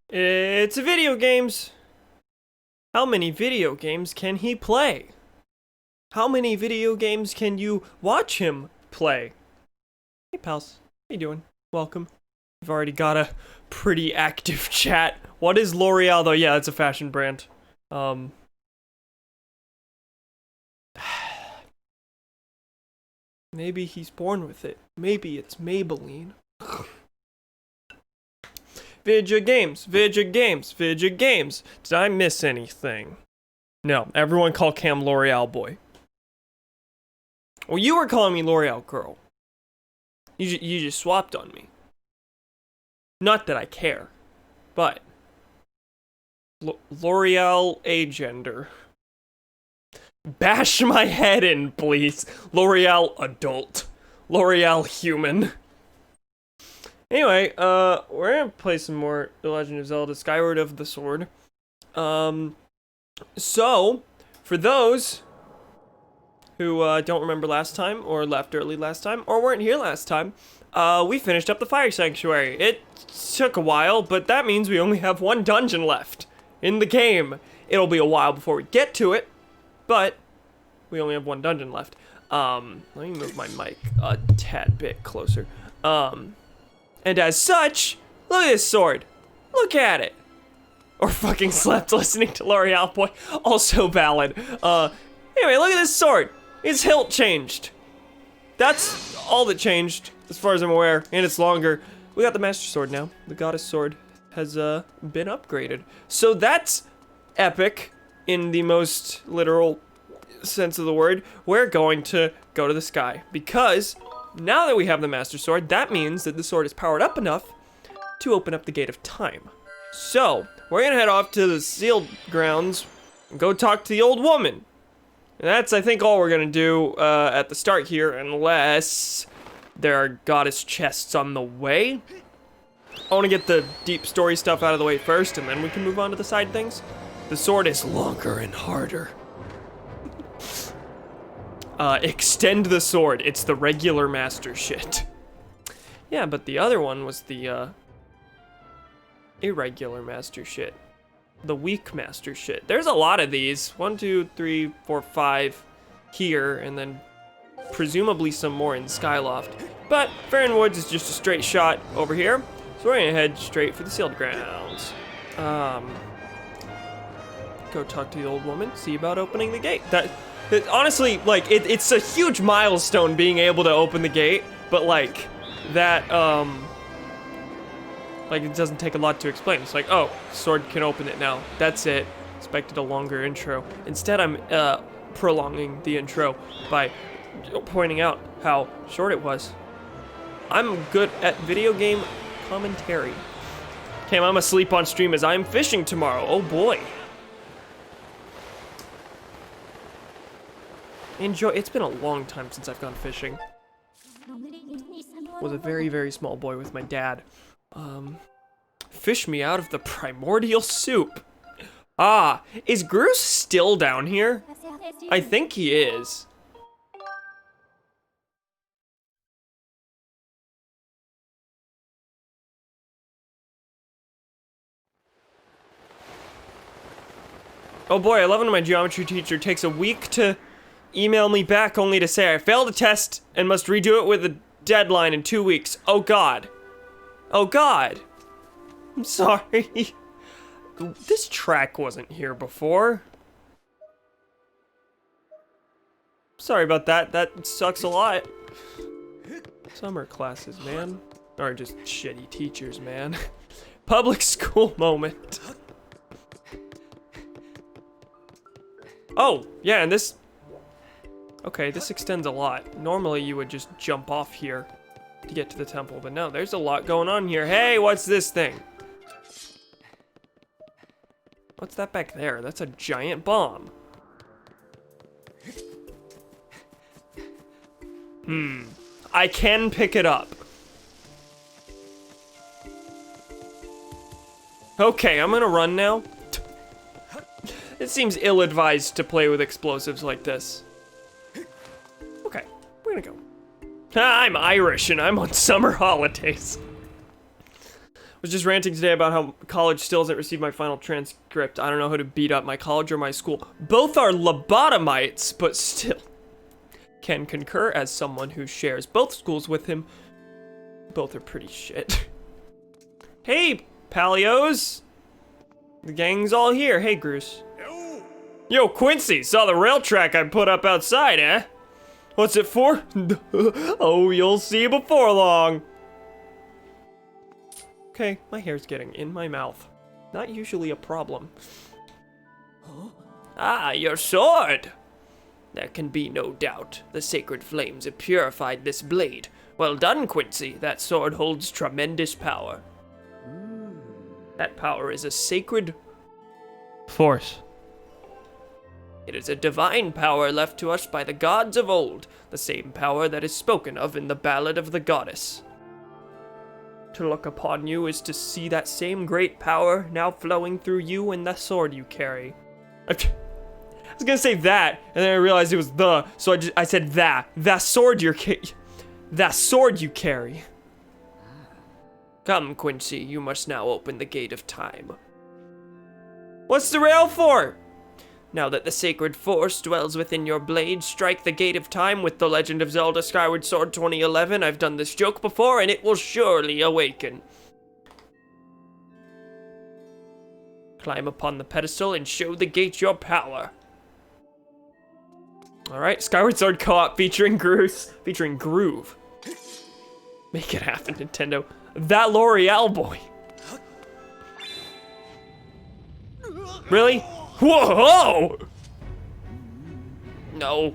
It's video games. How many video games can he play? How many video games can you watch him play? Hey pals, how you doing? Welcome. We've already got a pretty active chat. What is L'Oreal though? Yeah, it's a fashion brand. Maybe he's born with it. Maybe it's Maybelline. Vidya games, Vidya games, Vidya games. Did I miss anything? No, everyone call Cam L'Oreal boy. Well, you were calling me L'Oreal girl. You just swapped on me. Not that I care, but L'Oreal agender. Bash my head in, please. L'Oreal adult. L'Oreal human. Anyway, we're gonna play some more The Legend of Zelda Skyward of the Sword. So, for those who don't remember last time, or left early last time, or weren't here last time, we finished up the Fire Sanctuary. It took a while, but that means we only have one dungeon left in the game. It'll be a while before we get to it, but we only have one dungeon left. Let me move my mic a tad bit closer. And as such, look at this sword. Look at it. Or fucking slept listening to L'Oreal boy. Also valid. Anyway, look at this sword. Its hilt changed. That's all that changed, as far as I'm aware, and it's longer. We got the Master Sword now. The Goddess Sword has been upgraded. So that's epic in the most literal sense of the word. We're going to go to the sky because now that we have the Master Sword, that means that the sword is powered up enough to open up the Gate of Time. So, we're gonna head off to the sealed grounds and go talk to the old woman. And that's, I think, all we're gonna do at the start here, unless there are goddess chests on the way. I wanna get the deep story stuff out of the way first, and then we can move on to the side things. The sword is longer and harder. Extend the sword. It's the regular master shit. Yeah, but the other one was the, irregular master shit. The weak master shit. There's a lot of these. 1, 2, 3, 4, 5 here, and then presumably some more in Skyloft. But Farron Woods is just a straight shot over here, so we're gonna head straight for the sealed grounds. Go talk to the old woman, see about opening the gate. Honestly, like, it's a huge milestone being able to open the gate, but like, that, like, it doesn't take a lot to explain. It's like, oh, sword can open it now. That's it. Expected a longer intro. Instead, I'm, prolonging the intro by pointing out how short it was. I'm good at video game commentary. Cam, I'm asleep on stream as I'm fishing tomorrow. Oh boy. Enjoy. It's been a long time since I've gone fishing. Was a very, very small boy with my dad. Fish me out of the primordial soup. Ah, is Groose still down here? I think he is. Oh boy, I love when my geometry teacher takes a week to email me back only to say I failed a test and must redo it with a deadline in 2 weeks. Oh god. Oh god. I'm sorry. This track wasn't here before. Sorry about that. That sucks a lot. Summer classes, man. Or just shitty teachers, man. Public school moment. Oh, yeah, and this... Okay, this extends a lot. Normally you would just jump off here to get to the temple, but no, there's a lot going on here. Hey, what's this thing? What's that back there? That's a giant bomb. I can pick it up. Okay, I'm gonna run now. It seems ill-advised to play with explosives like this. Okay, we're gonna go. I'm Irish and I'm on summer holidays. was just ranting today about how college still hasn't received my final transcript. I don't know who to beat up, my college or my school. Both are lobotomites, but still. Can concur as someone who shares both schools with him. Both are pretty shit. Hey, Palios. The gang's all here. Hey, Bruce. Yo, Quincy, saw the rail track I put up outside, eh? What's it for? Oh, you'll see before long. Okay, my hair's getting in my mouth. Not usually a problem. Ah, your sword! There can be no doubt. The sacred flames have purified this blade. Well done, Quincy. That sword holds tremendous power. That power is a sacred force. It is a divine power left to us by the gods of old, the same power that is spoken of in the Ballad of the Goddess. To look upon you is to see that same great power now flowing through you and the sword you carry. I was gonna say that, and then I realized it was the, so I said that. That sword you carry. Come, Quincy, you must now open the gate of time. What's the rail for? Now that the sacred force dwells within your blade, strike the gate of time with the Legend of Zelda Skyward Sword 2011. I've done this joke before, and it will surely awaken. Climb upon the pedestal and show the gate your power. Alright, Skyward Sword co-op featuring Groove. Make it happen, Nintendo. That L'Oreal boy. Really? Whoa! No.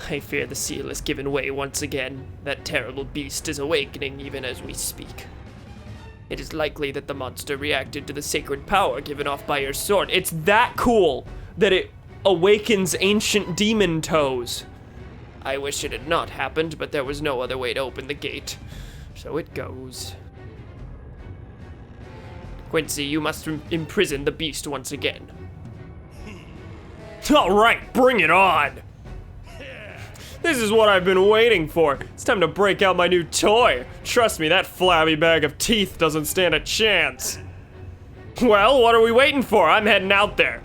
I fear the seal has given way once again. That terrible beast is awakening even as we speak. It is likely that the monster reacted to the sacred power given off by your sword. It's that cool that it awakens ancient demon toes. I wish it had not happened, but there was no other way to open the gate. So it goes. Quincy, you must imprison the beast once again. All right, bring it on. This is what I've been waiting for. It's time to break out my new toy. Trust me, that flabby bag of teeth doesn't stand a chance. Well, what are we waiting for? I'm heading out there.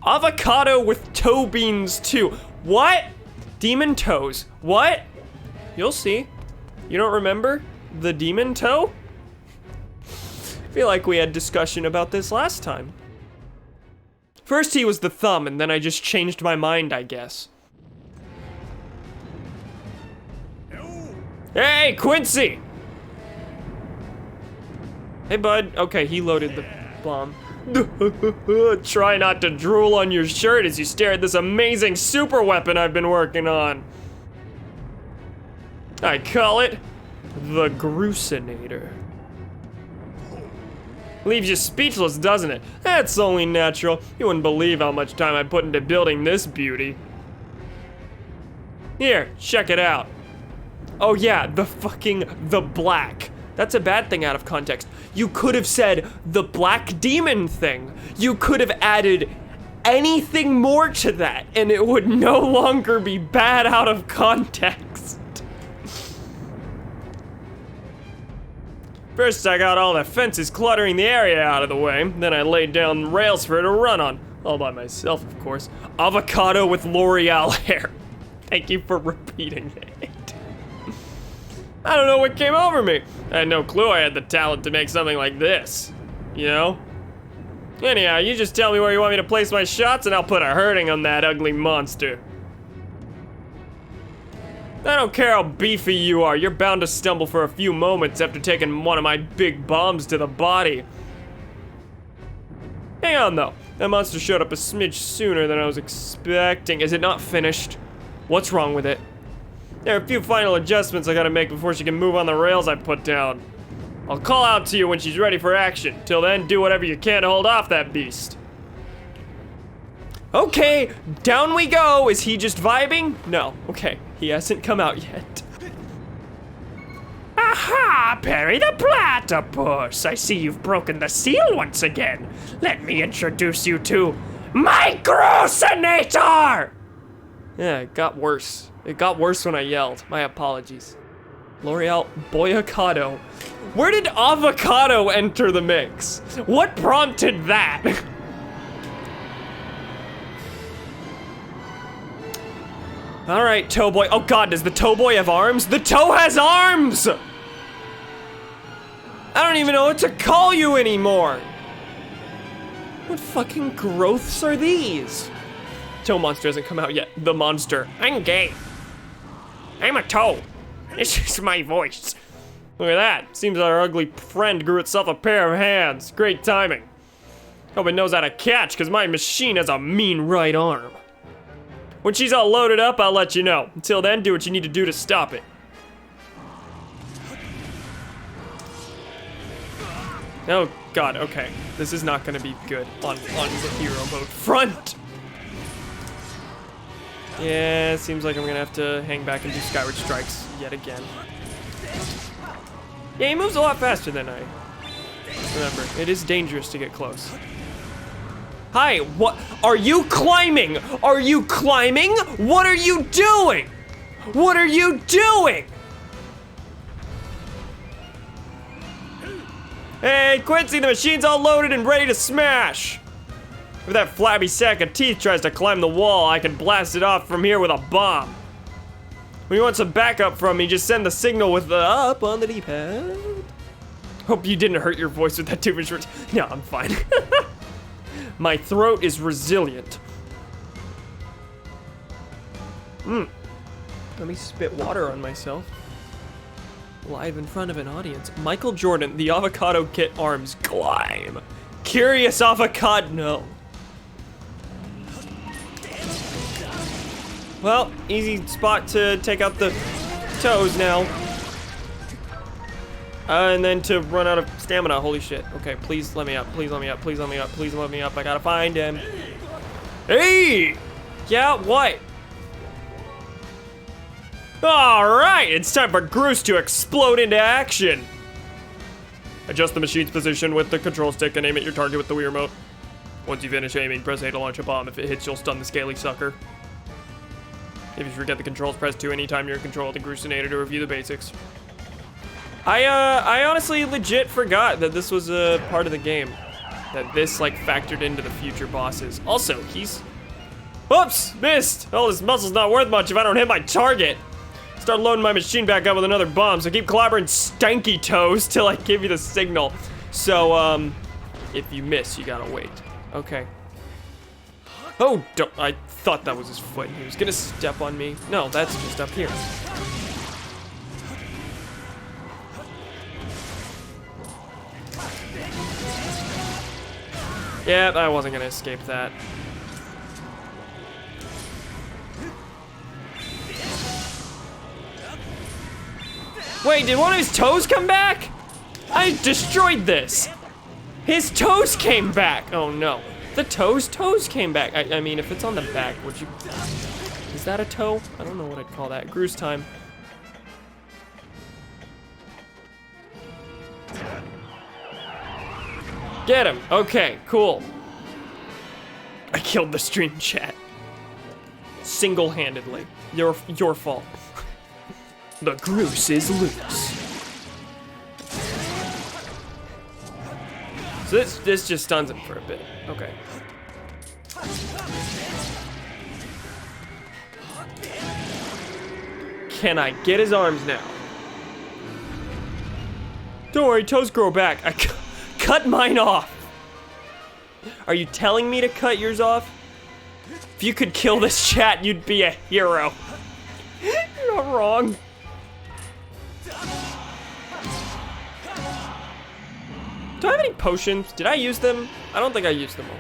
Avocado with toe beans too. What? Demon toes. What? You'll see. You don't remember the demon toe? I feel like we had discussion about this last time. First he was the thumb, and then I just changed my mind, I guess. Hey, Quincy! Hey, bud. Okay, he loaded the bomb. Try not to drool on your shirt as you stare at this amazing super weapon I've been working on. I call it the Grucinator. Leaves you speechless, doesn't it? That's only natural. You wouldn't believe how much time I put into building this beauty. Here, check it out. Oh yeah, the black. That's a bad thing out of context. You could have said the black demon thing. You could have added anything more to that, and it would no longer be bad out of context. First, I got all the fences cluttering the area out of the way. Then I laid down rails for it to run on. All by myself, of course. Avocado with L'Oreal hair. Thank you for repeating it. I don't know what came over me. I had no clue I had the talent to make something like this. You know? Anyhow, you just tell me where you want me to place my shots and I'll put a hurting on that ugly monster. I don't care how beefy you are, you're bound to stumble for a few moments after taking one of my big bombs to the body. Hang on though, that monster showed up a smidge sooner than I was expecting. Is it not finished? What's wrong with it? There are a few final adjustments I gotta make before she can move on the rails I put down. I'll call out to you when she's ready for action. Till then, do whatever you can to hold off that beast. Okay, down we go. Is he just vibing? No, okay, he hasn't come out yet. Aha, Perry the Platypus. I see you've broken the seal once again. Let me introduce you to my Grucinator! Yeah, it got worse. It got worse when I yelled. My apologies. L'Oreal Boyacado. Where did avocado enter the mix? What prompted that? All right, toe boy. Oh God, does the toe boy have arms? The toe has arms! I don't even know what to call you anymore. What fucking growths are these? Toe monster hasn't come out yet. The monster. I'm gay. I'm a toe. This is my voice. Look at that. Seems our ugly friend grew itself a pair of hands. Great timing. Hope it knows how to catch, because my machine has a mean right arm. When she's all loaded up, I'll let you know. Until then, do what you need to do to stop it. Oh God, okay. This is not gonna be good on the hero mode front. Yeah, seems like I'm gonna have to hang back and do Skyward strikes yet again. Yeah, he moves a lot faster than I remember. It is dangerous to get close. Hi, what? Are you climbing? Are you climbing? What are you doing? What are you doing? Hey, Quincy, the machine's all loaded and ready to smash. If that flabby sack of teeth tries to climb the wall, I can blast it off from here with a bomb. When you want some backup from me, just send the signal with the up on the D-pad. Hope you didn't hurt your voice with that too much. No, I'm fine. My throat is resilient. Let me spit water on myself. Live in front of an audience. Michael Jordan, the avocado kit arms climb. Curious avocado, no. Well, easy spot to take out the toes now. And then to run out of stamina, holy shit. Okay, please let me up, please let me up, please let me up, please let me up. I gotta find him. Hey! Yeah, what? All right, it's time for Groose to explode into action. Adjust the machine's position with the control stick and aim at your target with the Wii remote. Once you finish aiming, press A to launch a bomb. If it hits, you'll stun the scaly sucker. If you forget the controls, press 2 anytime you're in control of the Groosinator to review the basics. I honestly legit forgot that this was a part of the game. That this, like, factored into the future bosses. Also, he's... Oops! Missed! All this muscle's not worth much if I don't hit my target. Start loading my machine back up with another bomb, so keep clobbering stanky toes till I give you the signal. So, if you miss, you gotta wait. Okay. Oh, I thought that was his foot. He was gonna step on me. No, that's just up here. Yeah, I wasn't gonna escape that. Wait, did one of his toes come back? I destroyed this. His toes came back. Oh no. The toes came back. I mean, if it's on the back, would you... Is that a toe? I don't know what I'd call that. Groose time. Get him. Okay, cool. I killed the stream chat. Single-handedly. Your fault. The Groose is loose. So this just stuns him for a bit. Okay. Can I get his arms now? Don't worry, toes grow back. I cut mine off. Are you telling me to cut yours off? If you could kill this chat, you'd be a hero. You're not wrong. Do I have any potions? Did I use them? I don't think I used them all.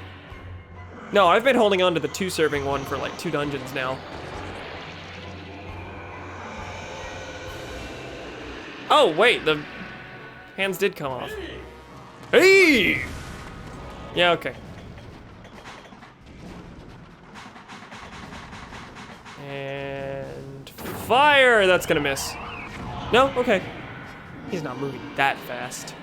No, I've been holding on to the 2-serving one for like 2 dungeons now. Oh, wait, the hands did come off. Hey! Yeah, okay. And fire! That's gonna miss. No? Okay. He's not moving that fast.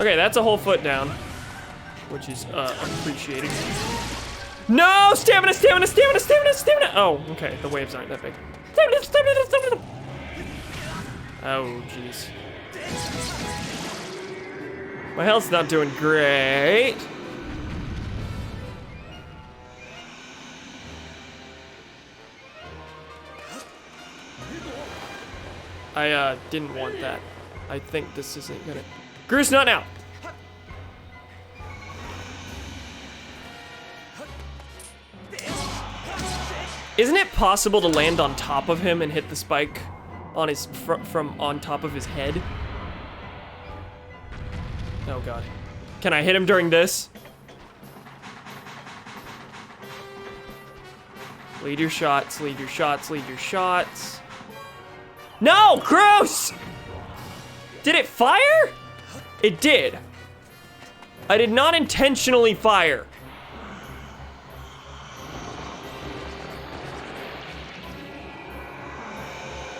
Okay, that's a whole foot down, which is appreciated. No! Stamina, stamina, stamina, stamina, stamina! Oh, okay, the waves aren't that big. Stamina, stamina, stamina! Oh, jeez. My health's not doing great. I didn't want that. I think this isn't gonna... Groose, not now! Isn't it possible to land on top of him and hit the spike on his from on top of his head? Oh god. Can I hit him during this? Lead your shots, lead your shots, lead your shots. No, gross! Did it fire? It did. I did not intentionally fire.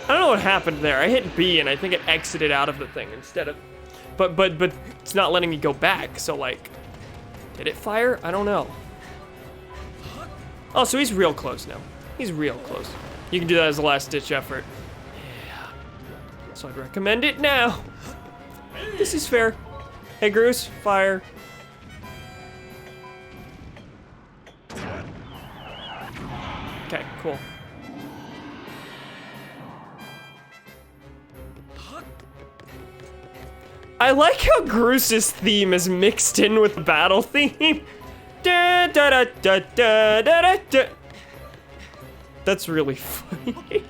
I don't know what happened there. I hit B and I think it exited out of the thing instead of, but it's not letting me go back. So like, did it fire? I don't know. Oh, so he's real close now. He's real close. You can do that as a last ditch effort. Yeah. So I'd recommend it now. This is fair. Hey, Groose, fire. Okay, cool. I like how Groose's theme is mixed in with the battle theme. Da, da, da, da, da, da, da. That's really funny.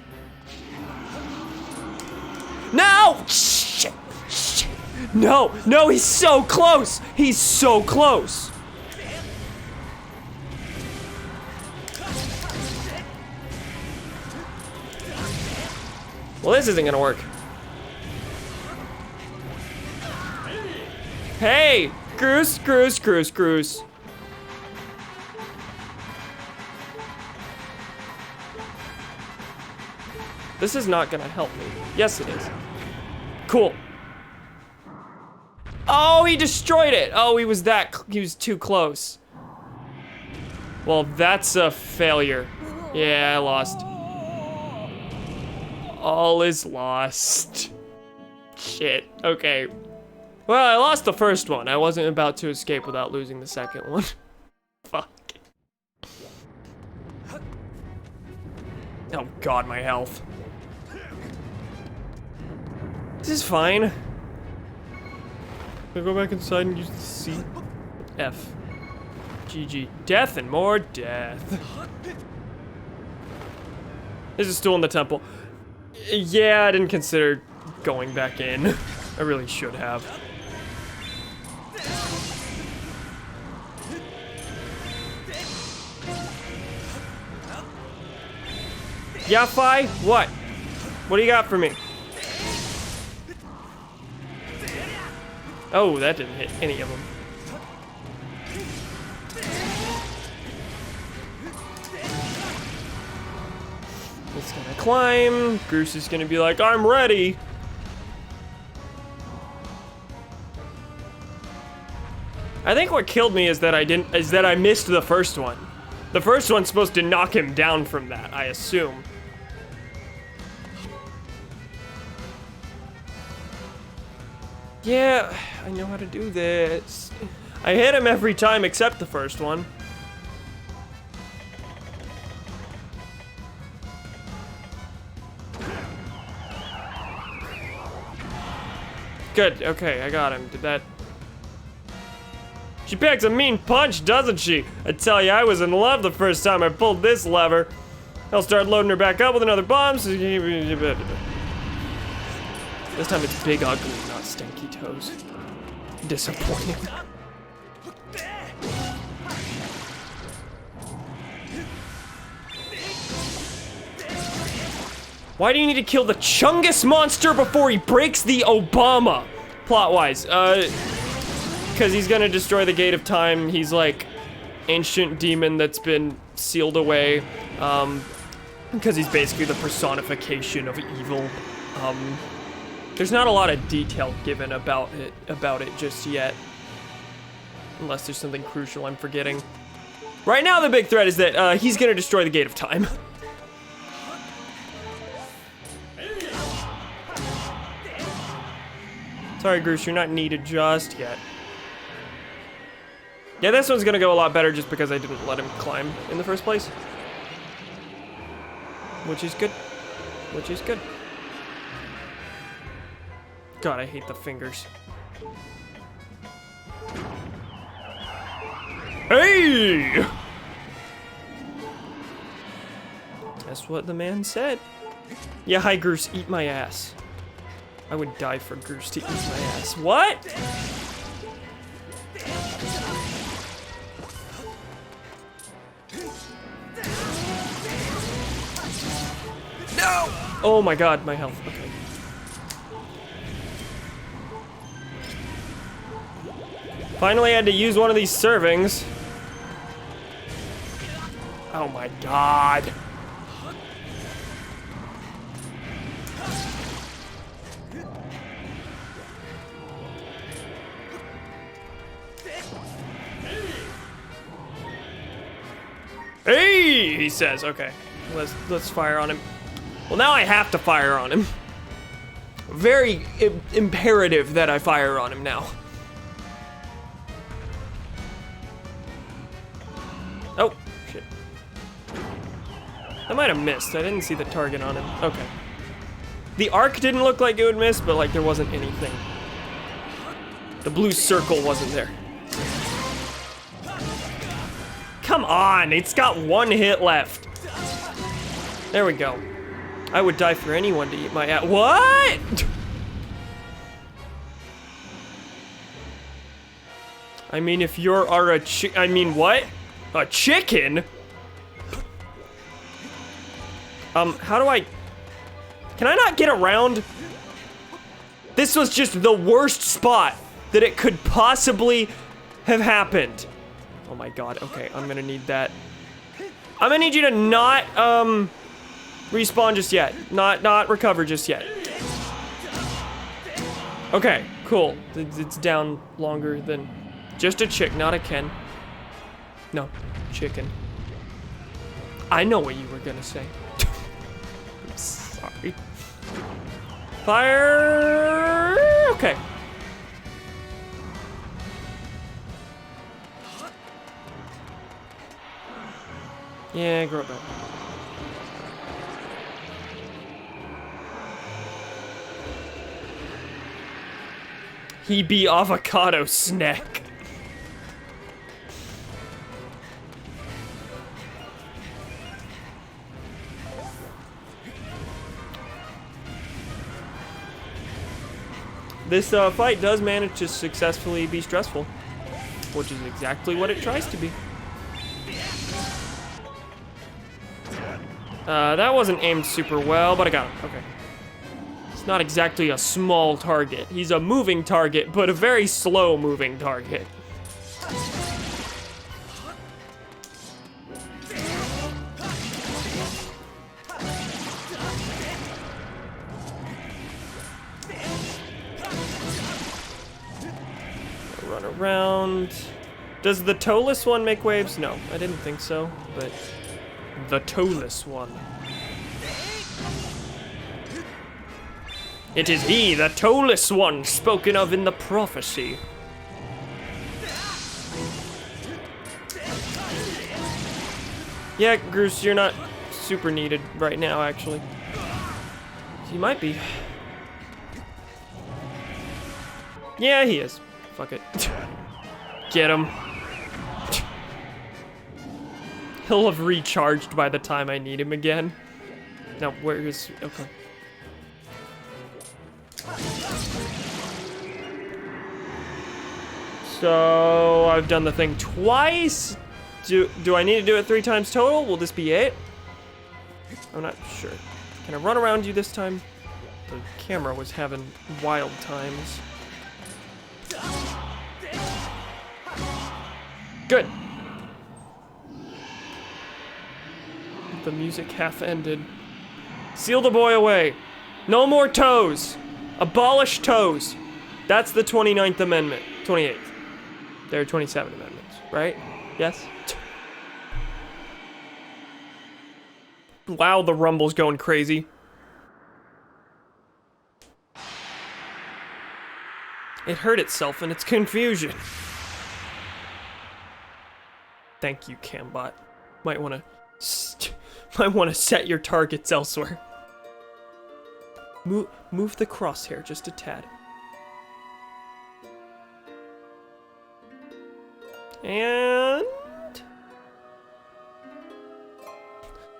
No! Shit! Shit! No! No, he's so close! He's so close! Well, this isn't gonna work. Hey! Groose, Groose, Groose, Groose. This is not gonna help me. Yes, it is. Cool. Oh, he destroyed it. Oh, he was too close. Well, that's a failure. Yeah, I lost. All is lost. Shit, okay. Well, I lost the first one. I wasn't about to escape without losing the second one. Fuck. Oh god, my health. This is fine. I'll go back inside and use the C. F. GG. Death and more death. There's a stool in the temple. Yeah, I didn't consider going back in. I really should have. Yeah, Fi? What? What do you got for me? Oh, that didn't hit any of them. It's gonna climb. Groose is gonna be like, I'm ready. I think what killed me is that I missed the first one. The first one's supposed to knock him down from that, I assume. Yeah, I know how to do this. I hit him every time except the first one. Good, okay, I got him. Did that... She packs a mean punch, doesn't she? I tell you, I was in love the first time I pulled this lever. I'll start loading her back up with another bomb. This time it's big ugly, not stinky toes. Disappointing. Why do you need to kill the Chungus monster before he breaks the Obama? Plot-wise, because he's gonna destroy the Gate of Time. He's like ancient demon that's been sealed away. Because he's basically the personification of evil. There's not a lot of detail given about it just yet. Unless there's something crucial I'm forgetting. Right now, the big threat is that he's gonna destroy the Gate of Time. Sorry, Groose, you're not needed just yet. Yeah, this one's gonna go a lot better just because I didn't let him climb in the first place. Which is good. Which is good. God, I hate the fingers. Hey! That's what the man said. Yeah, hi, Groose, eat my ass. I would die for Groose to eat my ass. What? No! Oh my god, my health. Okay. Finally had to use one of these servings. Oh my god. Hey, he says. Okay, let's fire on him. Well, now I have to fire on him. Very imperative that I fire on him now. Oh, shit. I might have missed. I didn't see the target on him. Okay. The arc didn't look like it would miss, but like there wasn't anything. The blue circle wasn't there. Come on, it's got one hit left. There we go. I would die for anyone to eat my ass. What? I mean, if you're I mean, what? A chicken? How do I... Can I not get around? This was just the worst spot that it could possibly have happened. Oh my god, okay, I'm gonna need that. I'm gonna need you to not, respawn just yet. Not recover just yet. Okay, cool. It's down longer than... Just a chick, not a Ken. No, chicken. I know what you were gonna say. I'm sorry. Fire! Okay. Yeah, grow back. He be avocado snack. This fight does manage to successfully be stressful, which is exactly what it tries to be. That wasn't aimed super well, but I got him. Okay. It's not exactly a small target. He's a moving target, but a very slow moving target. Run around. Does the toeless one make waves? No, I didn't think so, but... The toeless one. It is he, the toeless one, spoken of in the prophecy. Yeah, Groose, you're not super needed right now, actually. He might be. Yeah, he is. Fuck it. Get him. He'll have recharged by the time I need him again. Now, where is... Okay. So, I've done the thing twice. Do I need to do it 3 times total? Will this be it? I'm not sure. Can I run around you this time? The camera was having wild times. Good. The music half ended. Seal the boy away. No more toes. Abolish toes. That's the 29th Amendment. 28th. There are 27 amendments, right? Yes? Wow, the rumble's going crazy. It hurt itself in its confusion. Thank you, Cambot. Might want to set your targets elsewhere. Move the crosshair just a tad. And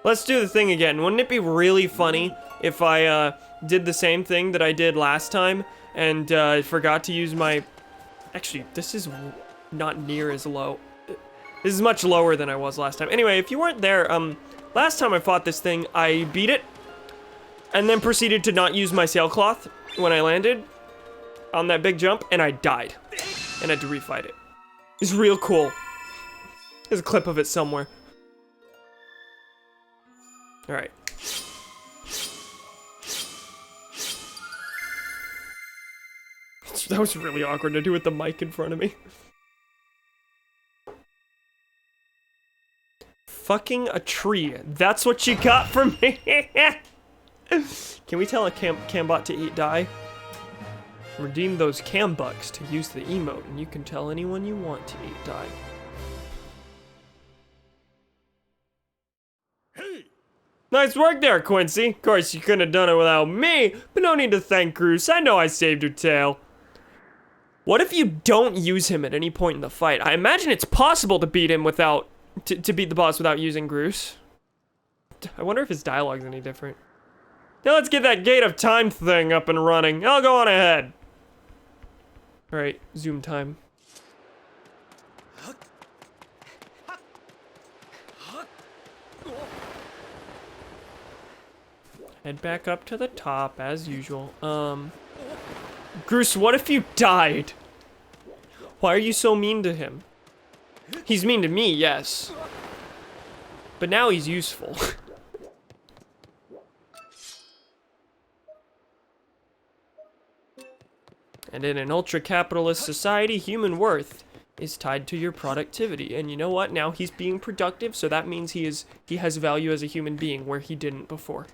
let's do the thing again. Wouldn't it be really funny if I did the same thing that I did last time and forgot to use my... Actually, this is not near as low. This is much lower than I was last time. Anyway, if you weren't there, last time I fought this thing, I beat it and then proceeded to not use my sailcloth when I landed on that big jump, and I died and had to refight it. It's real cool. There's a clip of it somewhere. All right. That was really awkward to do with the mic in front of me. Fucking a tree. That's what you got from me. Can we tell a Cambot to eat die? Redeem those Cambucks to use the emote, and you can tell anyone you want to eat die. Hey. Nice work there, Quincy. Of course, you couldn't have done it without me, but no need to thank Bruce. I know I saved your tail. What if you don't use him at any point in the fight? I imagine it's possible to beat him without... To beat the boss without using Bruce. I wonder if his dialogue's any different. Now let's get that Gate of Time thing up and running. I'll go on ahead. Alright, zoom time. Head back up to the top, as usual. Bruce, what if you died? Why are you so mean to him? He's mean to me, yes. But now he's useful. And in an ultra-capitalist society, human worth is tied to your productivity. And you know what? Now he's being productive, so that means he has value as a human being where he didn't before.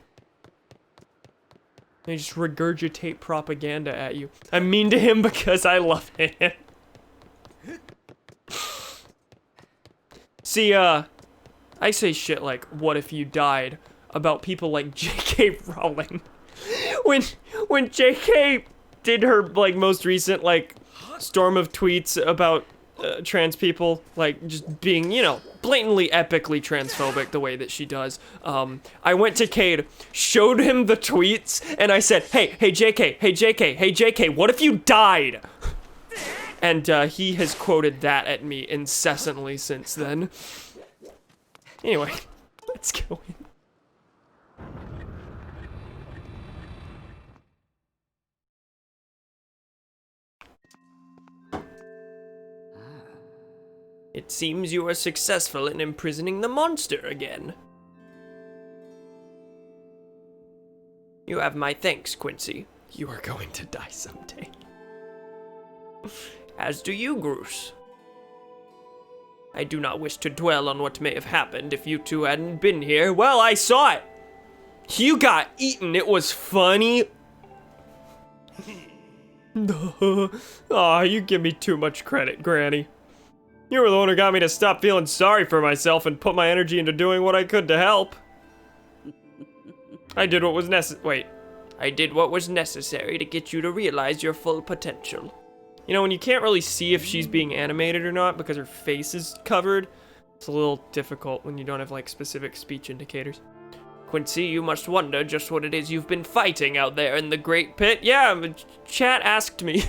They just regurgitate propaganda at you. I'm mean to him because I love him. See, I say shit like, what if you died, about people like J.K. Rowling. When J.K. did her, like, most recent, like, storm of tweets about trans people, like, just being, you know, blatantly, epically transphobic the way that she does, I went to Cade, showed him the tweets, and I said, hey JK, what if you died? And he has quoted that at me incessantly since then. Anyway, let's go in. It seems you are successful in imprisoning the monster again. You have my thanks, Quincy. You are going to die someday. As do you, Bruce. I do not wish to dwell on what may have happened if you two hadn't been here. Well, I saw it. You got eaten. It was funny. Aw, you give me too much credit, Granny. You were the one who got me to stop feeling sorry for myself and put my energy into doing what I could to help. I did what was necessary to get you to realize your full potential. You know, when you can't really see if she's being animated or not because her face is covered, it's a little difficult when you don't have, like, specific speech indicators. Quincy, you must wonder just what it is you've been fighting out there in the Great Pit. Yeah, chat asked me.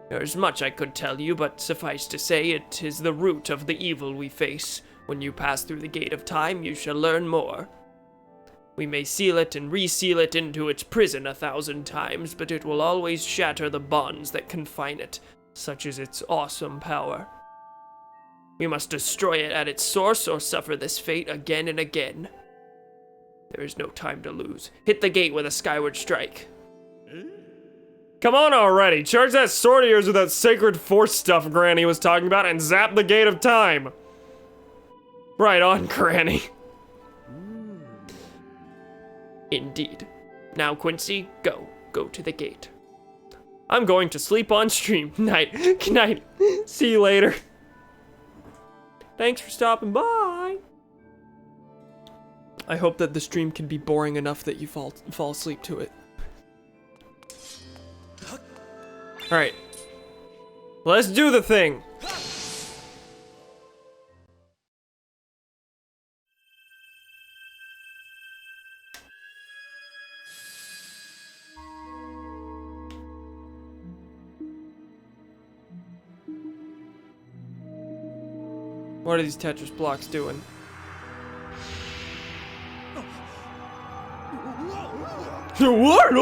There is much I could tell you, but suffice to say, it is the root of the evil we face. When you pass through the Gate of Time, you shall learn more. We may seal it and reseal it into its prison 1,000 times, but it will always shatter the bonds that confine it, such is its awesome power. We must destroy it at its source or suffer this fate again and again. There is no time to lose. Hit the gate with a Skyward strike. Come on already, charge that sword of yours with that sacred force stuff Granny was talking about and zap the gate of time. Right on, Granny. Indeed. Now, Quincy, go to the gate. I'm going to sleep on stream. Night. Good night. See you later. Thanks for stopping by. I hope that the stream can be boring enough that you fall asleep to it. All right. Let's do the thing. What are these Tetris blocks doing? What?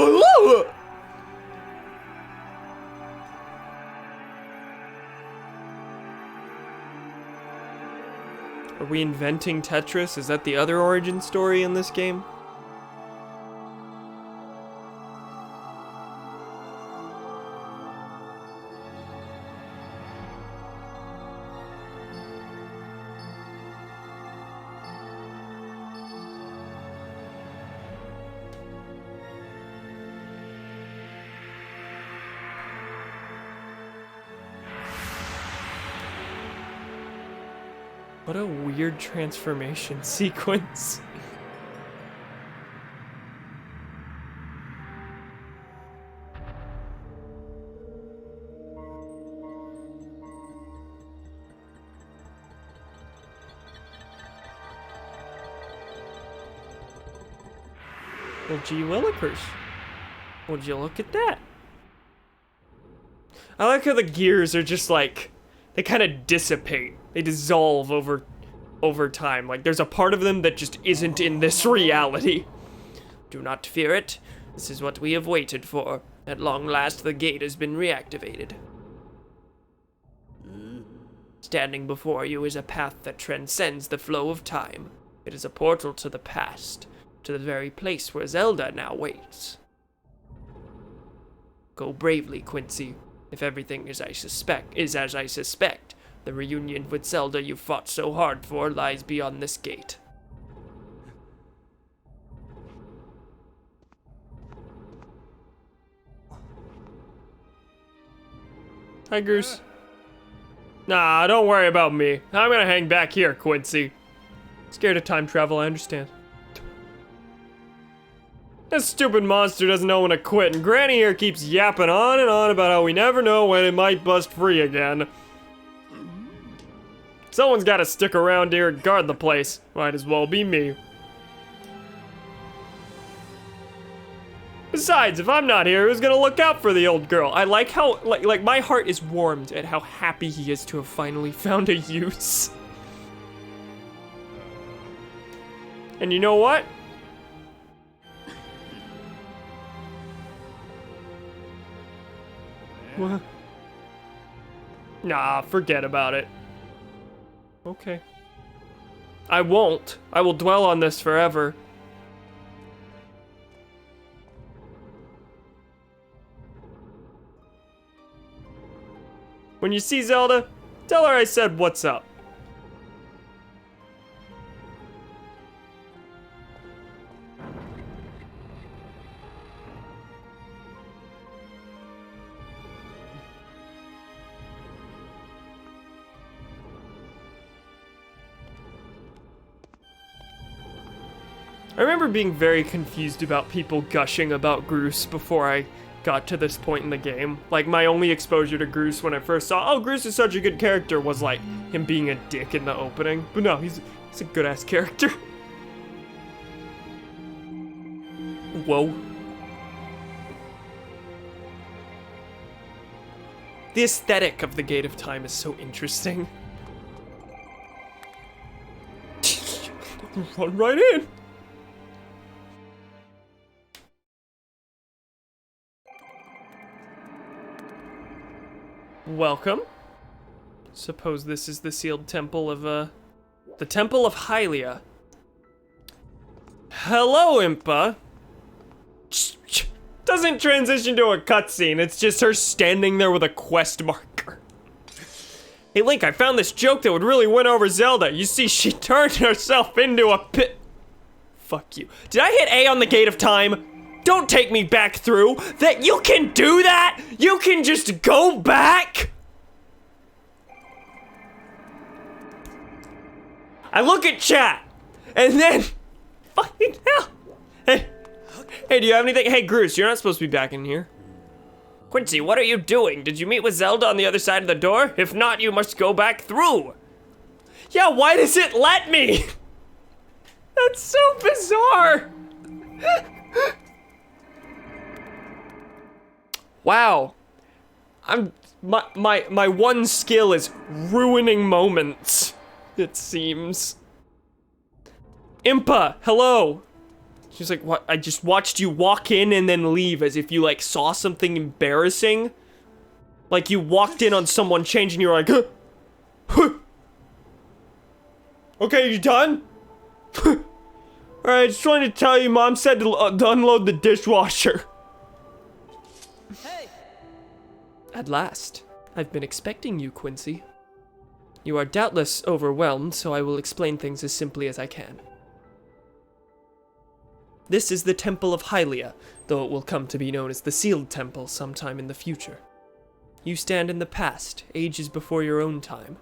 Are we inventing Tetris? Is that the other origin story in this game? What a weird transformation sequence. Well, gee willikers. Would you look at that? I like how the gears are just like, they kind of dissipate. They dissolve over time. Like, there's a part of them that just isn't in this reality. Do not fear it. This is what we have waited for. At long last, the gate has been reactivated. Standing before you is a path that transcends the flow of time. It is a portal to the past, to the very place where Zelda now waits. Go bravely, Quincy. If everything is as I suspect, the reunion with Zelda you fought so hard for lies beyond this gate. Hi, Goose. Nah, don't worry about me. I'm gonna hang back here, Quincy. Scared of time travel, I understand. This stupid monster doesn't know when to quit, and Granny here keeps yapping on and on about how we never know when it might bust free again. Someone's gotta stick around here and guard the place. Might as well be me. Besides, if I'm not here, who's gonna look out for the old girl? I like how, like my heart is warmed at how happy he is to have finally found a use. And you know what? What? Nah, forget about it. Okay. I won't. I will dwell on this forever. When you see Zelda, tell her I said what's up. I remember being very confused about people gushing about Groose before I got to this point in the game. Like, my only exposure to Groose when I first saw, oh, Groose is such a good character, was like him being a dick in the opening. But no, he's a good-ass character. Whoa. The aesthetic of the Gate of Time is so interesting. Run right in. Welcome. Suppose this is the sealed temple of, the Temple of Hylia. Hello, Impa. doesn't transition to a cutscene. It's just her standing there with a quest marker. Hey Link, I found this joke that would really win over Zelda. You see, she turned herself into a pit. Fuck you. Did I hit A on the gate of time? Don't take me back through. That you can do that? You can just go back? I look at chat, and then, fucking hell. Hey, do you have anything? Hey, Groose, you're not supposed to be back in here. Quincy, what are you doing? Did you meet with Zelda on the other side of the door? If not, you must go back through. Yeah, why does it let me? That's so bizarre. Wow. My one skill is ruining moments, it seems. Impa, hello. She's like, what? I just watched you walk in and then leave as if you like saw something embarrassing. Like you walked in on someone changing, you're like, huh. Okay, you done? Alright, just wanted to tell you, Mom said to unload the dishwasher. Hey. At last. I've been expecting you, Quincy. You are doubtless overwhelmed, so I will explain things as simply as I can. This is the Temple of Hylia, though it will come to be known as the Sealed Temple sometime in the future. You stand in the past, ages before your own time.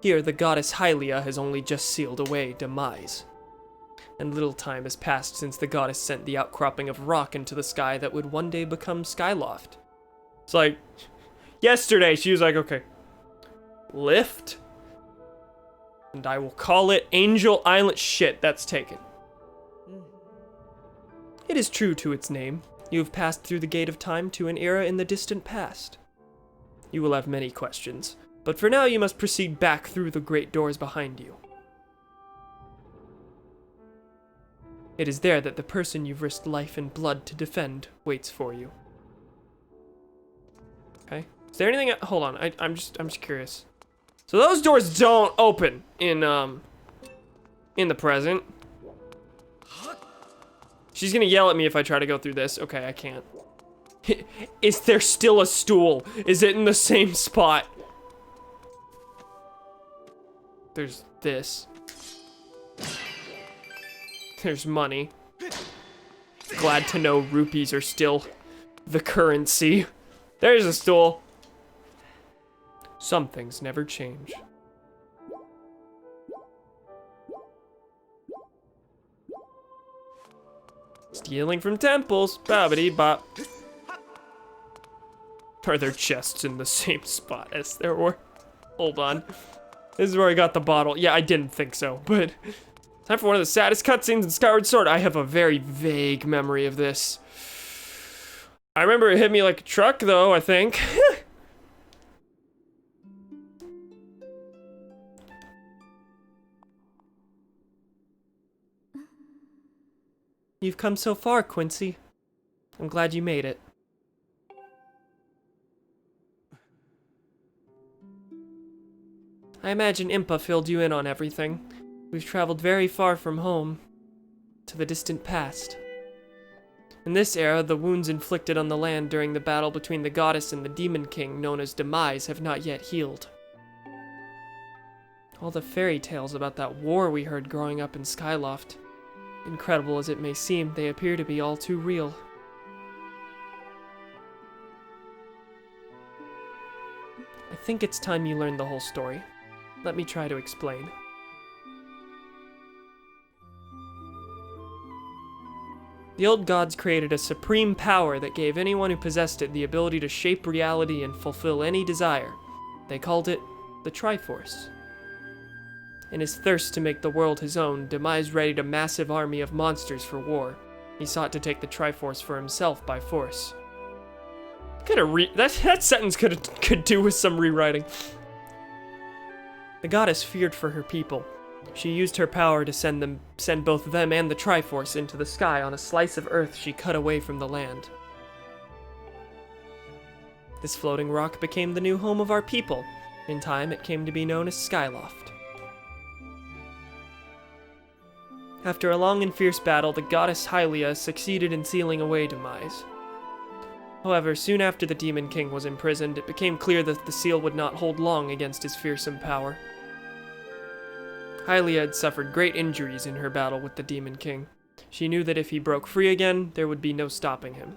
Here, the goddess Hylia has only just sealed away demise. And little time has passed since the goddess sent the outcropping of rock into the sky that would one day become Skyloft. It's like, yesterday she was like, okay, lift, and I will call it Angel Island. Shit, that's taken. It is true to its name. You have passed through the gate of time to an era in the distant past. You will have many questions, but for now you must proceed back through the great doors behind you. It is there that the person you've risked life and blood to defend waits for you. Okay. Is there anything? Hold on. I'm just curious. So those doors don't open in the present. She's gonna yell at me if I try to go through this. Okay, I can't. Is there still a stool? Is it in the same spot? There's this. There's money. Glad to know rupees are still the currency. There's a stool. Some things never change. Stealing from temples. Bobbity bop. Are there chests in the same spot as there were? Hold on. This is where I got the bottle. Yeah, I didn't think so, but... Time for one of the saddest cutscenes in Skyward Sword. I have a very vague memory of this. I remember it hit me like a truck, though, I think. You've come so far, Quincy. I'm glad you made it. I imagine Impa filled you in on everything. We've traveled very far from home, to the distant past. In this era, the wounds inflicted on the land during the battle between the goddess and the demon king, known as Demise, have not yet healed. All the fairy tales about that war we heard growing up in Skyloft, incredible as it may seem, they appear to be all too real. I think it's time you learned the whole story. Let me try to explain. The old gods created a supreme power that gave anyone who possessed it the ability to shape reality and fulfill any desire. They called it the Triforce. In his thirst to make the world his own, Demise readied a massive army of monsters for war. He sought to take the Triforce for himself by force. That sentence could do with some rewriting. The goddess feared for her people. She used her power to send both them and the Triforce into the sky on a slice of earth she cut away from the land. This floating rock became the new home of our people. In time, it came to be known as Skyloft. After a long and fierce battle, the goddess Hylia succeeded in sealing away Demise. However, soon after the Demon King was imprisoned, it became clear that the seal would not hold long against his fearsome power. Hylia had suffered great injuries in her battle with the Demon King. She knew that if he broke free again, there would be no stopping him.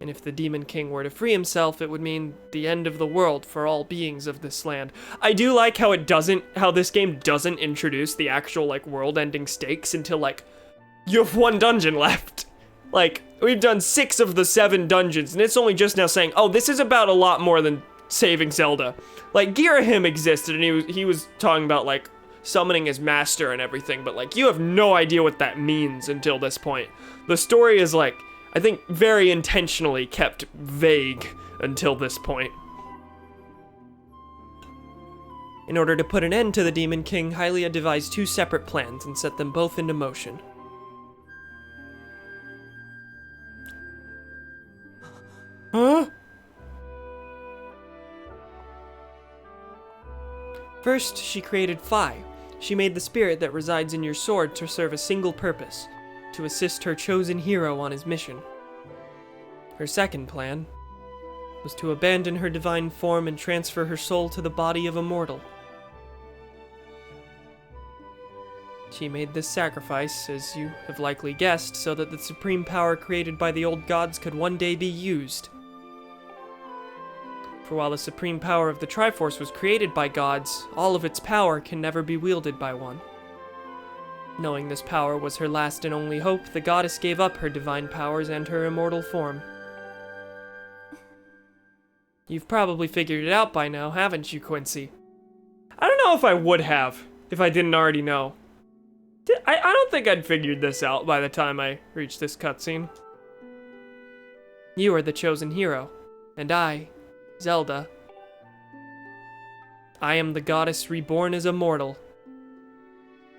And if the Demon King were to free himself, it would mean the end of the world for all beings of this land. I do like how this game doesn't introduce the actual, like, world-ending stakes until, like, you have 1 dungeon left. Like, we've done 6 of the 7 dungeons, and it's only just now saying, oh, this is about a lot more than saving Zelda. Like, Girahim existed, and he was talking about, like, summoning his master and everything, but, like, you have no idea what that means until this point. The story is, like, I think very intentionally kept vague until this point. In order to put an end to the Demon King, Hylia devised 2 separate plans and set them both into motion. Huh? First, she created Phi. She made the spirit that resides in your sword to serve a single purpose: to assist her chosen hero on his mission. Her second plan was to abandon her divine form and transfer her soul to the body of a mortal. She made this sacrifice, as you have likely guessed, so that the supreme power created by the old gods could one day be used. For while the supreme power of the Triforce was created by gods, all of its power can never be wielded by one. Knowing this power was her last and only hope, the goddess gave up her divine powers and her immortal form. You've probably figured it out by now, haven't you, Quincy? I don't know if I would have, if I didn't already know. I don't think I'd figured this out by the time I reached this cutscene. You are the chosen hero, and I, Zelda, I am the goddess reborn as a mortal.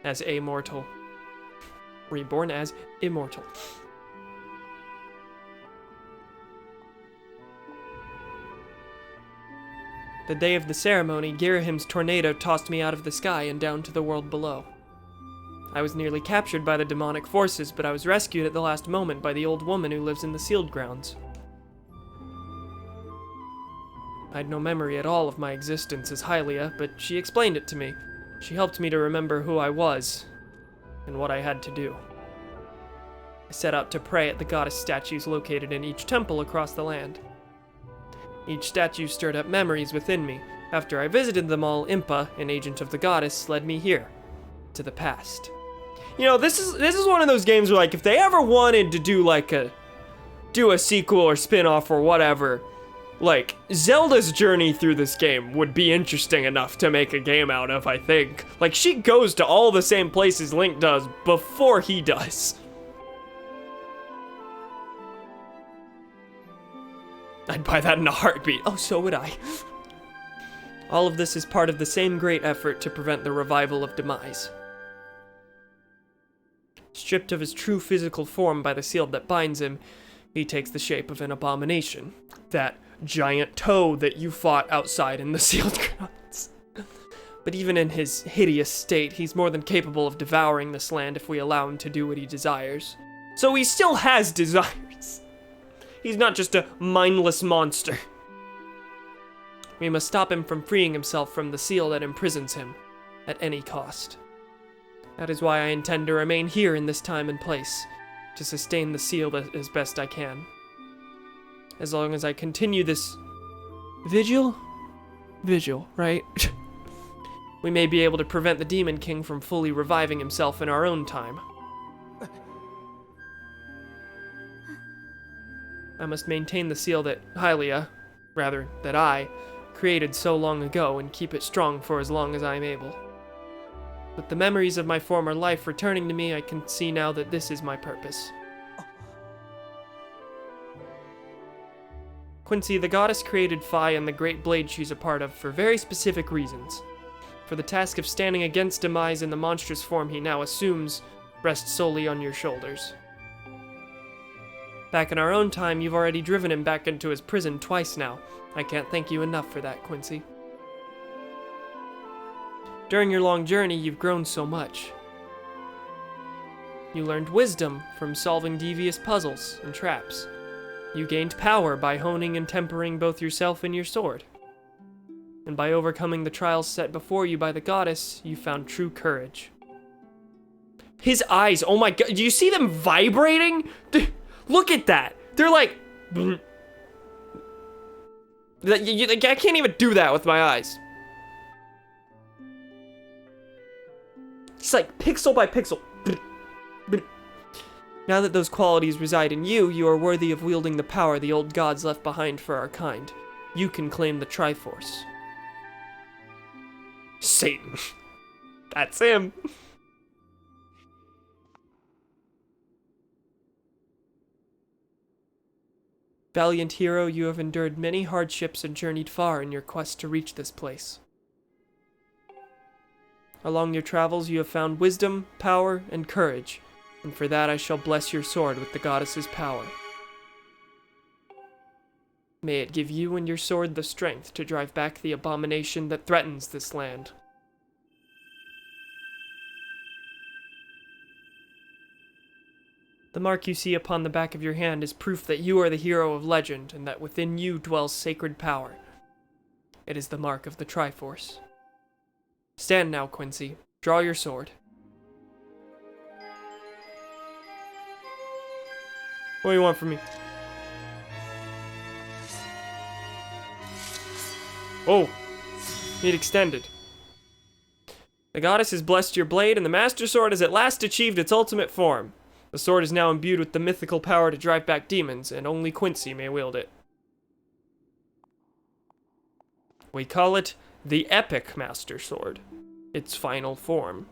As immortal. Reborn as immortal. The day of the ceremony, Girahim's tornado tossed me out of the sky and down to the world below. I was nearly captured by the demonic forces, but I was rescued at the last moment by the old woman who lives in the sealed grounds. I had no memory at all of my existence as Hylia, but she explained it to me. She helped me to remember who I was, and what I had to do. I set out to pray at the goddess statues located in each temple across the land. Each statue stirred up memories within me. After I visited them all, Impa, an agent of the goddess, led me here, to the past. You know, this is one of those games where, like, if they ever wanted to do a sequel or spin-off or whatever, like, Zelda's journey through this game would be interesting enough to make a game out of, I think. Like, she goes to all the same places Link does before he does. I'd buy that in a heartbeat. Oh, so would I. All of this is part of the same great effort to prevent the revival of Demise. Stripped of his true physical form by the seal that binds him, he takes the shape of an abomination. That giant toe that you fought outside in the sealed grounds. But even in his hideous state, he's more than capable of devouring this land if we allow him to do what he desires. So he still has desires. He's not just a mindless monster. We must stop him from freeing himself from the seal that imprisons him, at any cost. That is why I intend to remain here in this time and place, to sustain the seal as best I can. As long as I continue this vigil, right? We may be able to prevent the Demon King from fully reviving himself in our own time. I must maintain the seal that that I, created so long ago and keep it strong for as long as I am able. With the memories of my former life returning to me, I can see now that this is my purpose. Quincy, the goddess created Phi and the great blade she's a part of for very specific reasons. For the task of standing against Demise in the monstrous form he now assumes rests solely on your shoulders. Back in our own time, you've already driven him back into his prison twice now. I can't thank you enough for that, Quincy. During your long journey, you've grown so much. You learned wisdom from solving devious puzzles and traps. You gained power by honing and tempering both yourself and your sword. And by overcoming the trials set before you by the goddess, you found true courage. His eyes, oh my god, do you see them vibrating? Look at that. They're like... I can't even do that with my eyes. It's like pixel by pixel. Now that those qualities reside in you, you are worthy of wielding the power the old gods left behind for our kind. You can claim the Triforce. Satan. That's him. Valiant hero, you have endured many hardships and journeyed far in your quest to reach this place. Along your travels, you have found wisdom, power, and courage, and for that I shall bless your sword with the goddess's power. May it give you and your sword the strength to drive back the abomination that threatens this land. The mark you see upon the back of your hand is proof that you are the hero of legend and that within you dwells sacred power. It is the mark of the Triforce. Stand now, Quincy. Draw your sword. What do you want from me? Oh, need extended. The goddess has blessed your blade, and the Master Sword has at last achieved its ultimate form. The sword is now imbued with the mythical power to drive back demons, and only Quincy may wield it. We call it the Epic Master Sword, its final form.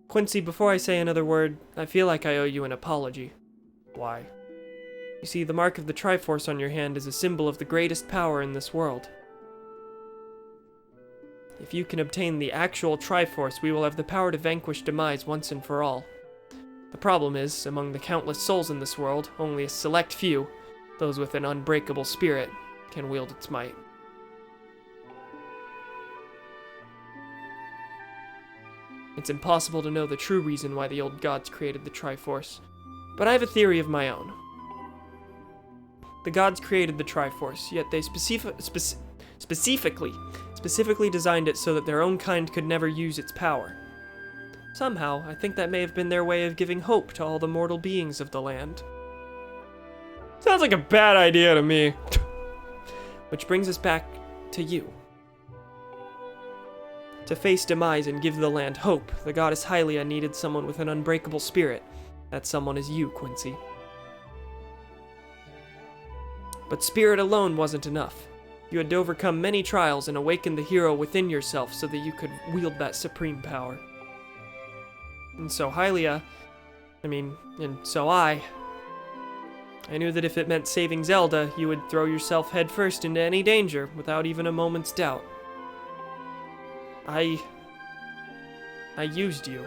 Quincy, before I say another word, I feel like I owe you an apology. Why? You see, the mark of the Triforce on your hand is a symbol of the greatest power in this world. If you can obtain the actual Triforce, we will have the power to vanquish demise once and for all. The problem is, among the countless souls in this world, only a select few, those with an unbreakable spirit, can wield its might. It's impossible to know the true reason why the old gods created the Triforce, but I have a theory of my own. The gods created the Triforce, yet they specifically designed it so that their own kind could never use its power. Somehow, I think that may have been their way of giving hope to all the mortal beings of the land. Sounds like a bad idea to me. Which brings us back to you. To face demise and give the land hope, the goddess Hylia needed someone with an unbreakable spirit. That someone is you, Quincy. But spirit alone wasn't enough. You had to overcome many trials and awaken the hero within yourself so that you could wield that supreme power. And so Hylia, and so I knew that if it meant saving Zelda, you would throw yourself headfirst into any danger without even a moment's doubt. I used you.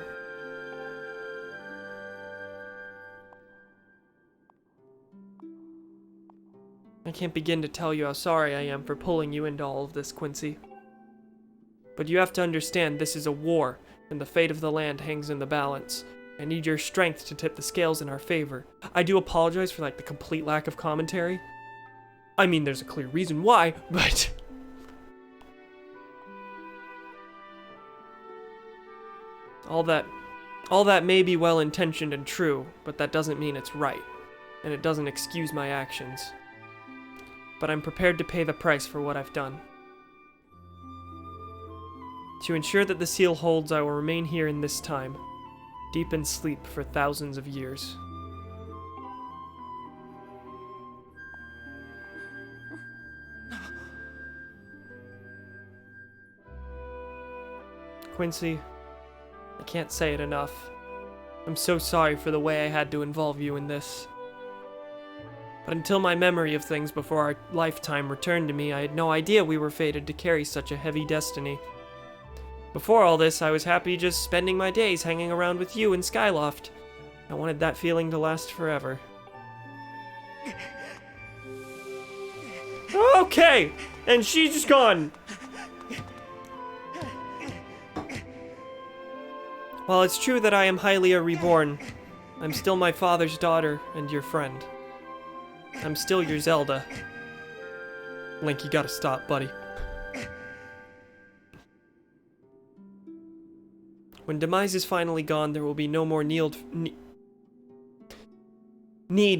I can't begin to tell you how sorry I am for pulling you into all of this, Quincy. But you have to understand this is a war, and the fate of the land hangs in the balance. I need your strength to tip the scales in our favor. I do apologize for, the complete lack of commentary. I mean, there's a clear reason why, but... All that may be well-intentioned and true, but that doesn't mean it's right, and it doesn't excuse my actions. But I'm prepared to pay the price for what I've done. To ensure that the seal holds, I will remain here in this time, deep in sleep for thousands of years. Quincy, I can't say it enough. I'm so sorry for the way I had to involve you in this. But until my memory of things before our lifetime returned to me, I had no idea we were fated to carry such a heavy destiny. Before all this, I was happy just spending my days hanging around with you in Skyloft. I wanted that feeling to last forever. Okay! And she's just gone! While it's true that I am Hylia reborn, I'm still my father's daughter and your friend. I'm still your Zelda. Link, you gotta stop, buddy. When Demise is finally gone, there will be no more need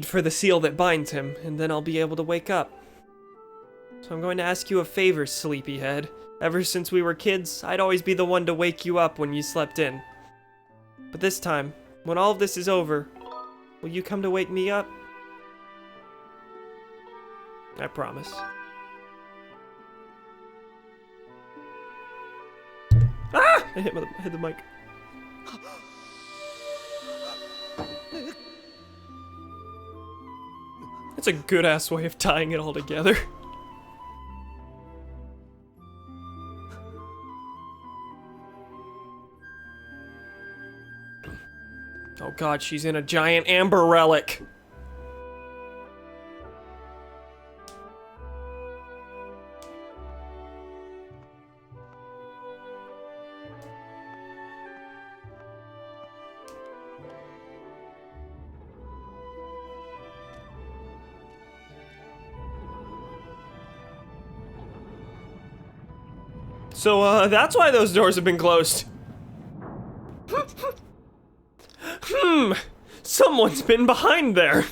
for the seal that binds him, and then I'll be able to wake up. So I'm going to ask you a favor, sleepyhead. Ever since we were kids, I'd always be the one to wake you up when you slept in. But this time, when all of this is over, will you come to wake me up? I promise. Ah! I hit the mic. That's a good-ass way of tying it all together. Oh god, she's in a giant amber relic. So, that's why those doors have been closed. Someone's been behind there.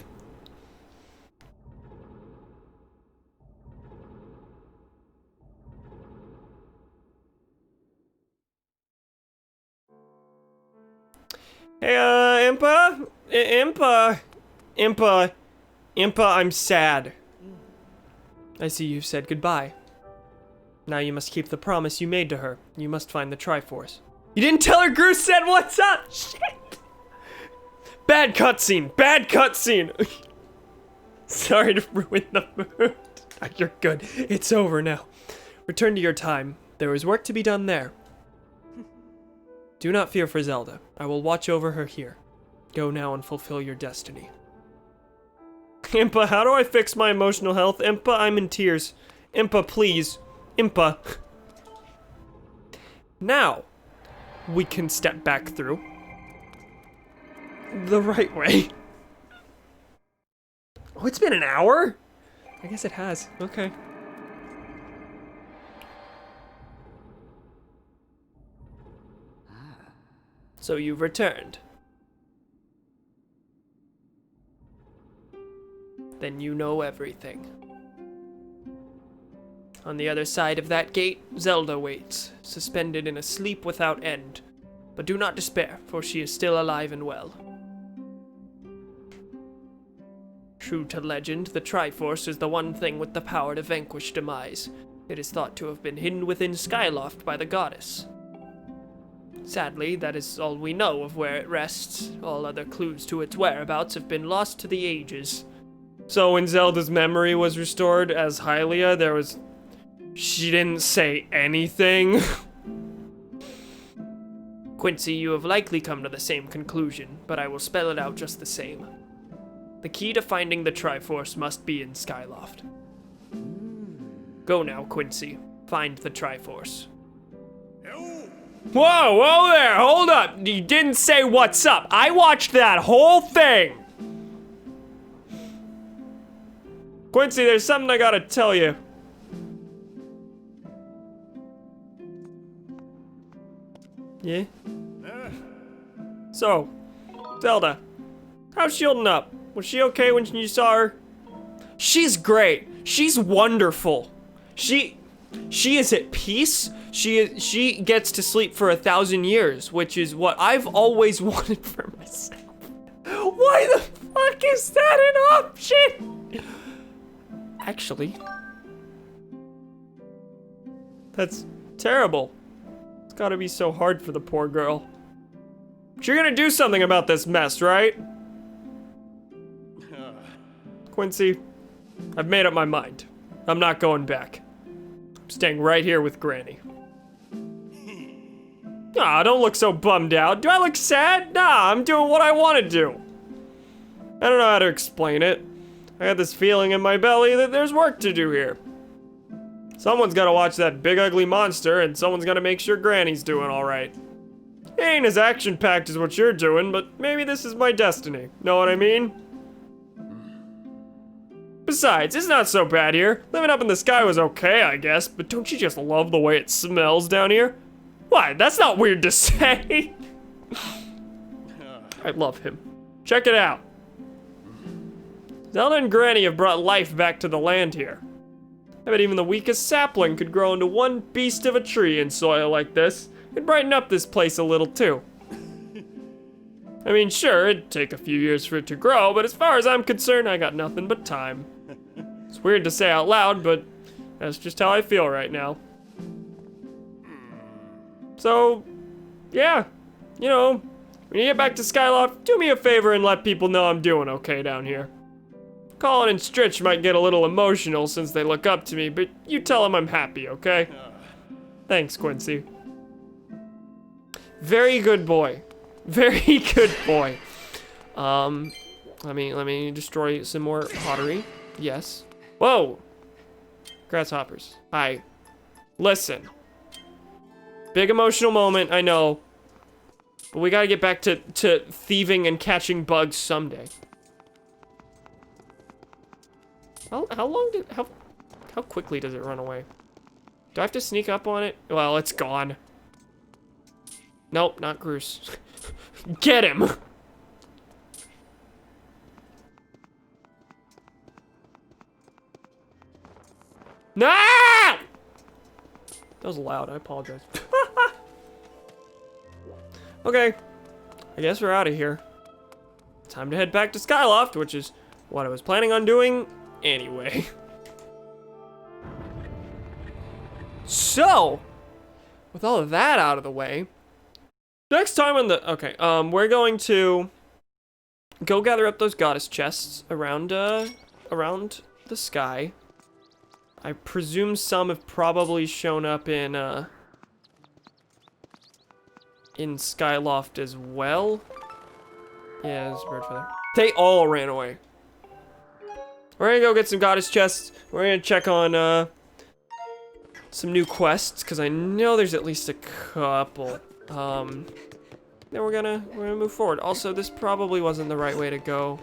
Hey, Impa, I'm sad. I see you've said goodbye. Now you must keep the promise you made to her. You must find the Triforce. You didn't tell her Groose said what's up! Shit! Bad cutscene! Bad cutscene! Sorry to ruin the mood. You're good. It's over now. Return to your time. There is work to be done there. Do not fear for Zelda. I will watch over her here. Go now and fulfill your destiny. Impa, how do I fix my emotional health? Impa, I'm in tears. Impa, please. Impa. Now, we can step back through the right way. Oh, it's been an hour? I guess it has. Okay. So you've returned. Then you know everything. On the other side of that gate, Zelda waits, suspended in a sleep without end. But do not despair, for she is still alive and well. True to legend, the Triforce is the one thing with the power to vanquish Demise. It is thought to have been hidden within Skyloft by the goddess. Sadly, that is all we know of where it rests. All other clues to its whereabouts have been lost to the ages. So when Zelda's memory was restored as Hylia, she didn't say anything. Quincy, you have likely come to the same conclusion, but I will spell it out just the same. The key to finding the Triforce must be in Skyloft. Go now, Quincy. Find the Triforce. Whoa there, hold up. You didn't say what's up. I watched that whole thing. Quincy, there's something I gotta tell you. Yeah? So, Zelda, how's she holding up? Was she okay when you saw her? She's great. She's wonderful. She is at peace. She gets to sleep for 1,000 years, which is what I've always wanted for myself. Why the fuck is that an option? Actually, that's terrible. It's gotta be so hard for the poor girl. But you're gonna do something about this mess, right? Quincy, I've made up my mind. I'm not going back. I'm staying right here with Granny. Nah, don't look so bummed out. Do I look sad? Nah, I'm doing what I want to do. I don't know how to explain it. I got this feeling in my belly that there's work to do here. Someone's gotta watch that big ugly monster, and someone's gotta make sure Granny's doing alright. It ain't as action-packed as what you're doing, but maybe this is my destiny. Know what I mean? Besides, it's not so bad here. Living up in the sky was okay, I guess, but don't you just love the way it smells down here? Why, that's not weird to say. I love him. Check it out. Zelda and Granny have brought life back to the land here. I bet even the weakest sapling could grow into one beast of a tree in soil like this. It'd brighten up this place a little too. I mean, sure, it'd take a few years for it to grow, but as far as I'm concerned, I got nothing but time. It's weird to say out loud, but that's just how I feel right now. So, yeah, you know, when you get back to Skyloft, do me a favor and let people know I'm doing okay down here. Colin and Stritch might get a little emotional since they look up to me, but you tell them I'm happy, okay? Thanks, Quincy. Very good boy. Very good boy. Let me destroy some more pottery. Yes. Whoa! Grasshoppers. Hi. Listen. Big emotional moment, I know. But we gotta get back to thieving and catching bugs someday. How quickly does it run away? Do I have to sneak up on it? Well, it's gone. Nope, not Groose. Get him! No! That was loud, I apologize. Okay, I guess we're out of here. Time to head back to Skyloft, which is what I was planning on doing anyway. So, with all of that out of the way, next time on the, okay, we're going to go gather up those goddess chests around the sky. I presume some have probably shown up in Skyloft as well. Yeah, there's a bird feather. They all ran away. We're gonna go get some goddess chests. We're gonna check on some new quests, because I know there's at least a couple. Then we're gonna move forward. Also, this probably wasn't the right way to go.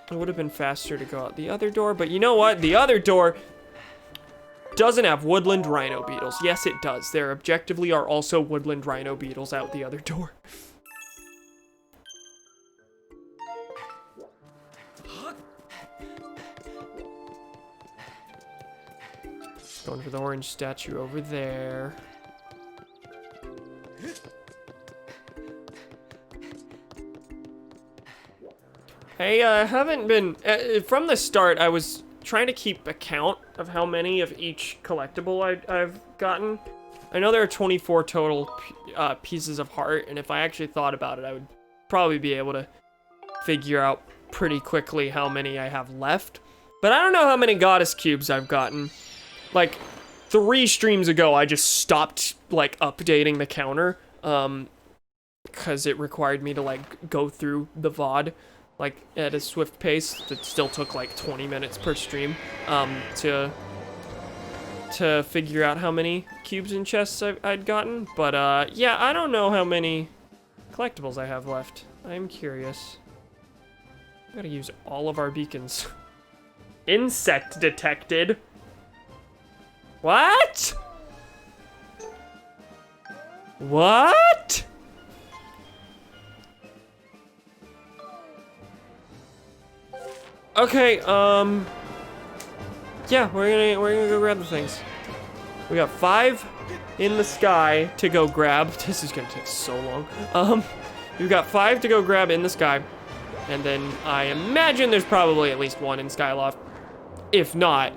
It would have been faster to go out the other door, but you know what? The other door doesn't have woodland rhino beetles. Yes, it does. There objectively are also woodland rhino beetles out the other door. Going for the orange statue over there. I haven't been, from the start, I was trying to keep account of how many of each collectible I've gotten. I know there are 24 total pieces of heart, and if I actually thought about it, I would probably be able to figure out pretty quickly how many I have left. But I don't know how many goddess cubes I've gotten. Like, 3 streams ago, I just stopped, like, updating the counter, because it required me to, like, go through the VOD, like, at a swift pace. It still took, like, 20 minutes per stream, to figure out how many cubes and chests I'd gotten. But, yeah, I don't know how many collectibles I have left. I'm curious. I gotta use all of our beacons. Insect detected. What? What? Okay, yeah, we're gonna go grab the things. We got 5 in the sky to go grab. This is gonna take so long. We've got 5 to go grab in the sky, and then I imagine there's probably at least 1 in Skyloft. If not,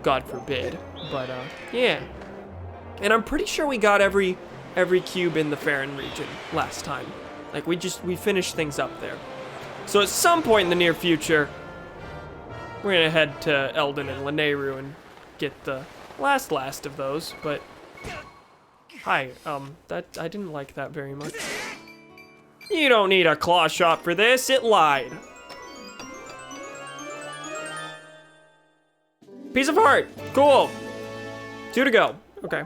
God forbid. But yeah. And I'm pretty sure we got every cube in the Farron region last time. Like we finished things up there. So at some point in the near future, we're gonna head to Eldon and Lanayru and get the last of those. But hi, that I didn't like that very much. You don't need a claw shot for this. It lied. Piece of heart. Cool. 2 to go. Okay.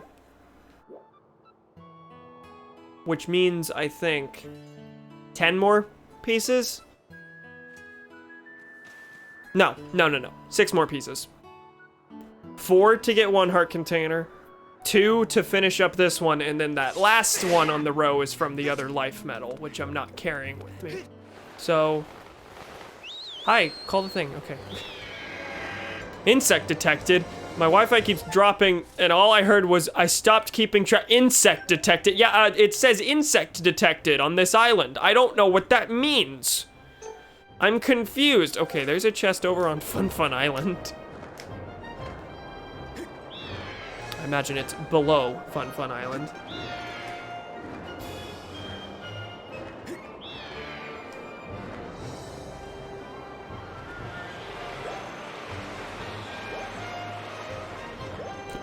which means I think 10 more pieces? No. 6 more pieces. 4 to get 1 heart container, 2 to finish up this one, and then that last one on the row is from the other life medal, which I'm not carrying with me. So, hi, call the thing, okay. Insect detected. My Wi-Fi keeps dropping, and all I heard was I stopped keeping track. Insect detected. Yeah, it says insect detected on this island. I don't know what that means. I'm confused. Okay, there's a chest over on Fun Island. I imagine it's below Fun Island.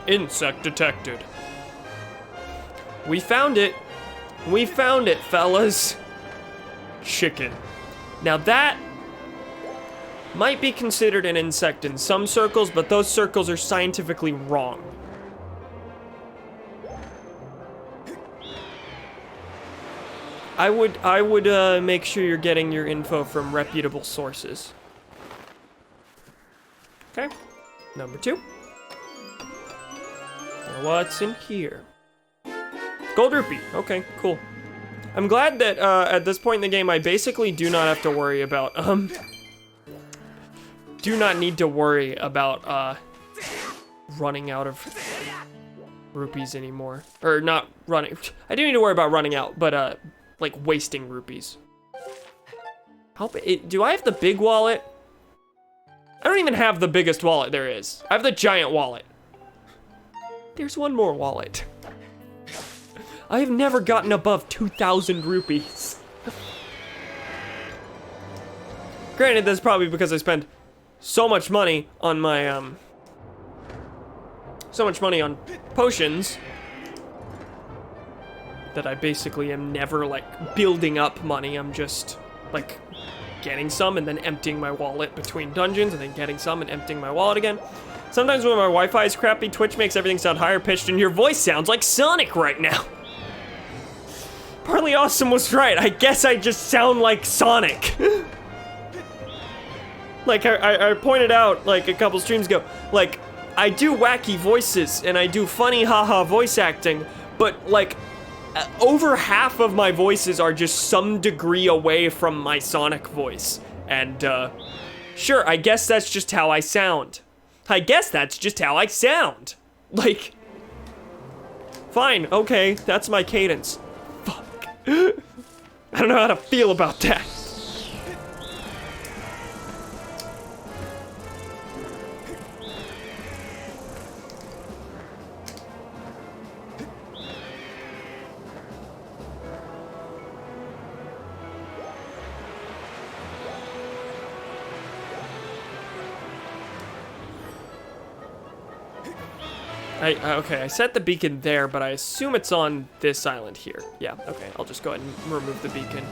Insect detected. We found it. We found it, fellas. Chicken. Now that might be considered an insect in some circles, but those circles are scientifically wrong. I would make sure you're getting your info from reputable sources. Okay. Number 2. Now what's in here? Gold rupee. Okay, cool. I'm glad that at this point in the game I basically do not have to worry about do not need to worry about running out of rupees anymore. Or not running. I do need to worry about running out, but like wasting rupees. Do I have the big wallet? I don't even have the biggest wallet there is. I have the giant wallet. There's one more wallet. I have never gotten above 2,000 rupees. Granted, that's probably because I spend so much money on my, so much money on potions that I basically am never, like, building up money. I'm just, like, getting some and then emptying my wallet between dungeons and then getting some and emptying my wallet again. Sometimes when my Wi-Fi is crappy, Twitch makes everything sound higher pitched and your voice sounds like Sonic right now. Partly Awesome was right. I guess I just sound like Sonic. Like I pointed out like a couple streams ago, like I do wacky voices and I do funny haha voice acting, but like over half of my voices are just some degree away from my Sonic voice. And sure, I guess that's just how I sound. Like, fine, okay, that's my cadence. Fuck. I don't know how to feel about that. Okay, I set the beacon there, but I assume it's on this island here. Yeah, okay, I'll just go ahead and remove the beacon.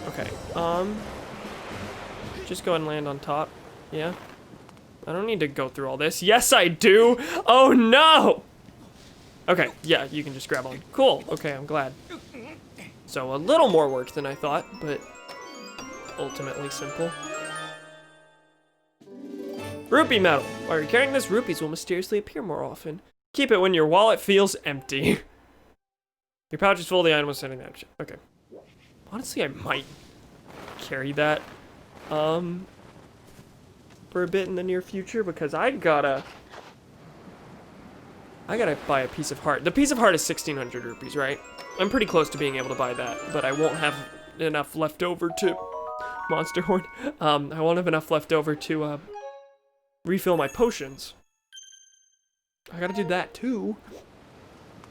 Okay, just go ahead and land on top. Yeah. I don't need to go through all this. Yes, I do! Oh, no! Okay, yeah, you can just grab on. Cool, okay, I'm glad. So, a little more work than I thought, but ultimately simple. Rupee medal. While you're carrying this, rupees will mysteriously appear more often. Keep it when your wallet feels empty. Your pouch is full of the item was sending that. Okay. Honestly, I might carry that for a bit in the near future because I gotta buy a piece of heart. The piece of heart is 1,600 rupees, right? I'm pretty close to being able to buy that, but I won't have enough left over to Monster Horn. I won't have enough left over to refill my potions. I gotta do that too.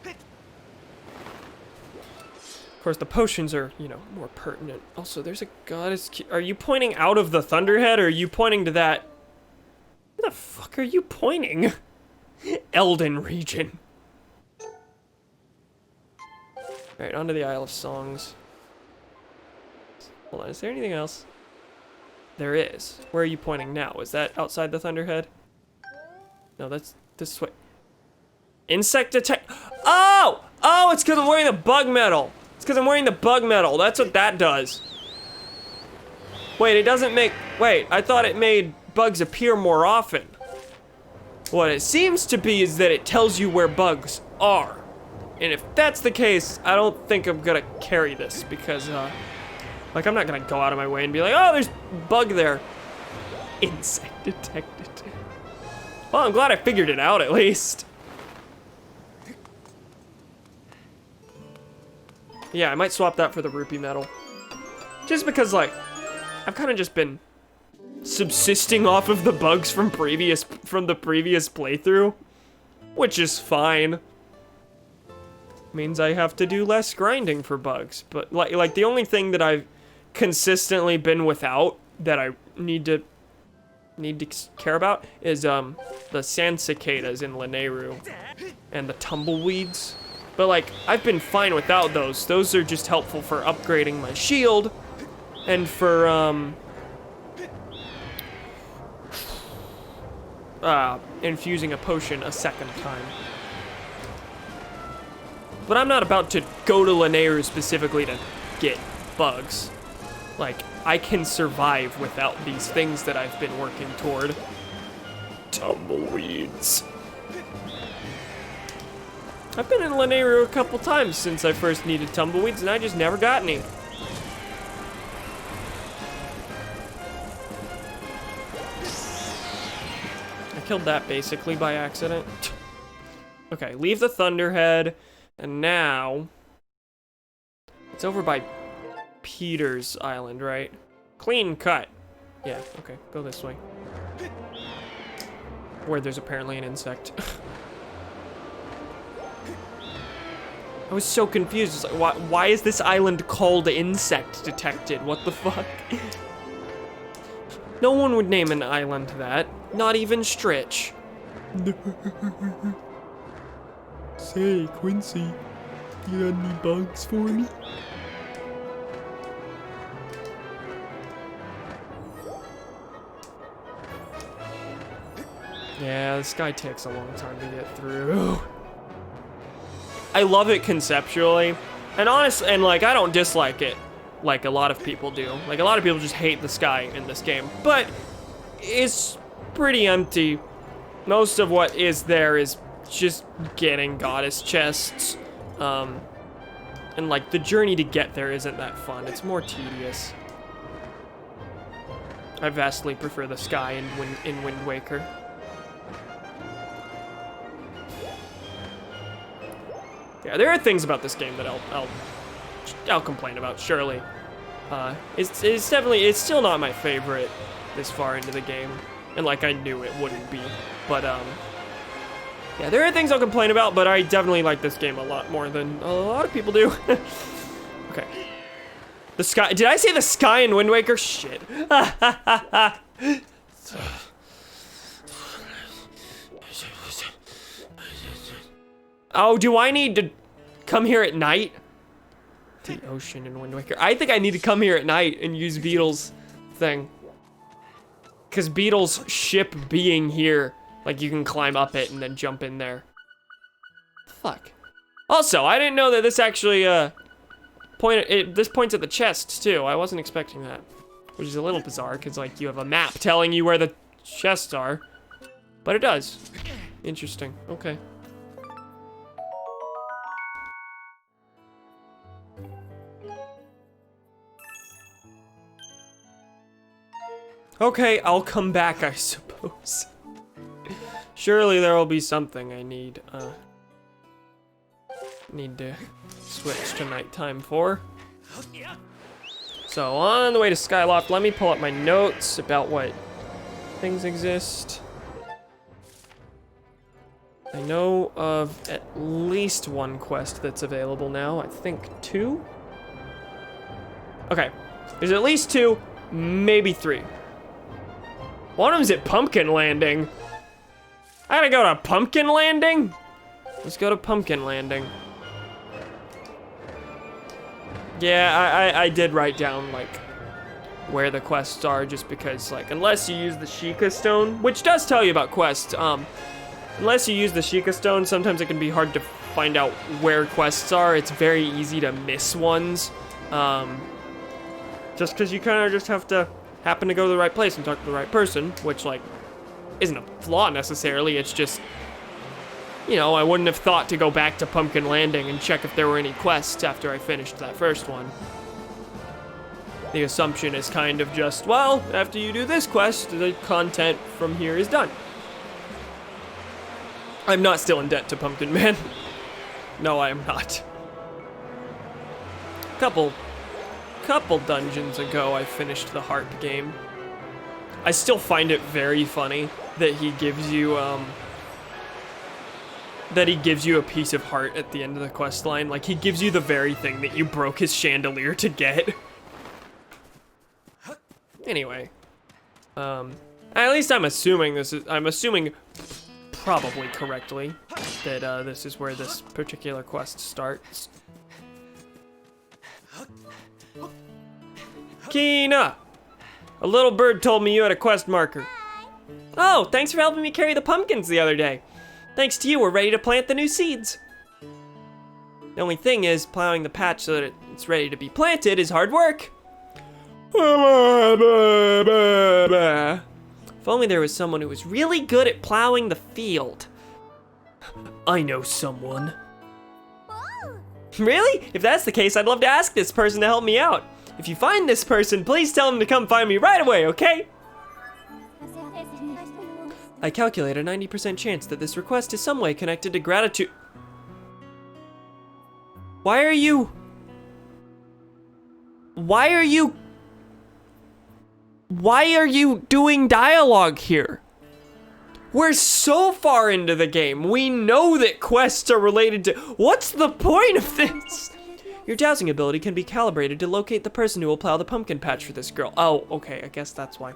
Of course, the potions are, you know, more pertinent. Also, there's a goddess. Are you pointing out of the Thunderhead, or are you pointing to that? Where the fuck are you pointing? Elden region. Alright, onto the Isle of Songs. Hold on, is there anything else? There is. Where are you pointing now? Is that outside the Thunderhead? No, that's this way. Insect detect. Oh! Oh, it's because I'm wearing the bug metal. It's because I'm wearing the bug metal. That's what that does. Wait, it doesn't make. Wait, I thought it made bugs appear more often. What it seems to be is that it tells you where bugs are. And if that's the case, I don't think I'm gonna carry this because, like, I'm not gonna go out of my way and be like, oh, there's bug there. Insect detected. Well, I'm glad I figured it out at least. Yeah, I might swap that for the rupee metal. Just because, like, I've kind of just been subsisting off of the bugs from the previous playthrough, which is fine. Means I have to do less grinding for bugs, but like the only thing that I've consistently been without that I need to care about is the sand cicadas in Lanayru and the tumbleweeds. But like I've been fine without those. Those are just helpful for upgrading my shield and for infusing a potion a second time. But I'm not about to go to Lanayru specifically to get bugs. Like, I can survive without these things that I've been working toward. Tumbleweeds. I've been in Lanayru a couple times since I first needed tumbleweeds, and I just never got any. I killed that basically by accident. Okay, leave the Thunderhead. And now, it's over by Peter's Island, right? Clean cut. Yeah, okay, go this way. Where there's apparently an insect. I was so confused. It's like, why is this island called insect detected? What the fuck? No one would name an island that. Not even Stritch. Say, Quincy, you got any bugs for me? Yeah, this guy takes a long time to get through. I love it conceptually, and honestly, and like, I don't dislike it like a lot of people do. Like, a lot of people just hate the sky in this game, but it's pretty empty. Most of what is there is just getting goddess chests, and like the journey to get there isn't that fun. It's more tedious. I vastly prefer the sky in Wind Waker. Yeah, there are things about this game that I'll complain about, surely. It's definitely, it's still not my favorite this far into the game, and like I knew it wouldn't be, but yeah, there are things I'll complain about, but I definitely like this game a lot more than a lot of people do. Okay. The sky, did I say the sky in Wind Waker? Shit. Oh, do I need to come here at night? The ocean in Wind Waker. I think I need to come here at night and use Beetle's thing. Because Beetle's ship being here, like you can climb up it and then jump in there. Fuck. Also, I didn't know that this actually, this points at the chests too. I wasn't expecting that. Which is a little bizarre, because like you have a map telling you where the chests are. But it does. Interesting, okay. Okay, I'll come back, I suppose. Surely there will be something I need to switch to nighttime for. So, on the way to Skyloft, let me pull up my notes about what things exist. I know of at least one quest that's available now. I think 2? Okay, there's at least 2, maybe 3. One of them's at Pumpkin Landing. I gotta go to Pumpkin Landing? Let's go to Pumpkin Landing. Yeah, I did write down, like, where the quests are, just because, like, unless you use the Sheikah Stone, which does tell you about quests, Unless you use the Sheikah Stone, sometimes it can be hard to find out where quests are. It's very easy to miss ones. Just because you kind of just have to happen to go to the right place and talk to the right person, which, like, isn't a flaw necessarily. It's just, you know, I wouldn't have thought to go back to Pumpkin Landing and check if there were any quests after I finished that first one. The assumption is kind of just, well, after you do this quest, the content from here is done. I'm not still in debt to Pumpkin Man. No, I am not. Couple dungeons ago, I finished the heart game. I still find it very funny that he gives you, a piece of heart at the end of the quest line. Like, he gives you the very thing that you broke his chandelier to get. Anyway, at least I'm assuming probably correctly that this is where this particular quest starts. Kina! A little bird told me you had a quest marker. Oh, thanks for helping me carry the pumpkins the other day. Thanks to you, we're ready to plant the new seeds. The only thing is, plowing the patch so that it's ready to be planted is hard work. If only there was someone who was really good at plowing the field. I know someone. Really? If that's the case, I'd love to ask this person to help me out. If you find this person, please tell them to come find me right away, okay? I calculate a 90% chance that this request is some way connected to gratitude. Why are you doing dialogue here? We're so far into the game. We know that quests are related to... What's the point of this? Your dowsing ability can be calibrated to locate the person who will plow the pumpkin patch for this girl. Oh, okay, I guess that's why.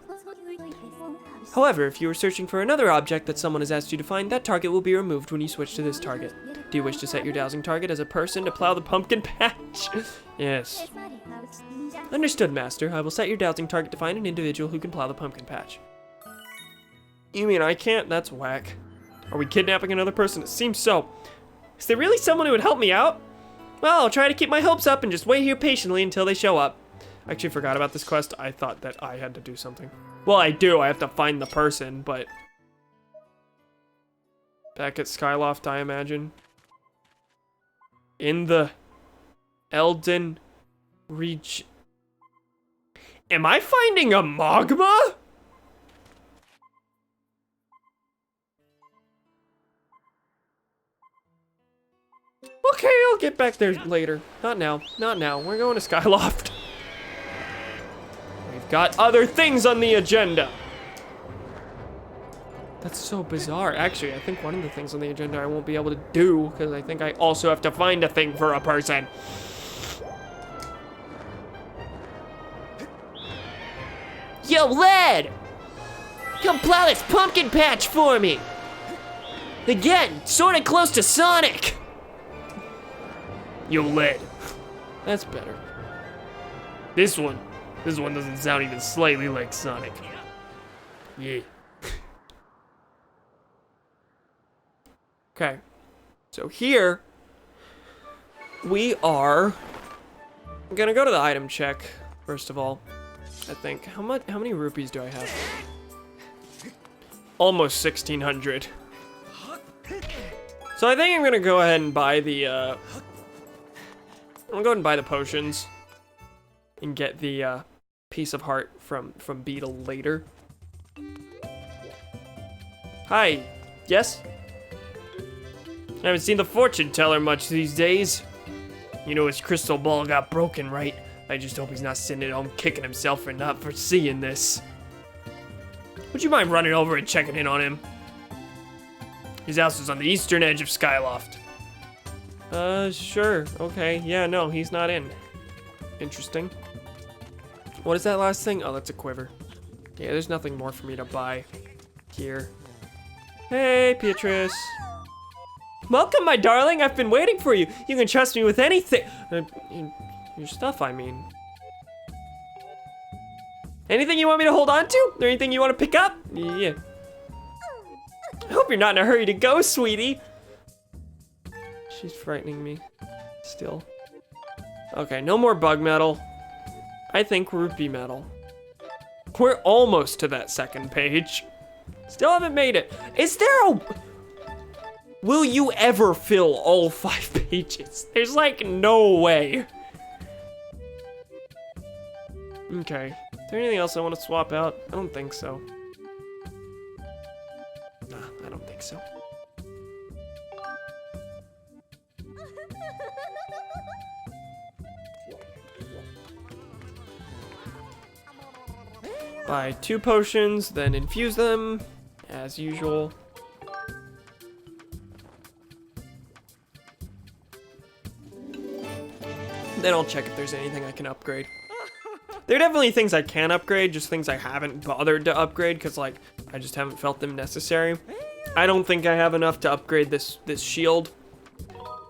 However, if you are searching for another object that someone has asked you to find, that target will be removed when you switch to this target. Do you wish to set your dowsing target as a person to plow the pumpkin patch? Yes. Understood, Master. I will set your dowsing target to find an individual who can plow the pumpkin patch. You mean I can't? That's whack. Are we kidnapping another person? It seems so. Is there really someone who would help me out? Well, I'll try to keep my hopes up and just wait here patiently until they show up. I actually forgot about this quest. I thought that I had to do something. Well, I do. I have to find the person, but... Back at Skyloft, I imagine. In the Elden region. Am I finding a magma? Okay, I'll get back there later. Not now. Not now. We're going to Skyloft. We've got other things on the agenda. That's so bizarre. Actually, I think one of the things on the agenda I won't be able to do because I think I also have to find a thing for a person. Yo, lad! Come plow this pumpkin patch for me! Again, sorta close to Sonic! Yo, lad. That's better. This one doesn't sound even slightly like Sonic. Yeah. Okay. So here, we are gonna go to the item check, first of all. I think. How many rupees do I have? Almost 1,600. So I think I'm gonna go ahead and buy the, I'm gonna go ahead and buy the potions. And get the, piece of heart from Beetle later. Hi. Yes? I haven't seen the fortune teller much these days. You know his crystal ball got broken, right? I just hope he's not sitting at home kicking himself for not foreseeing this. Would you mind running over and checking in on him? His house is on the eastern edge of Skyloft. Sure. Okay. Yeah, no, he's not in. Interesting. What is that last thing? Oh, that's a quiver. Yeah, there's nothing more for me to buy here. Hey, Beatrice. Welcome, my darling. I've been waiting for you. You can trust me with anything. Your stuff, I mean. Anything you want me to hold on to? Or anything you want to pick up? Yeah. I hope you're not in a hurry to go, sweetie. She's frightening me. Still. Okay, no more bug metal. I think rupee metal. We're almost to that second page. Still haven't made it. Is there a... Will you ever fill all 5 pages? There's like no way. Okay. Is there anything else I want to swap out? I don't think so. Nah, I don't think so. Buy 2 potions, then infuse them, as usual. Then I'll check if there's anything I can upgrade. There are definitely things I can upgrade, just things I haven't bothered to upgrade, because, like, I just haven't felt them necessary. I don't think I have enough to upgrade this shield,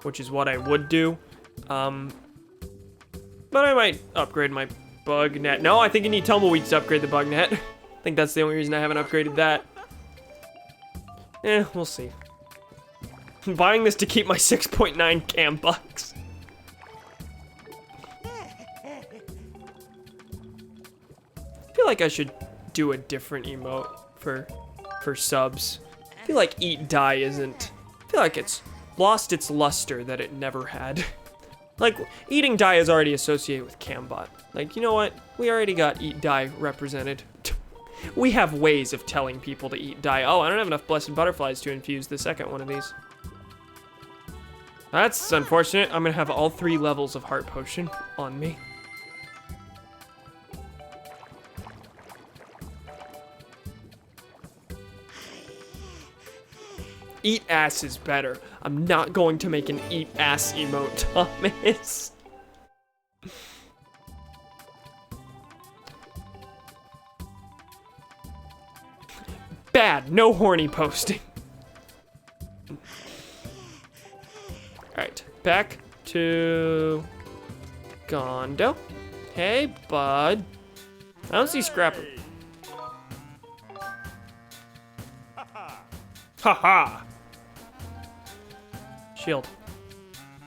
which is what I would do. But I might upgrade my bug net. No, I think you need tumbleweeds to upgrade the bug net. I think that's the only reason I haven't upgraded that. We'll see. I'm buying this to keep my 6.9 cam bucks. I feel like I should do a different emote for subs. I feel like eat die isn't. I feel like it's lost its luster that it never had. Like, eating die is already associated with Cambot. Like, you know what? We already got eat die represented. We have ways of telling people to eat die. Oh, I don't have enough blessed butterflies to infuse the second one of these. That's unfortunate. I'm gonna have all 3 levels of heart potion on me. Eat ass is better. I'm not going to make an eat ass emote, Thomas. Bad, no horny posting. Alright, back to Gondo. Hey, bud. I don't see Scrapper. Haha. Shield.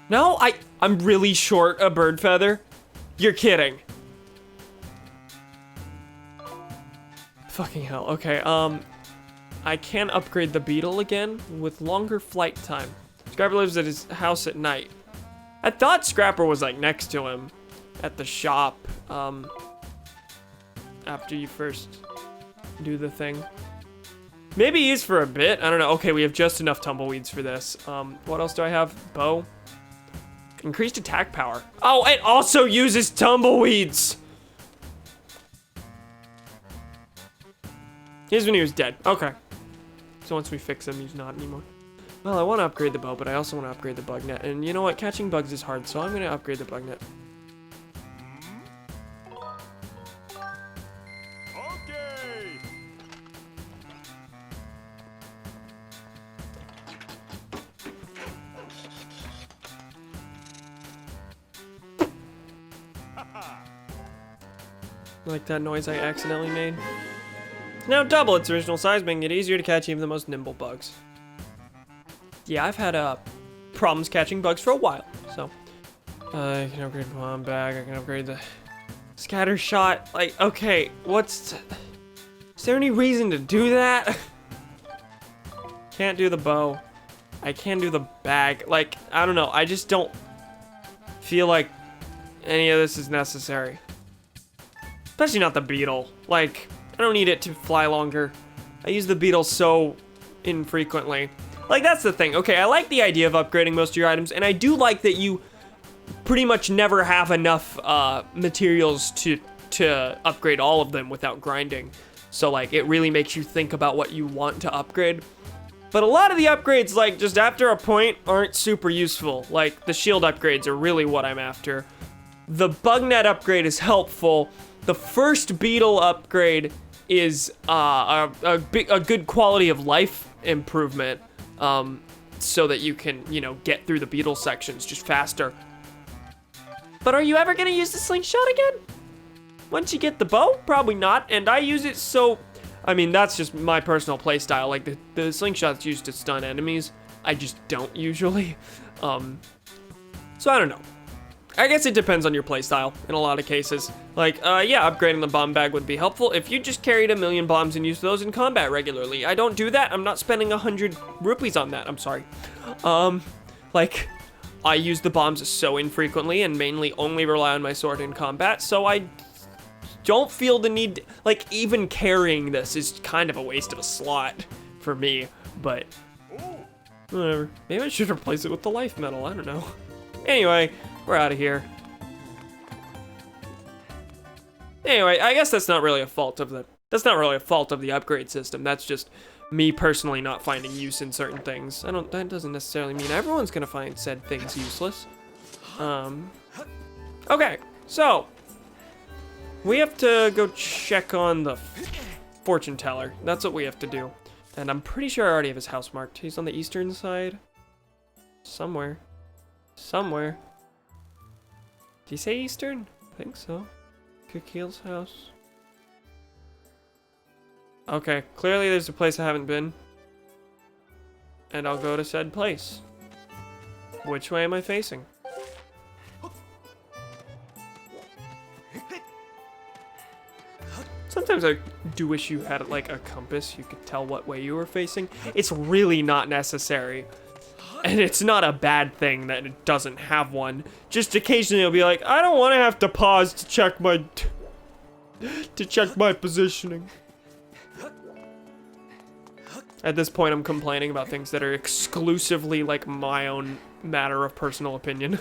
No, I'm really short a bird feather. You're kidding. Fucking hell. Okay, I can upgrade the beetle again with longer flight time. Scrapper lives at his house at night. I thought Scrapper was like next to him at the shop, after you first do the thing. Maybe he is for a bit. I don't know. Okay, we have just enough tumbleweeds for this. What else do I have? Bow. Increased attack power. Oh, it also uses tumbleweeds. Here's when he was dead. Okay. So once we fix him, he's not anymore. Well, I want to upgrade the bow, but I also want to upgrade the bug net. And you know what? Catching bugs is hard, so I'm going to upgrade the bug net. Like that noise I accidentally made. It's now double its original size, making it easier to catch even the most nimble bugs. Yeah, I've had problems catching bugs for a while, so I can upgrade bomb bag. I can upgrade the scatter shot. Like, okay, is there any reason to do that? Can't do the bow. I can do the bag. Like, I don't know. I just don't feel like any of this is necessary. Especially not the beetle. Like, I don't need it to fly longer. I use the beetle so infrequently. Like, that's the thing. Okay, I like the idea of upgrading most of your items, and I do like that you pretty much never have enough materials to upgrade all of them without grinding. So, like, it really makes you think about what you want to upgrade. But a lot of the upgrades, like, just after a point, aren't super useful. Like, the shield upgrades are really what I'm after. The bug net upgrade is helpful. The first beetle upgrade is a good quality of life improvement, so that you can, you know, get through the beetle sections just faster. But are you ever gonna use the slingshot again? Once you get the bow? Probably not, and I use it so I mean, that's just my personal play style. Like, the slingshot's used to stun enemies. I just don't usually. So I don't know. I guess it depends on your playstyle in a lot of cases. Like, yeah, upgrading the bomb bag would be helpful if you just carried 1,000,000 bombs and used those in combat regularly. I don't do that. I'm not spending 100 rupees on that. I'm sorry. Like, I use the bombs so infrequently and mainly only rely on my sword in combat, so I don't feel the need, like, even carrying this is kind of a waste of a slot for me, but whatever. Maybe I should replace it with the life metal, I don't know. Anyway, we're out of here. Anyway, I guess that's not really a fault of the upgrade system. That's just me personally not finding use in certain things. That doesn't necessarily mean everyone's gonna find said things useless. Okay, so we have to go check on the fortune teller. That's what we have to do. And I'm pretty sure I already have his house marked. He's on the eastern side. Somewhere. Somewhere. Did he say eastern? I think so. Kikil's house. Okay, clearly there's a place I haven't been. And I'll go to said place. Which way am I facing? Sometimes I do wish you had like a compass. You could tell what way you were facing. It's really not necessary. And it's not a bad thing that it doesn't have one. Just occasionally it'll be like, I don't want to have to pause to check my positioning. At this point, I'm complaining about things that are exclusively like my own matter of personal opinion.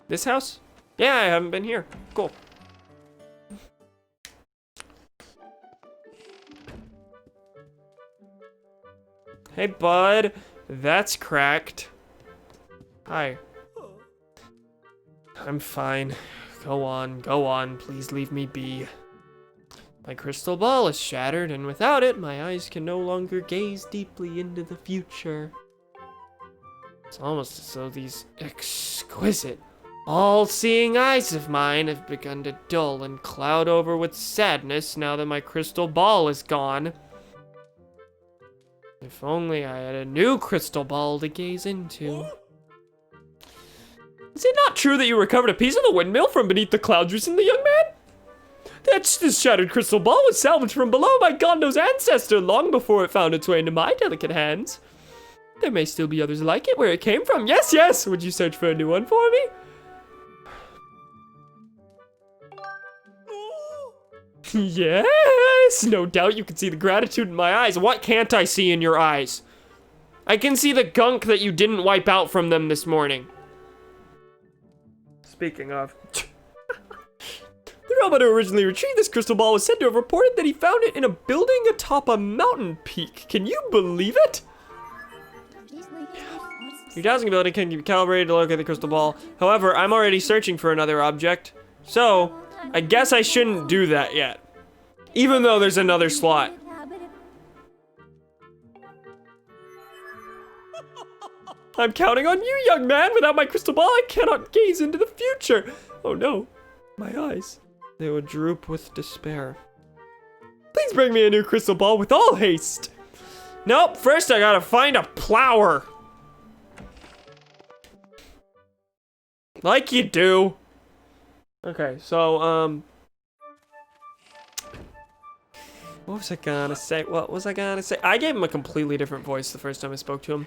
This house? Yeah, I haven't been here. Cool. Hey, bud. That's cracked. Hi. I'm fine. Go on. Please leave me be. My crystal ball is shattered, and without it, my eyes can no longer gaze deeply into the future. It's almost as though these exquisite, all-seeing eyes of mine have begun to dull and cloud over with sadness now that my crystal ball is gone. If only I had a new crystal ball to gaze into. Is it not true that you recovered a piece of the windmill from beneath the clouds recently, young man? This shattered crystal ball was salvaged from below by God knows ancestor long before it found its way into my delicate hands. There may still be others like it where it came from. Yes. Would you search for a new one for me? Yes, no doubt you can see the gratitude in my eyes. What can't I see in your eyes? I can see the gunk that you didn't wipe out from them this morning. Speaking of. The robot who originally retrieved this crystal ball was said to have reported that he found it in a building atop a mountain peak. Can you believe it? Your dowsing ability can be calibrated to locate the crystal ball. However, I'm already searching for another object. So, I guess I shouldn't do that yet. Even though there's another slot. I'm counting on you, young man. Without my crystal ball, I cannot gaze into the future. Oh no, my eyes. They would droop with despair. Please bring me a new crystal ball with all haste. Nope, first I gotta find a plower. Like you do. Okay, so, what was I gonna say? I gave him a completely different voice the first time I spoke to him.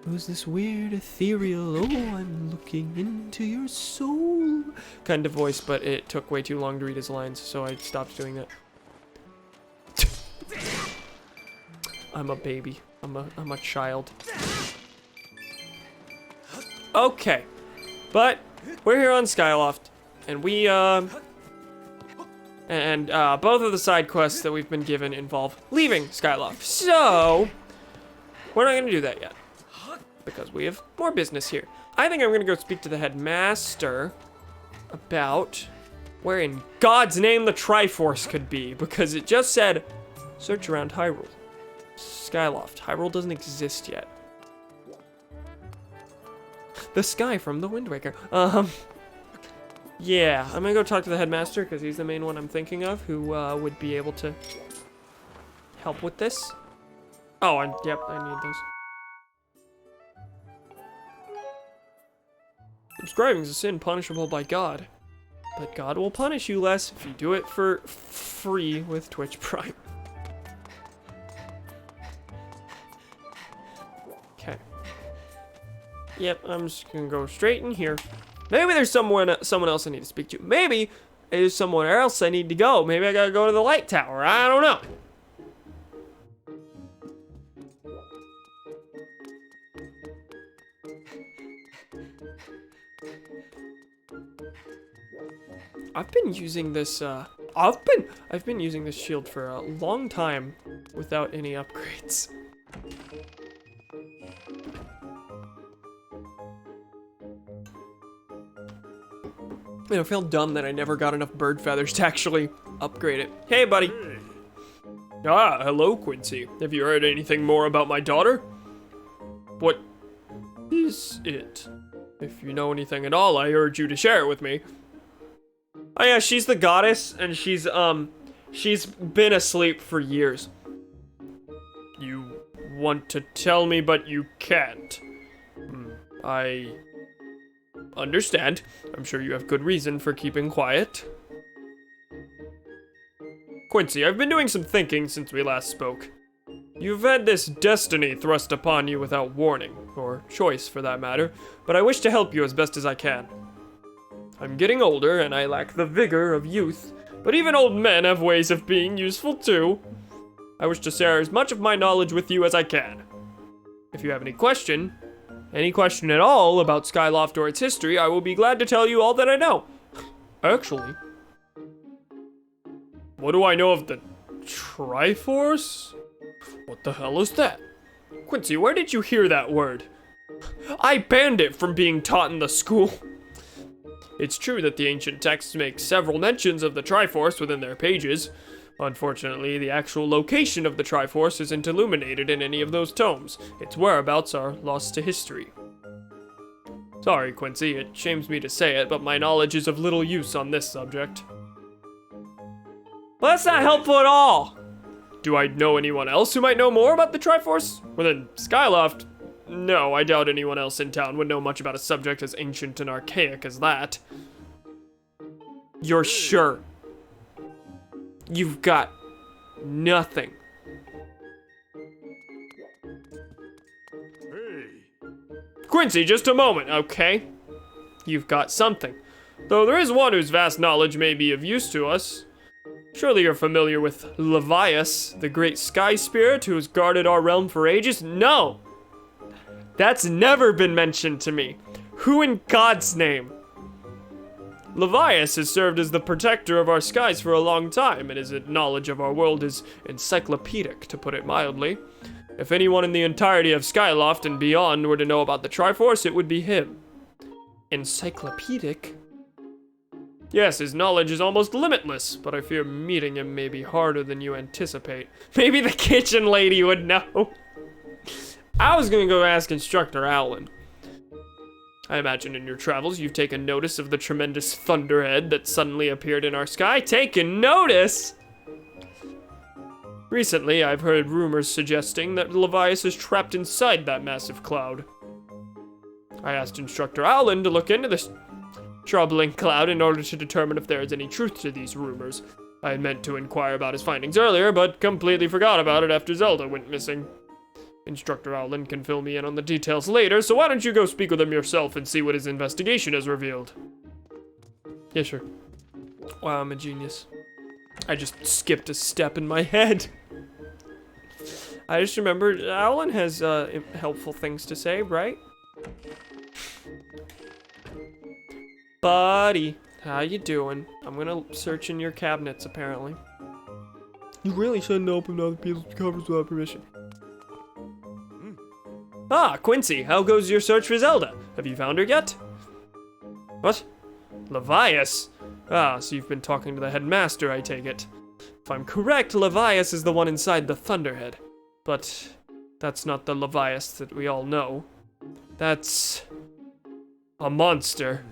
Who's this weird, ethereal, oh, I'm looking into your soul kind of voice, but it took way too long to read his lines, so I stopped doing that. I'm a baby. I'm a child. Okay, but we're here on Skyloft, and we, both of the side quests that we've been given involve leaving Skyloft, so we're not gonna do that yet. Because we have more business here. I think I'm gonna go speak to the headmaster about where in God's name the Triforce could be, because it just said, search around Hyrule. Skyloft. Hyrule doesn't exist yet. The sky from the Wind Waker. Yeah, I'm gonna go talk to the headmaster because he's the main one I'm thinking of who would be able to help with this. Oh, yep, I need those. Subscribing is a sin punishable by God, but God will punish you less if you do it for free with Twitch Prime. Okay. Yep, I'm just gonna go straight in here. Maybe there's someone else I need to speak to. Maybe there's somewhere else I need to go. Maybe I gotta go to the light tower. I don't know. I've been using this, I've been using this shield for a long time without any upgrades. And I feel dumb that I never got enough bird feathers to actually upgrade it. Hey, buddy. Hey. Ah, hello, Quincy. Have you heard anything more about my daughter? What is it? If you know anything at all, I urge you to share it with me. Oh yeah, she's the goddess, and she's been asleep for years. You want to tell me, but you can't. I understand. I'm sure you have good reason for keeping quiet. Quincy, I've been doing some thinking since we last spoke. You've had this destiny thrust upon you without warning, or choice for that matter, but I wish to help you as best as I can. I'm getting older, and I lack the vigor of youth, but even old men have ways of being useful too. I wish to share as much of my knowledge with you as I can. If you have any question at all about Skyloft or its history, I will be glad to tell you all that I know. Actually, what do I know of the Triforce? What the hell is that? Quincy, where did you hear that word? I banned it from being taught in the school. It's true that the ancient texts make several mentions of the Triforce within their pages. Unfortunately, the actual location of the Triforce isn't illuminated in any of those tomes. Its whereabouts are lost to history. Sorry, Quincy, it shames me to say it, but my knowledge is of little use on this subject. Well, that's not helpful at all! Do I know anyone else who might know more about the Triforce? Well then, Skyloft... No, I doubt anyone else in town would know much about a subject as ancient and archaic as that. You're sure? You've got nothing. Hey. Quincy, just a moment, okay? You've got something. Though there is one whose vast knowledge may be of use to us. Surely you're familiar with Levias, the great sky spirit who has guarded our realm for ages? No! That's never been mentioned to me. Who in God's name? Levias has served as the protector of our skies for a long time, and his knowledge of our world is encyclopedic, to put it mildly. If anyone in the entirety of Skyloft and beyond were to know about the Triforce, it would be him. Encyclopedic? Yes, his knowledge is almost limitless, but I fear meeting him may be harder than you anticipate. Maybe the kitchen lady would know. I was gonna go ask Instructor Allen. I imagine in your travels you've taken notice of the tremendous thunderhead that suddenly appeared in our sky. Taken notice? Recently, I've heard rumors suggesting that Levias is trapped inside that massive cloud. I asked Instructor Allen to look into this troubling cloud in order to determine if there is any truth to these rumors. I had meant to inquire about his findings earlier, but completely forgot about it after Zelda went missing. Instructor Allen can fill me in on the details later, so why don't you go speak with him yourself and see what his investigation has revealed? Yeah, sure. Wow, I'm a genius. I just skipped a step in my head. I just remembered Allen has helpful things to say, right? Buddy, how you doing? I'm gonna search in your cabinets, apparently. You really shouldn't open other people's covers without permission. Ah, Quincy, how goes your search for Zelda? Have you found her yet? What? Levias? Ah, so you've been talking to the headmaster, I take it. If I'm correct, Levias is the one inside the Thunderhead. But that's not the Levias that we all know. That's a monster.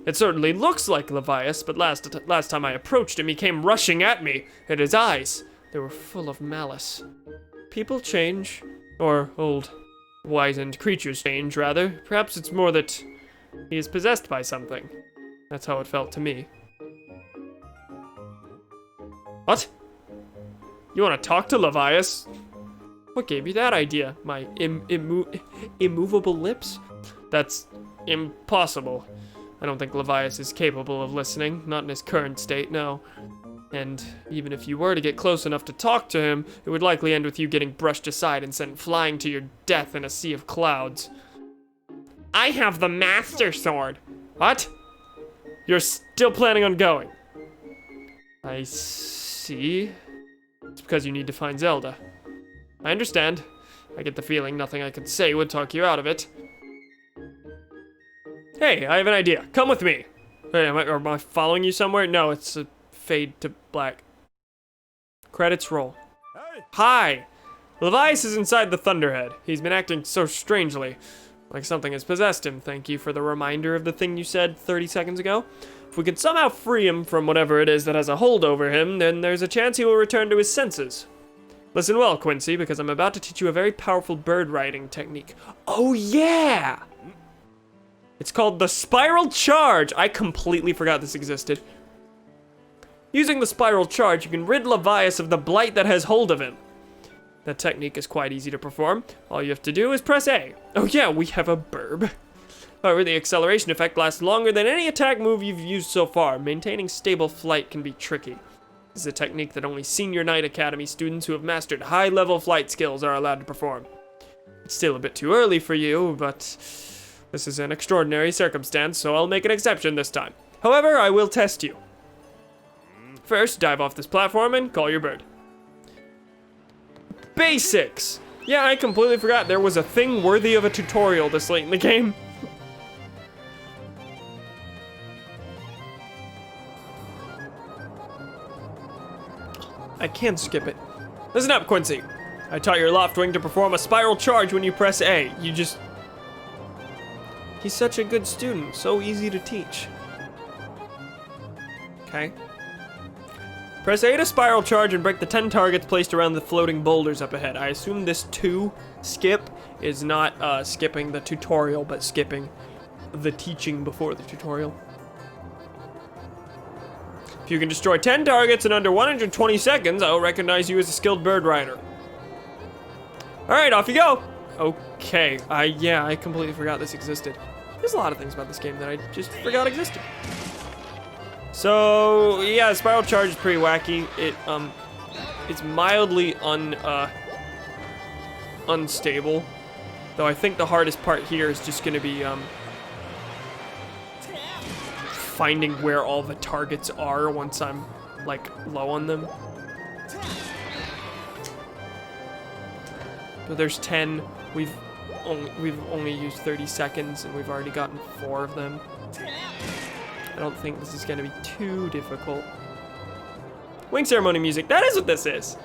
It certainly looks like Levias, but last time I approached him, he came rushing at me, and his eyes, they were full of malice. People change, or old, wizened creatures change, rather. Perhaps it's more that he is possessed by something. That's how it felt to me. What? You want to talk to Levias? What gave you that idea? My immovable lips? That's impossible. I don't think Levias is capable of listening, not in his current state, no. And even if you were to get close enough to talk to him, it would likely end with you getting brushed aside and sent flying to your death in a sea of clouds. I have the Master Sword. What? You're still planning on going? I see. It's because you need to find Zelda. I understand. I get the feeling nothing I could say would talk you out of it. Hey, I have an idea. Come with me. Wait, am I following you somewhere? No, it's a fade to black. Credits roll. Hey. Hi! Levias is inside the Thunderhead. He's been acting so strangely. Like something has possessed him. Thank you for the reminder of the thing you said 30 seconds ago. If we can somehow free him from whatever it is that has a hold over him, then there's a chance he will return to his senses. Listen well, Quincy, because I'm about to teach you a very powerful bird riding technique. Oh yeah! It's called the Spiral Charge. I completely forgot this existed. Using the Spiral Charge, you can rid Levias of the blight that has hold of him. That technique is quite easy to perform. All you have to do is press A. Oh yeah, we have a burb. However, the acceleration effect lasts longer than any attack move you've used so far. Maintaining stable flight can be tricky. This is a technique that only Senior Knight Academy students who have mastered high-level flight skills are allowed to perform. It's still a bit too early for you, but this is an extraordinary circumstance, so I'll make an exception this time. However, I will test you. First, dive off this platform and call your bird. Basics! Yeah, I completely forgot there was a thing worthy of a tutorial this late in the game. I can skip it. Listen up, Quincy. I taught your Loftwing to perform a spiral charge when you press A. You just... He's such a good student, so easy to teach. Okay. Press A to spiral charge and break the 10 targets placed around the floating boulders up ahead. I assume this 2 skip is not skipping the tutorial, but skipping the teaching before the tutorial. If you can destroy 10 targets in under 120 seconds, I will recognize you as a skilled bird rider. Alright, off you go! Okay, yeah, I completely forgot this existed. There's a lot of things about this game that I just forgot existed. So, yeah, Spiral Charge is pretty wacky. It's mildly unstable. Though I think the hardest part here is just gonna be, finding where all the targets are once I'm, like, low on them. So there's 10. We've only used 30 seconds, and we've already gotten 4 of them. I don't think this is gonna be too difficult. Wing ceremony music, that is what this is!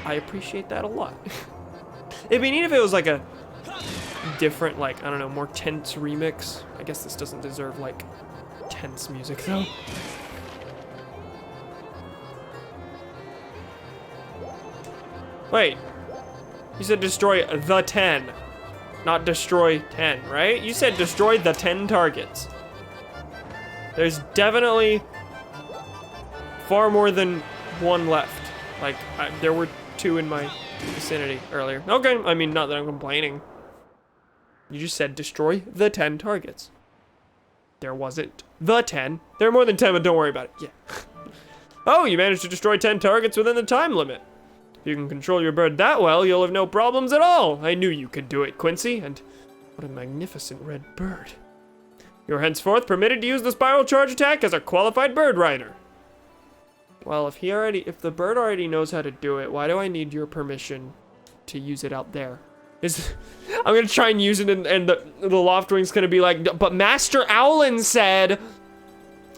I appreciate that a lot. It'd be neat if it was like a different, like, I don't know, more tense remix. I guess this doesn't deserve, like, tense music, though. Wait. You said destroy the 10. Not destroy 10, right? You said destroy the 10 targets. There's definitely far more than 1 left. Like, there were 2 in my vicinity earlier. Okay, I mean, not that I'm complaining. You just said destroy the 10 targets. There wasn't the 10. There are more than 10, but don't worry about it. Yeah. Oh, you managed to destroy 10 targets within the time limit. If you can control your bird that well, you'll have no problems at all. I knew you could do it, Quincy, and what a magnificent red bird. You're henceforth permitted to use the Spiral Charge attack as a qualified bird rider. Well, if the bird already knows how to do it, why do I need your permission to use it out there? I'm gonna try and use it, and the Loftwing's gonna be like, but Master Owlin said.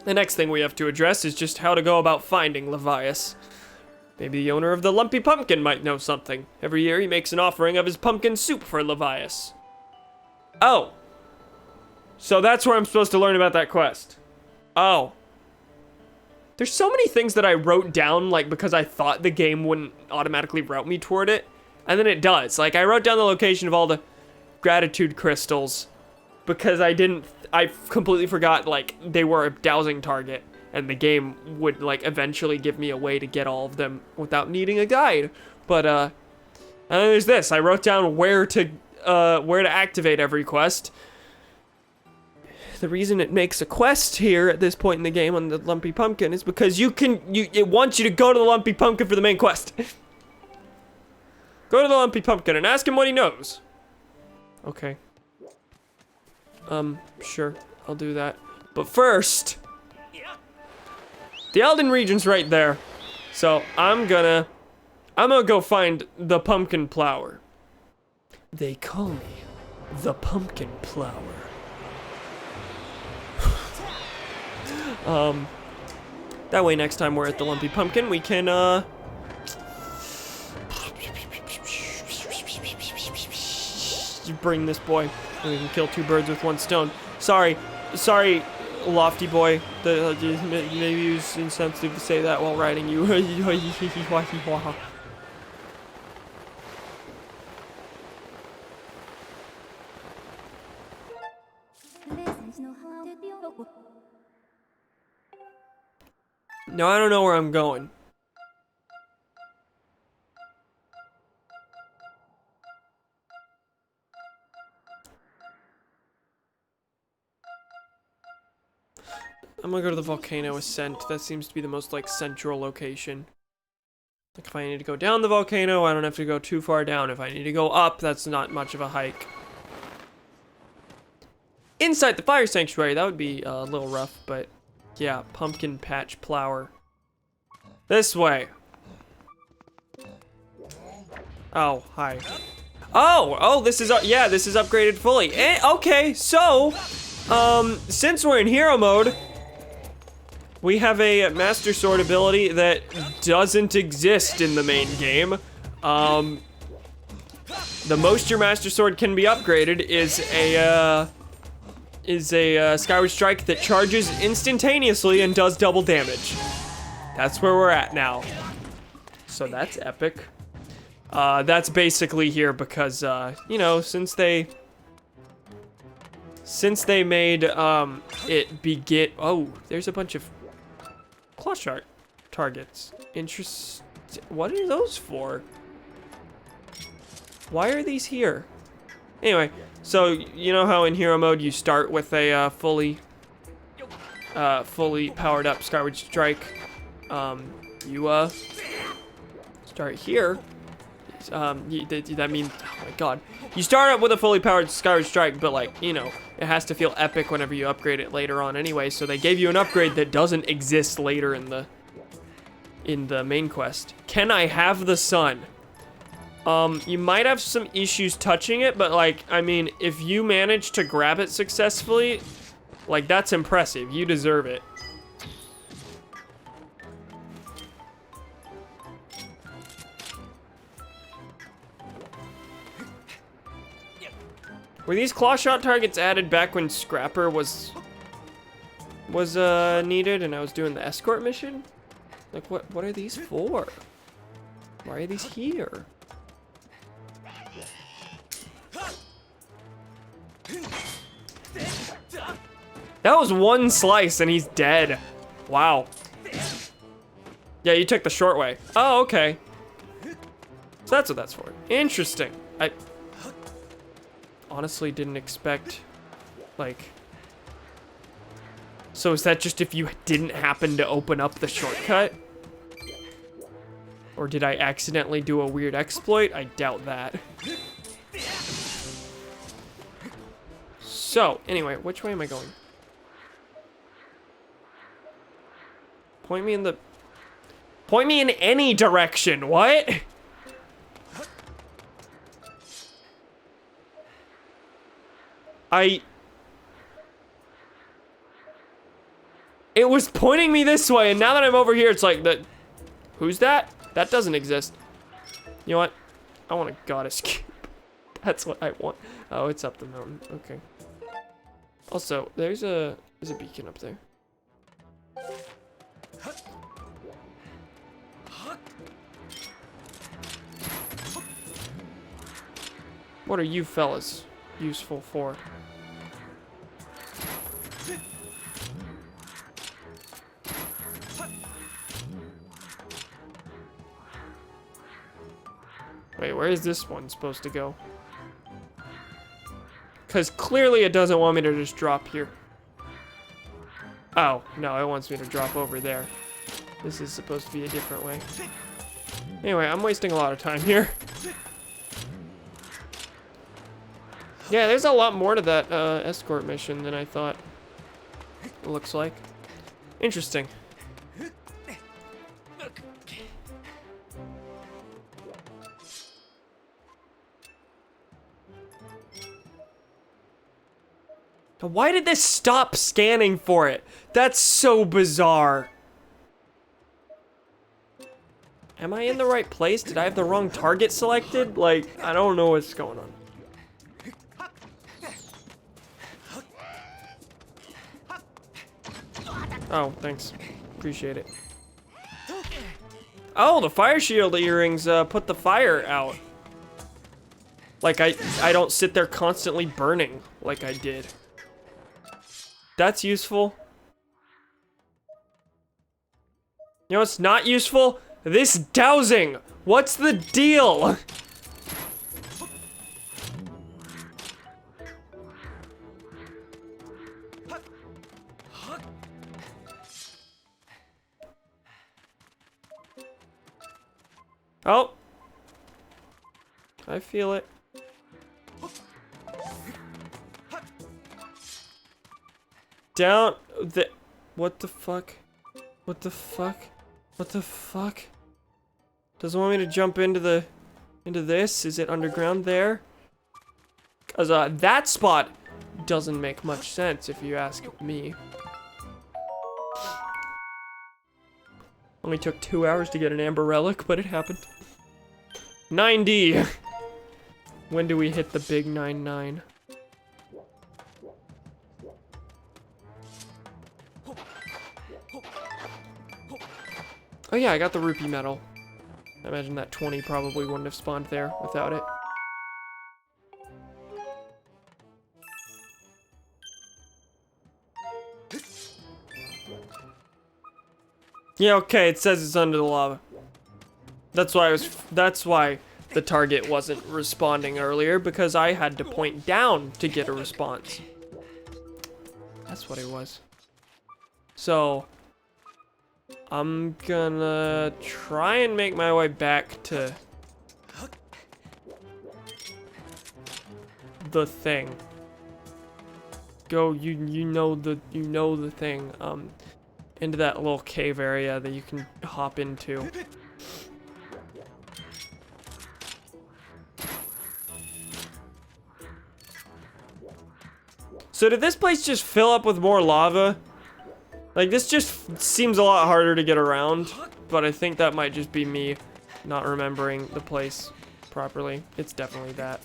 The next thing we have to address is just how to go about finding Levias. Maybe the owner of the Lumpy Pumpkin might know something. Every year he makes an offering of his pumpkin soup for Levias. Oh. So that's where I'm supposed to learn about that quest. Oh. There's so many things that I wrote down, like, because I thought the game wouldn't automatically route me toward it. And then it does. Like, I wrote down the location of all the gratitude crystals because I completely forgot, like, they were a dowsing target. And the game would, like, eventually give me a way to get all of them without needing a guide. But, and then there's this. I wrote down where to activate every quest. The reason it makes a quest here at this point in the game on the Lumpy Pumpkin is because it wants you to go to the Lumpy Pumpkin for the main quest. Go to the Lumpy Pumpkin and ask him what he knows. Okay. Sure, I'll do that. But first, the Elden region's right there. So I'm gonna go find the Pumpkin Plower. They call me the Pumpkin Plower. That way next time we're at the Lumpy Pumpkin, we can, bring this boy. And we can kill 2 birds with 1 stone. Sorry, Lofty boy. Maybe it was insensitive to say that while riding you. No, I don't know where I'm going. I'm gonna go to the volcano ascent. That seems to be the most, like, central location. Like, if I need to go down the volcano, I don't have to go too far down. If I need to go up, that's not much of a hike. Inside the fire sanctuary, that would be a little rough, but yeah, pumpkin patch plower. This way. Oh, hi. Oh, this is, yeah, this is upgraded fully. Okay, so, since we're in hero mode, we have a Master Sword ability that doesn't exist in the main game. The most your Master Sword can be upgraded is a Skyward Strike that charges instantaneously and does double damage. That's where we're at now. So that's epic. That's basically here because, you know, since they made, it begin. Oh, there's a bunch of claw shark targets. What are those for? Why are these here? Anyway, so you know how in hero mode you start with a fully powered up Skyward Strike. You start here. That means, oh my god, you start up with a fully powered Skyward Strike, but, like, you know, it has to feel epic whenever you upgrade it later on anyway. So they gave you an upgrade that doesn't exist later in the main quest. Can I have the sun? You might have some issues touching it, but, like, I mean, if you manage to grab it successfully, like, that's impressive. You deserve it. Were these claw shot targets added back when Scrapper was needed and I was doing the escort mission? Like, what are these for? Why are these here? That was 1 slice and he's dead. Wow. Yeah, you took the short way. Oh, okay. So that's what that's for. Interesting. I honestly didn't expect, like... So is that just if you didn't happen to open up the shortcut? Or did I accidentally do a weird exploit? I doubt that. So, anyway, which way am I going? Point me in any direction, what? It was pointing me this way, and now that I'm over here, it's like, who's that? That doesn't exist. You know what? I want a goddess cube. That's what I want. Oh, it's up the mountain. Okay. Also, there's a beacon up there. What are you fellas useful for? Wait, where is this one supposed to go? Because clearly it doesn't want me to just drop here. Oh, no, it wants me to drop over there. This is supposed to be a different way. Anyway, I'm wasting a lot of time here. Yeah, there's a lot more to that escort mission than I thought. It looks like. Interesting. Why did this stop scanning for it? That's so bizarre. Am I in the right place? Did I have the wrong target selected? Like, I don't know what's going on. Oh, thanks. Appreciate it. Oh, the fire shield earrings put the fire out. Like, I don't sit there constantly burning like I did. That's useful. You know what's not useful? This dowsing! What's the deal? Oh. I feel it. Down the... What the fuck? What the fuck? What the fuck? Doesn't want me to jump into the... Into this? Is it underground there? Cause that spot doesn't make much sense if you ask me. Only took 2 hours to get an amber relic, but it happened. 90! When do we hit the big 99? Oh yeah, I got the rupee medal. I imagine that 20 probably wouldn't have spawned there without it. Yeah, okay, it says it's under the lava. That's why the target wasn't responding earlier, because I had to point down to get a response. That's what it was. So I'm gonna try and make my way back to the thing. Go, you know the thing. Into that little cave area that you can hop into. So did this place just fill up with more lava? Like, this just seems a lot harder to get around, but I think that might just be me not remembering the place properly. It's definitely that.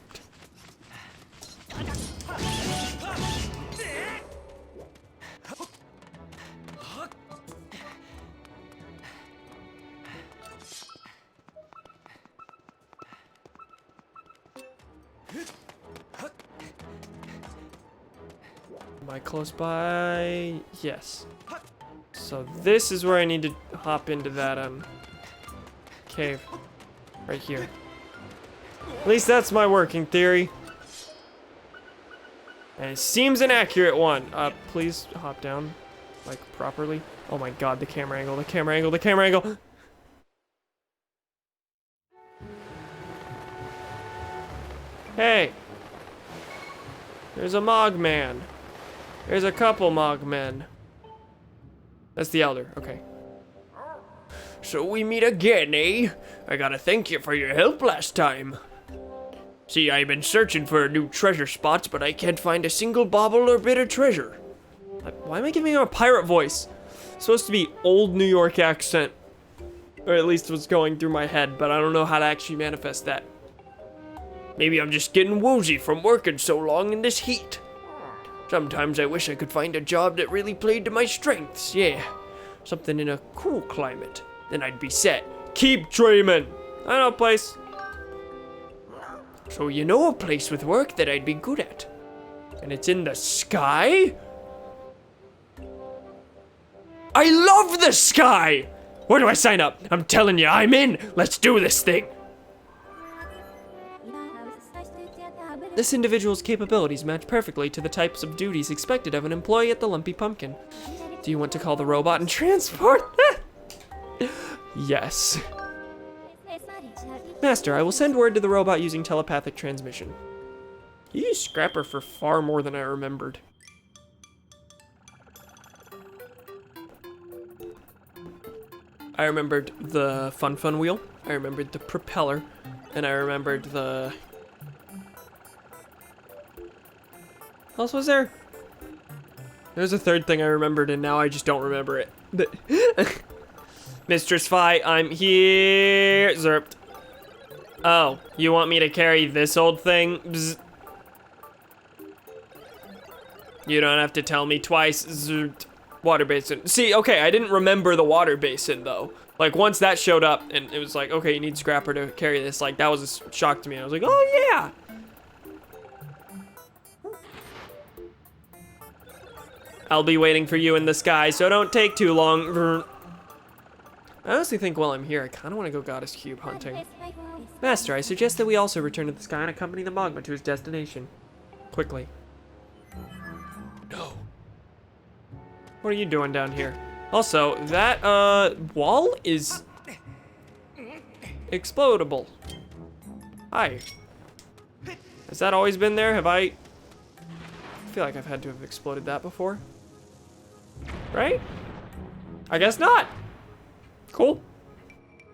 Am I close by? Yes. So this is where I need to hop into that cave. Right here. At least that's my working theory. And it seems an accurate one. Please hop down, like, properly. Oh my god, the camera angle, the camera angle, the camera angle! Hey! There's a Mogman. There's a couple Mogmen. That's the Elder, okay. So we meet again, eh? I gotta thank you for your help last time. See, I've been searching for new treasure spots, but I can't find a single bauble or bit of treasure. Why am I giving him a pirate voice? It's supposed to be old New York accent. Or at least what's going through my head, but I don't know how to actually manifest that. Maybe I'm just getting woozy from working so long in this heat. Sometimes I wish I could find a job that really played to my strengths, yeah. Something in a cool climate. Then I'd be set. Keep dreaming. I know a place. So you know a place with work that I'd be good at. And it's in the sky? I love the sky! Where do I sign up? I'm telling you, I'm in. Let's do this thing. This individual's capabilities match perfectly to the types of duties expected of an employee at the Lumpy Pumpkin. Do you want to call the robot and transport? Yes. Master, I will send word to the robot using telepathic transmission. You used Scrapper for far more than I remembered. I remembered the Fun wheel, I remembered the propeller, and I remembered the... What else was there? There's a third thing I remembered and now I just don't remember it. Mistress Fi, I'm here. Zerped. Oh, you want me to carry this old thing? Bzz. You don't have to tell me twice. Zerped. Water basin. See, okay, I didn't remember the water basin though. Like once that showed up and it was like, okay, you need Scrapper to carry this. Like that was a shock to me. I was like, oh yeah. I'll be waiting for you in the sky, so don't take too long. I honestly think while I'm here, I kind of want to go Goddess Cube hunting. Master, I suggest that we also return to the sky and accompany the Magma to his destination. Quickly. No. What are you doing down here? Also, that, wall is explodable. Hi. Has that always been there? I feel like I've had to have exploded that before. Right? I guess not. Cool.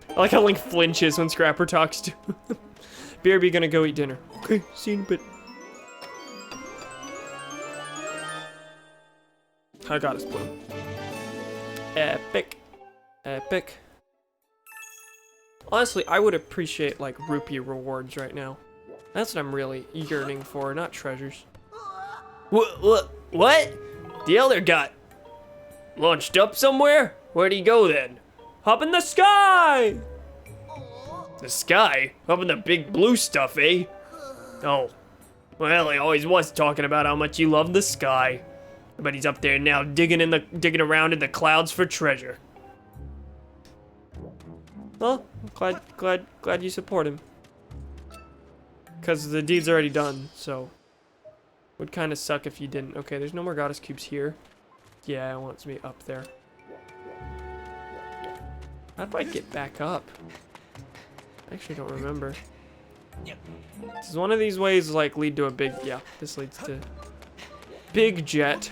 I like how Link flinches when Scrapper talks to him. BRB gonna go eat dinner. Okay, see you in a bit. I got his bloom. Epic. Epic. Honestly, I would appreciate like rupee rewards right now. That's what I'm really yearning for, not treasures. What? The Elder got launched up somewhere? Where'd he go then? Up in the sky! The sky? Up in the big blue stuff, eh? Oh. Well, he always was talking about how much he loved the sky. But he's up there now digging around in the clouds for treasure. Well, glad you support him. Cause the deed's already done, so would kind of suck if you didn't. Okay, there's no more goddess cubes here. Yeah, it wants me up there. How do I get back up? I actually don't remember. Does one of these ways like lead to a big, yeah, this leads to big jet.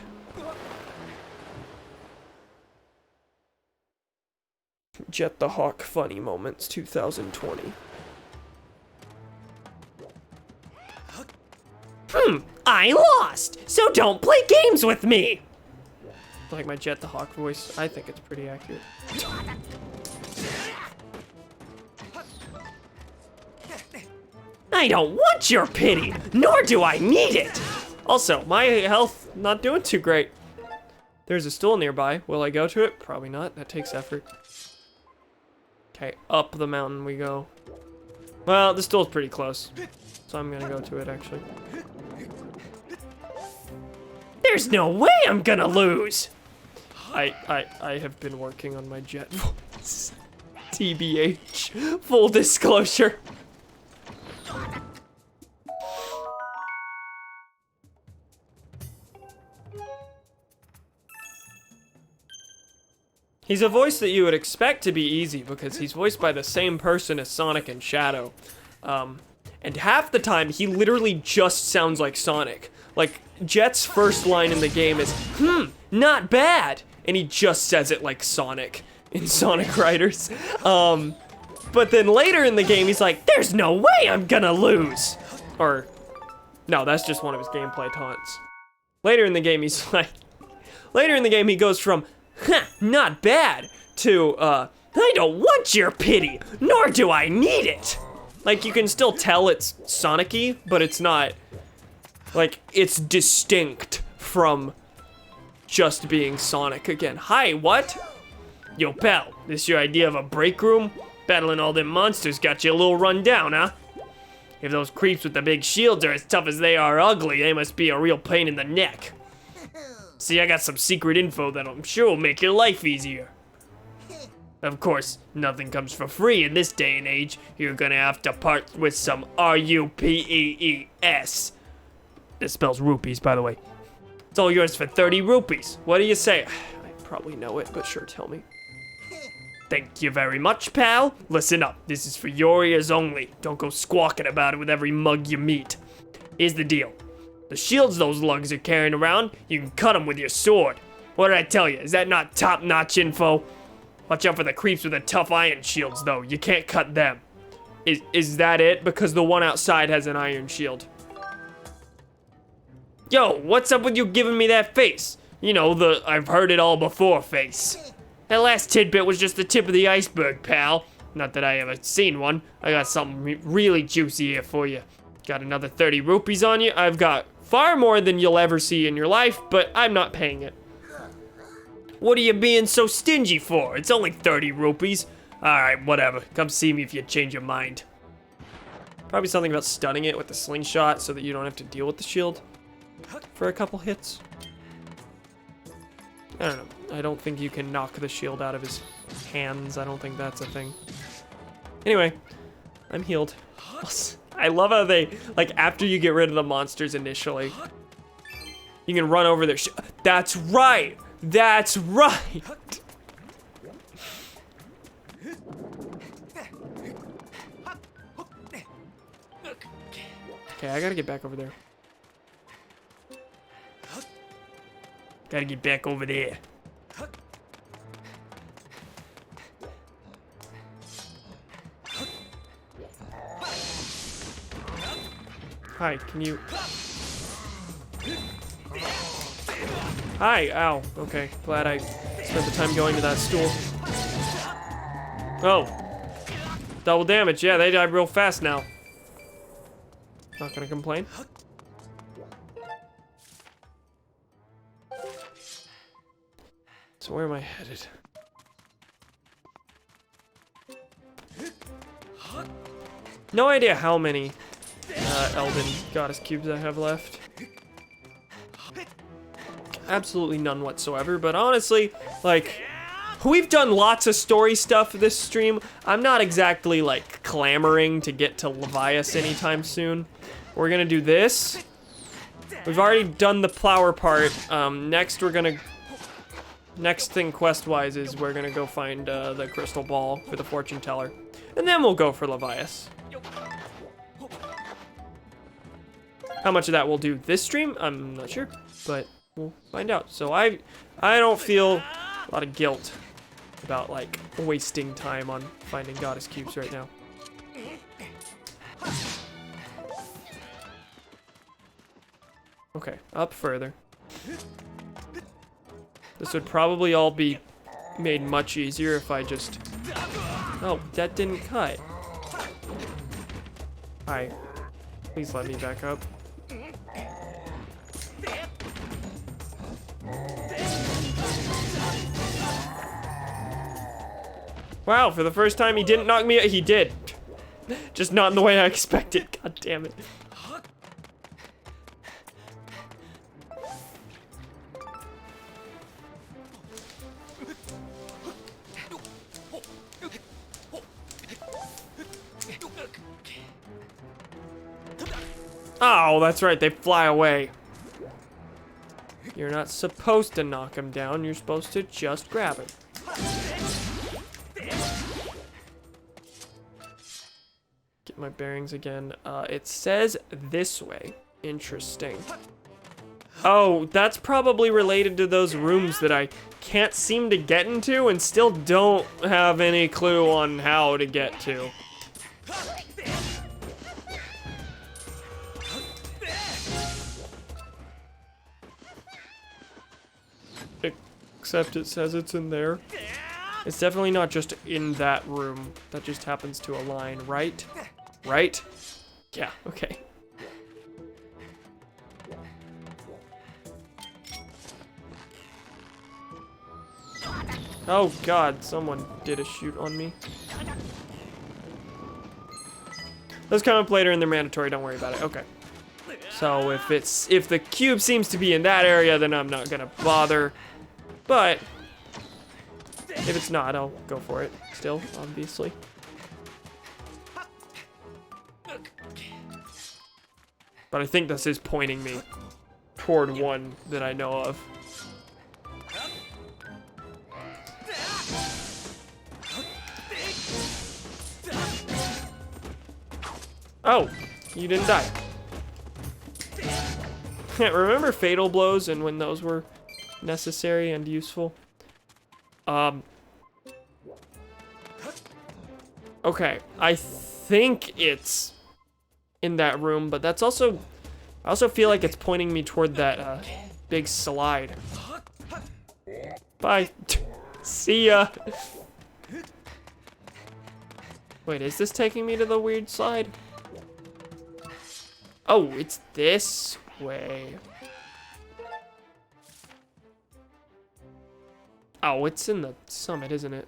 Jet the Hawk funny moments 2020. I lost, so don't play games with me. Like my Jet the Hawk voice, I think it's pretty accurate. I don't want your pity, nor do I need it. Also, my health not doing too great. There's a stool nearby. Will I go to it? Probably not. That takes effort. Okay, up the mountain we go. Well, the stool's pretty close, so I'm gonna go to it actually. There's no way I'm gonna lose. I have been working on my jet voice. TBH. Full disclosure. He's a voice that you would expect to be easy because he's voiced by the same person as Sonic and Shadow. And half the time, he literally just sounds like Sonic. Like, Jet's first line in the game is, not bad. And he just says it like Sonic in Sonic Riders. But then later in the game, he's like, there's no way I'm gonna lose. Or, no, that's just one of his gameplay taunts. Later in the game, he's like, later in the game, he goes from, not bad, to, I don't want your pity, nor do I need it. Like, you can still tell it's Sonic-y, but it's not, like, it's distinct from just being Sonic again. Hi, what? Yo, pal, this your idea of a break room? Battling all them monsters got you a little run down, huh? If those creeps with the big shields are as tough as they are ugly, they must be a real pain in the neck. See, I got some secret info that I'm sure will make your life easier. Of course, nothing comes for free in this day and age. You're gonna have to part with some R-U-P-E-E-S. It spells rupees, by the way. It's all yours for 30 rupees. What do you say? I probably know it, but sure, tell me. Thank you very much, pal. Listen up, this is for your ears only. Don't go squawking about it with every mug you meet. Here's the deal. The shields those lugs are carrying around, you can cut them with your sword. What did I tell you? Is that not top-notch info? Watch out for the creeps with the tough iron shields, though. You can't cut them. Is that it? Because the one outside has an iron shield. Yo, what's up with you giving me that face? You know, the I've heard it all before face. That last tidbit was just the tip of the iceberg, pal. Not that I ever seen one. I got something really juicy here for you. Got another 30 rupees on you. I've got far more than you'll ever see in your life, but I'm not paying it. What are you being so stingy for? It's only 30 rupees. Alright, whatever. Come see me if you change your mind. Probably something about stunning it with the slingshot so that you don't have to deal with the shield for a couple hits. I don't know. I don't think you can knock the shield out of his hands. I don't think that's a thing. Anyway, I'm healed. I love how they, like, after you get rid of the monsters initially, you can run over their That's right! That's right! Okay, I gotta get back over there. Gotta get back over there. Hi, can you... Hi, ow. Okay, glad I spent the time going to that stool. Oh. Double damage, yeah, they died real fast now. Not gonna complain. So where am I headed? No idea how many Elden Goddess Cubes I have left. Absolutely none whatsoever, but honestly, like, we've done lots of story stuff this stream. I'm not exactly, like, clamoring to get to Levias anytime soon. We're gonna do this. We've already done the flower part. Next thing quest-wise is we're gonna go find the crystal ball for the fortune teller. And then we'll go for Levias. How much of that we'll do this stream, I'm not sure, but we'll find out. So I don't feel a lot of guilt about, like, wasting time on finding goddess cubes right now. Okay, up further. This would probably all be made much easier if I just... Oh, that didn't cut. Hi. Please let me back up. Wow, for the first time he didn't knock me out. He did. Just not in the way I expected. God damn it. Oh, that's right, they fly away. You're not supposed to knock him down, you're supposed to just grab him. Get my bearings again. It says this way. Interesting. Oh, that's probably related to those rooms that I can't seem to get into and still don't have any clue on how to get to. Except it says it's in there. It's definitely not just in that room. That just happens to align, right? Right? Yeah, okay. Oh god, someone did a shoot on me. Those come up later and they're mandatory, don't worry about it. Okay. So if the cube seems to be in that area, then I'm not gonna bother. But if it's not, I'll go for it still, obviously. But I think this is pointing me toward one that I know of. Oh, you didn't die. Remember fatal blows and when those were necessary and useful? Okay, I think it's in that room, but that's also, I also feel like it's pointing me toward that big slide. Bye. See ya. Wait, is this taking me to the weird slide? Oh, it's this way. Oh, it's in the summit, isn't it?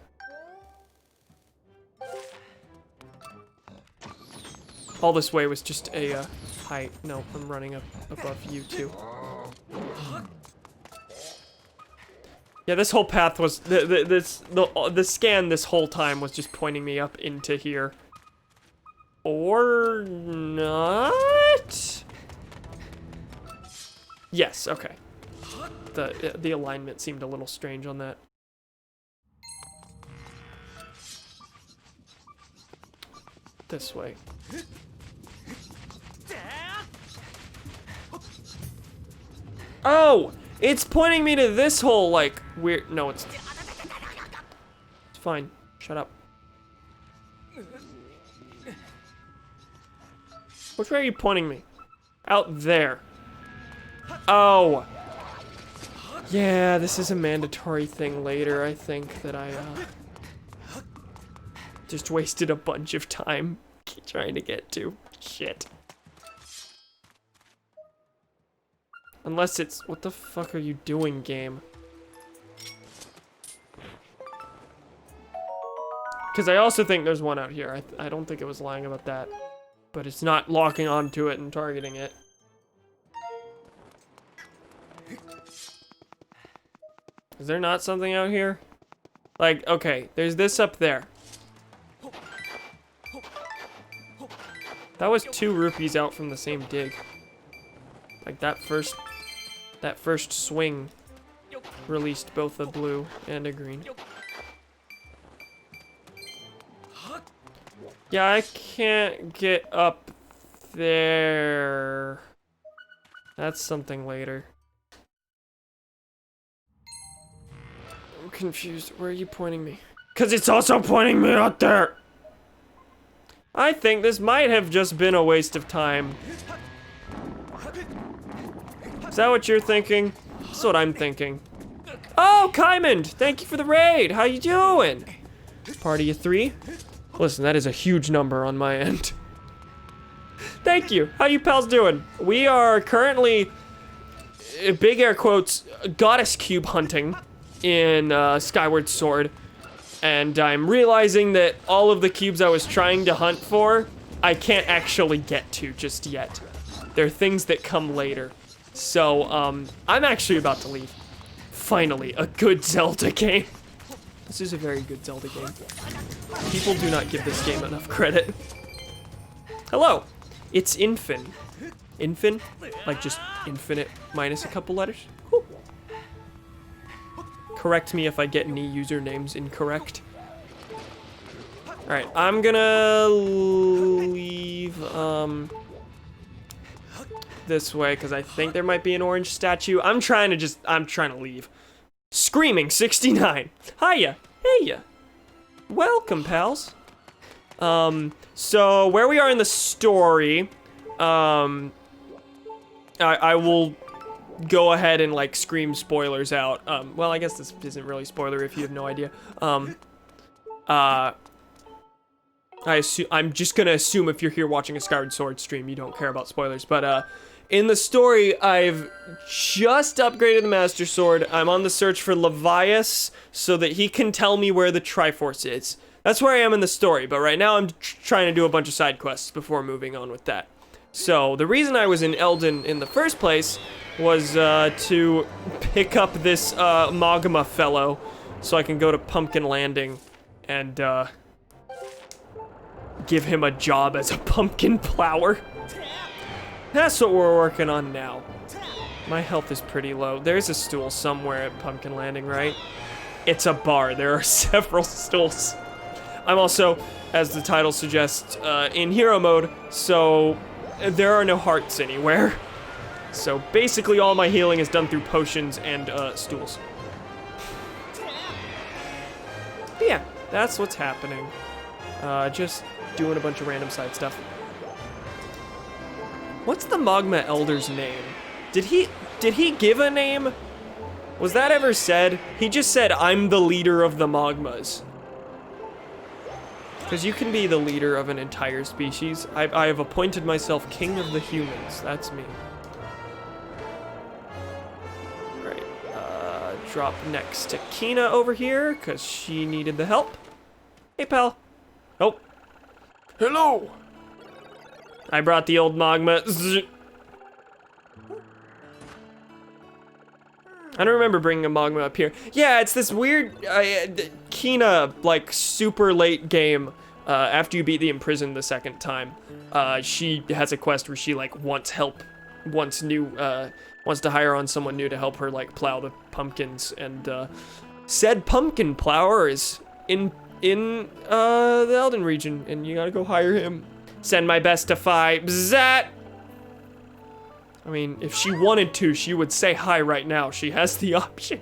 All this way was just a height. No, I'm running up above you too. Yeah, this whole path was the scan this whole time was just pointing me up into here. Or not? Yes, okay. The alignment seemed a little strange on that. This way. Oh! It's pointing me to this hole, like, weird. No, it's fine. Shut up. Which way are you pointing me? Out there. Oh. Yeah, this is a mandatory thing later, I think, that I, just wasted a bunch of time trying to get to. Shit. Unless it's... What the fuck are you doing, game? Because I also think there's one out here. I don't think it was lying about that. But it's not locking onto it and targeting it. Is there not something out here? Like, okay, there's this up there. That was 2 rupees out from the same dig. Like that first swing released both a blue and a green. Yeah, I can't get up there. That's something later. I'm confused. Where are you pointing me? 'Cause it's also pointing me out there. I think this might have just been a waste of time. Is that what you're thinking? That's what I'm thinking. Oh, Kaimond! Thank you for the raid! How you doing? Party of 3? Listen, that is a huge number on my end. Thank you! How you pals doing? We are currently, big air quotes, goddess cube hunting in Skyward Sword. And I'm realizing that all of the cubes I was trying to hunt for, I can't actually get to just yet. They're things that come later. So, I'm actually about to leave. Finally, a good Zelda game. This is a very good Zelda game. People do not give this game enough credit. Hello, it's Infin. Infin? Like just infinite minus a couple letters? Whew. Correct me if I get any usernames incorrect. Alright, I'm gonna leave, this way, because I think there might be an orange statue. I'm trying to leave. Screaming 69. Hiya. Heya. Welcome, pals. So where we are in the story, I will go ahead and like scream spoilers out. Well, I guess this isn't really spoiler if you have no idea. I'm just gonna assume if you're here watching a Skyward Sword stream, you don't care about spoilers. But in the story, I've just upgraded the Master Sword. I'm on the search for Levias so that he can tell me where the Triforce is. That's where I am in the story, but right now I'm trying to do a bunch of side quests before moving on with that. So the reason I was in Eldon in the first place was to pick up this Magma fellow so I can go to Pumpkin Landing and give him a job as a pumpkin plower. That's what we're working on now. My health is pretty low. There's a stool somewhere at Pumpkin Landing, right? It's a bar. There are several stools. I'm also, as the title suggests, in hero mode, so there are no hearts anywhere. So basically all my healing is done through potions and stools. But yeah, that's what's happening. Just doing a bunch of random side stuff. What's the Magma Elder's name? Did he give a name? Was that ever said? He just said, I'm the leader of the Magmas. Because you can be the leader of an entire species. I have appointed myself king of the humans. That's me. Alright, drop next to Kina over here, because she needed the help. Hey, pal. Oh. Hello. I brought the old Magma. I don't remember bringing a Magma up here. Yeah, it's this weird Kina, like, super late game. After you beat the Imprisoned the second time, she has a quest where she, like, wants help, wants to hire on someone new to help her, like, plow the pumpkins, and said pumpkin plower is in the Elden region, and you gotta go hire him. Send my best to Fi. Bzzat! I mean, if she wanted to, she would say hi right now. She has the option.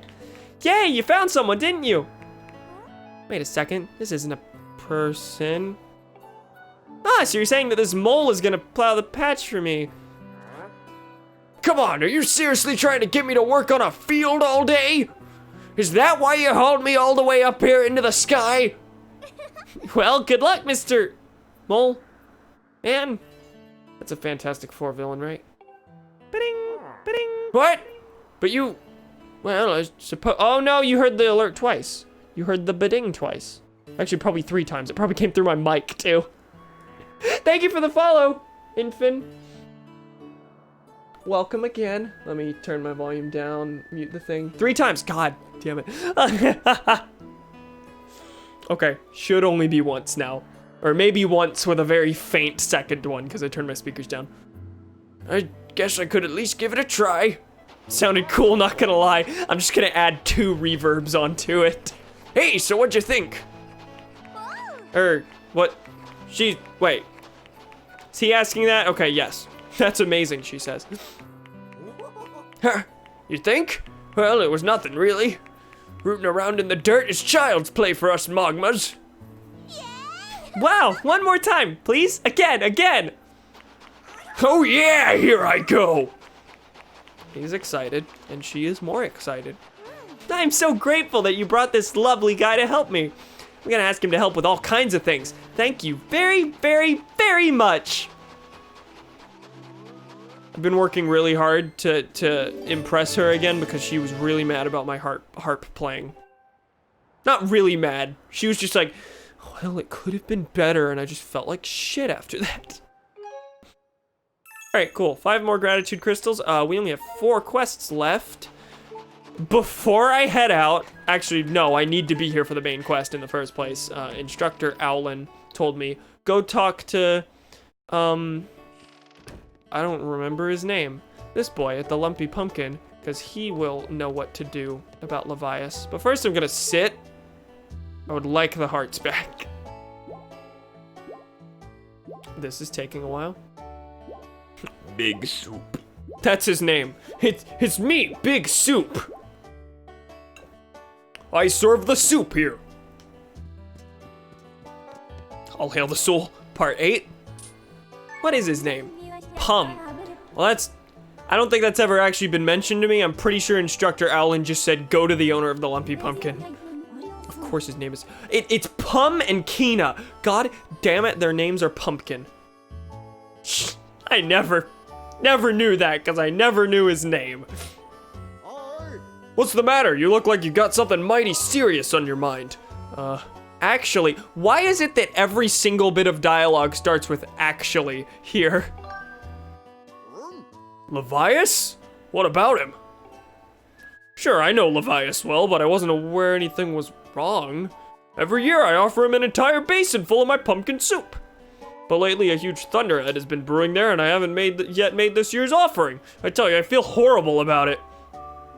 Yay, you found someone, didn't you? Wait a second, this isn't a person. Ah, so you're saying that this mole is gonna plow the patch for me. Come on, are you seriously trying to get me to work on a field all day? Is that why you hauled me all the way up here into the sky? Well, good luck, Mr. Mole. Man, that's a Fantastic Four villain, right? Ba-ding, ba-ding. What? But you, well, I suppose, oh no, you heard the alert twice. You heard the ba-ding twice. Actually, probably 3 times. It probably came through my mic, too. Thank you for the follow, Infin. Welcome again. Let me turn my volume down, mute the thing. 3 times, God damn it. Okay, should only be once now. Or maybe once with a very faint second one, because I turned my speakers down. I guess I could at least give it a try. Sounded cool, not gonna lie. I'm just gonna add 2 reverbs onto it. Hey, so what'd you think? What? Wait. Is he asking that? Okay, yes. That's amazing, she says. Huh, you think? Well, it was nothing, really. Rooting around in the dirt is child's play for us Magmas. Wow, one more time, please. Again. Oh yeah, here I go. He's excited, and she is more excited. I'm so grateful that you brought this lovely guy to help me. I'm gonna ask him to help with all kinds of things. Thank you very, very, very much. I've been working really hard to impress her again because she was really mad about my harp playing. Not really mad. She was just like, well, it could have been better, and I just felt like shit after that. All right, cool. 5 more gratitude crystals. We only have 4 quests left. Before I head out, actually, no, I need to be here for the main quest in the first place. Instructor Owlin told me, go talk to, I don't remember his name. This boy at the Lumpy Pumpkin, because he will know what to do about Levias. But first I'm gonna sit. I would like the hearts back. This is taking a while. Big Soup. That's his name. It's me, Big Soup. I serve the soup here. All hail the soul, part 8. What is his name? Pum. Well, I don't think that's ever actually been mentioned to me. I'm pretty sure Instructor Owlin just said, go to the owner of the Lumpy Pumpkin. Of course his name is, it's Pum and Kina. God damn it, their names are Pumpkin. I never knew that because I never knew his name. What's the matter? You look like you got something mighty serious on your mind. Actually, why is it that every single bit of dialogue starts with actually here? Levias? What about him? Sure, I know Levias well, but I wasn't aware anything was wrong. Every year I offer him an entire basin full of my pumpkin soup. But lately a huge thunderhead has been brewing there and I haven't yet made this year's offering. I tell you, I feel horrible about it.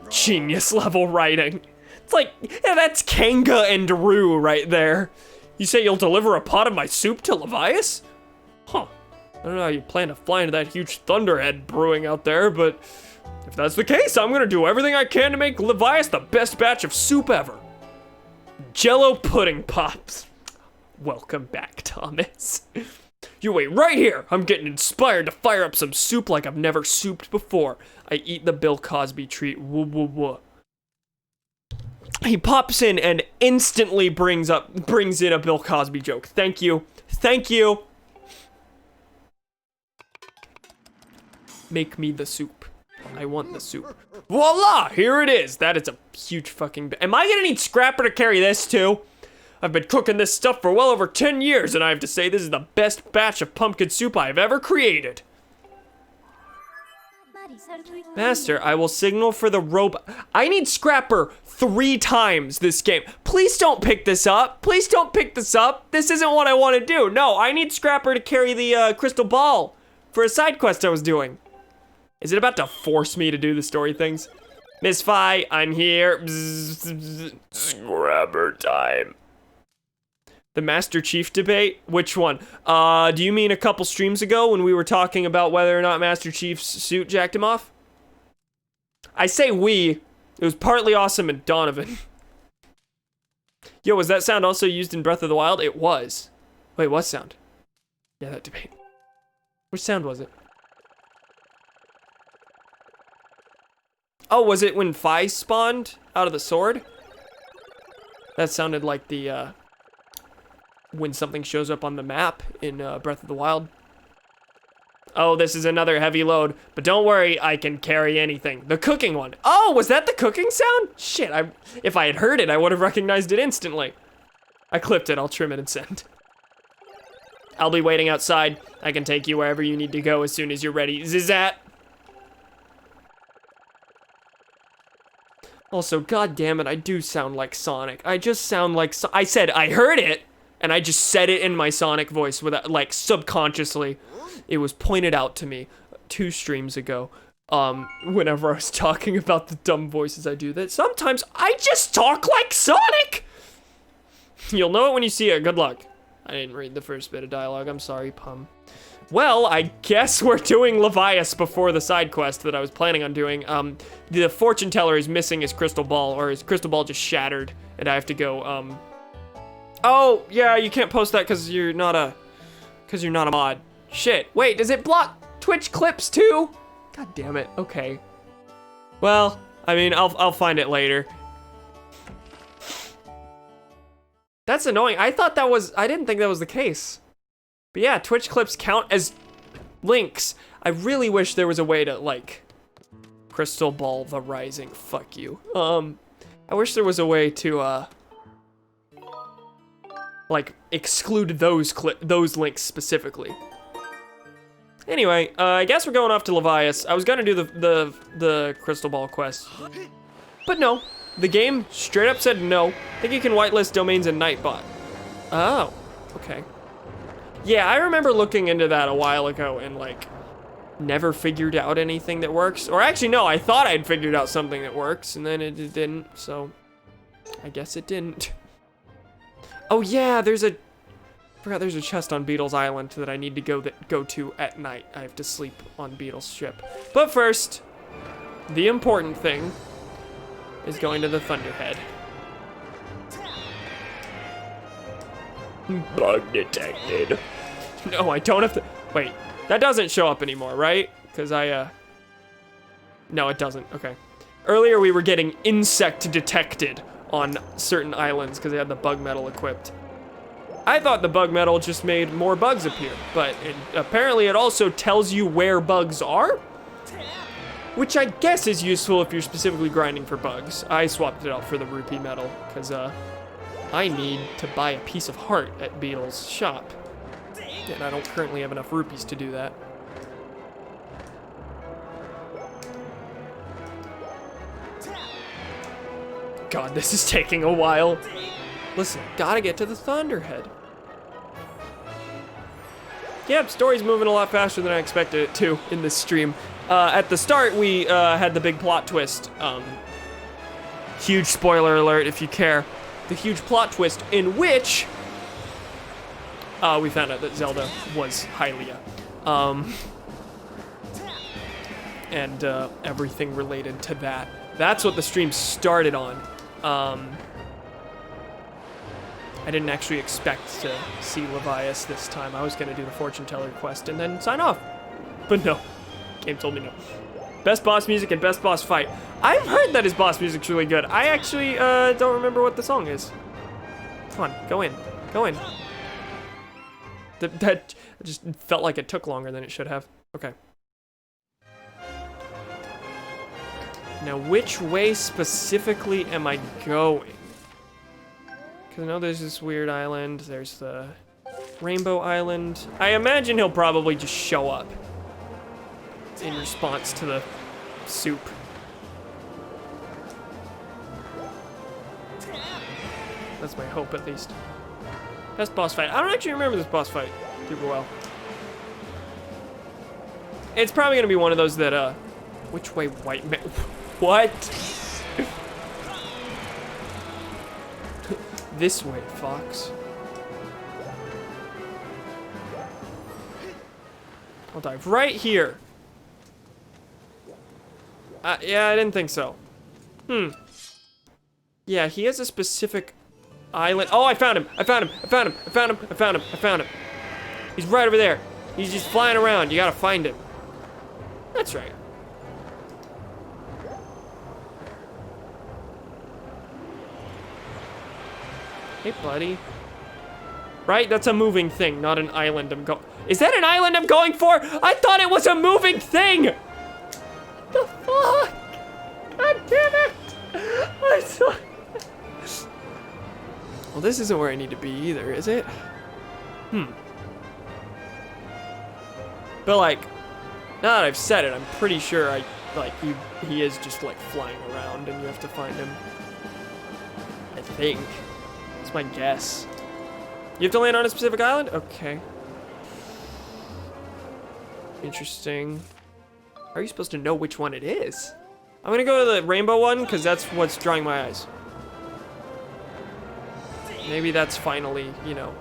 Genius level writing. It's like, yeah, that's Kanga and Rue right there. You say you'll deliver a pot of my soup to Levias? Huh. I don't know how you plan to fly into that huge thunderhead brewing out there, but if that's the case, I'm gonna do everything I can to make Levias the best batch of soup ever. Jello pudding pops. Welcome back, Thomas. You wait right here. I'm getting inspired to fire up some soup like I've never souped before. I eat the Bill Cosby treat. Woo woo woo. He pops in and instantly brings in a Bill Cosby joke. Thank you. Thank you. Make me the soup. I want the soup. Voila! Here it is. That is a huge fucking... Am I gonna need Scrapper to carry this too? I've been cooking this stuff for well over 10 years, and I have to say this is the best batch of pumpkin soup I have ever created. Master, I will signal for the robot. I need Scrapper 3 times this game. Please don't pick this up. Please don't pick this up. This isn't what I want to do. No, I need Scrapper to carry the crystal ball for a side quest I was doing. Is it about to force me to do the story things? Miss Fi, I'm here. Scrapper time. The Master Chief debate? Which one? Do you mean a couple streams ago when we were talking about whether or not Master Chief's suit jacked him off? I say we. It was partly awesome and Donovan. Yo, was that sound also used in Breath of the Wild? It was. Wait, what sound? Yeah, that debate. Which sound was it? Oh, was it when Fi spawned out of the sword? That sounded like the, when something shows up on the map in Breath of the Wild. Oh, this is another heavy load, but don't worry, I can carry anything. The cooking one. Oh, was that the cooking sound? Shit, if I had heard it, I would have recognized it instantly. I clipped it, I'll trim it and send. I'll be waiting outside. I can take you wherever you need to go as soon as you're ready. Zizat. Also, god damn it, I do sound like Sonic. I just sound like I said I heard it, and I just said it in my Sonic voice without, like, subconsciously. It was pointed out to me 2 streams ago, whenever I was talking about the dumb voices I do, that sometimes I just talk like Sonic! You'll know it when you see it. Good luck. I didn't read the first bit of dialogue. I'm sorry, Pum. Well, I guess we're doing Levias before the side quest that I was planning on doing. The fortune teller is missing his crystal ball, or his crystal ball just shattered, and I have to go, Oh, yeah, you can't post that because you're not a mod. Shit, wait, does it block Twitch clips too? God damn it, okay. Well, I mean, I'll find it later. That's annoying. I didn't think that was the case. But yeah, Twitch clips count as links. I really wish there was a way to, like, Crystal Ball the Rising, fuck you. I wish there was a way to, like, exclude those links specifically. Anyway, I guess we're going off to Levias. I was gonna do the Crystal Ball quest. But no, the game straight up said no. I think you can whitelist domains in Nightbot. Oh, okay. Yeah, I remember looking into that a while ago and, like, never figured out anything that works. Or actually, no, I thought I'd figured out something that works, and then it didn't, so I guess it didn't. Oh yeah, there's a chest on Beetle's Island that I need to go to at night. I have to sleep on Beetle's ship. But first, the important thing is going to the Thunderhead. Bug detected. No, I don't have to. Wait, that doesn't show up anymore, right? Because no, it doesn't. Okay. Earlier we were getting insect detected on certain islands because they had the bug metal equipped. I thought the bug medal just made more bugs appear, but apparently it also tells you where bugs are, which I guess is useful if you're specifically grinding for bugs. I swapped it out for the rupee medal, because I need to buy a piece of heart at Beetle's shop, and I don't currently have enough rupees to do that. God, this is taking a while. Listen, gotta get to the Thunderhead. Yep, story's moving a lot faster than I expected it to in this stream. At the start, we had the big plot twist. Huge spoiler alert if you care. The huge plot twist in which we found out that Zelda was Hylia. And everything related to that. That's what the stream started on. I didn't actually expect to see Levias this time. I was gonna do the fortune teller quest and then sign off. But no, game told me no. Best boss music and best boss fight. I've heard that his boss music's really good. I actually don't remember what the song is. Come on, go in, go in. That just felt like it took longer than it should have. Okay. Now, which way specifically am I going? Because I know there's this weird island, there's the Rainbow Island. I imagine he'll probably just show up in response to the soup. That's my hope, at least. Best boss fight. I don't actually remember this boss fight super well. It's probably gonna be one of those that, which way white man? What? This way, Fox. I'll dive right here. Yeah, I didn't think so. Yeah, he has a specific island. Oh, I found him. I found him. I found him. I found him. I found him. I found him. He's right over there. He's just flying around. You gotta find him. That's right. Hey, buddy. Right? That's a moving thing, not an island I'm going... Is that an island I'm going for? I thought it was a moving thing! The fuck? God damn it! I saw... Well, this isn't where I need to be either, is it? But, like, now that I've said it, I'm pretty sure he is just, like, flying around and you have to find him. I think. That's my guess. You have to land on a specific island? Okay. Interesting. How are you supposed to know which one it is? I'm gonna go to the rainbow one, because that's what's drawing my eyes. Maybe that's finally, you know,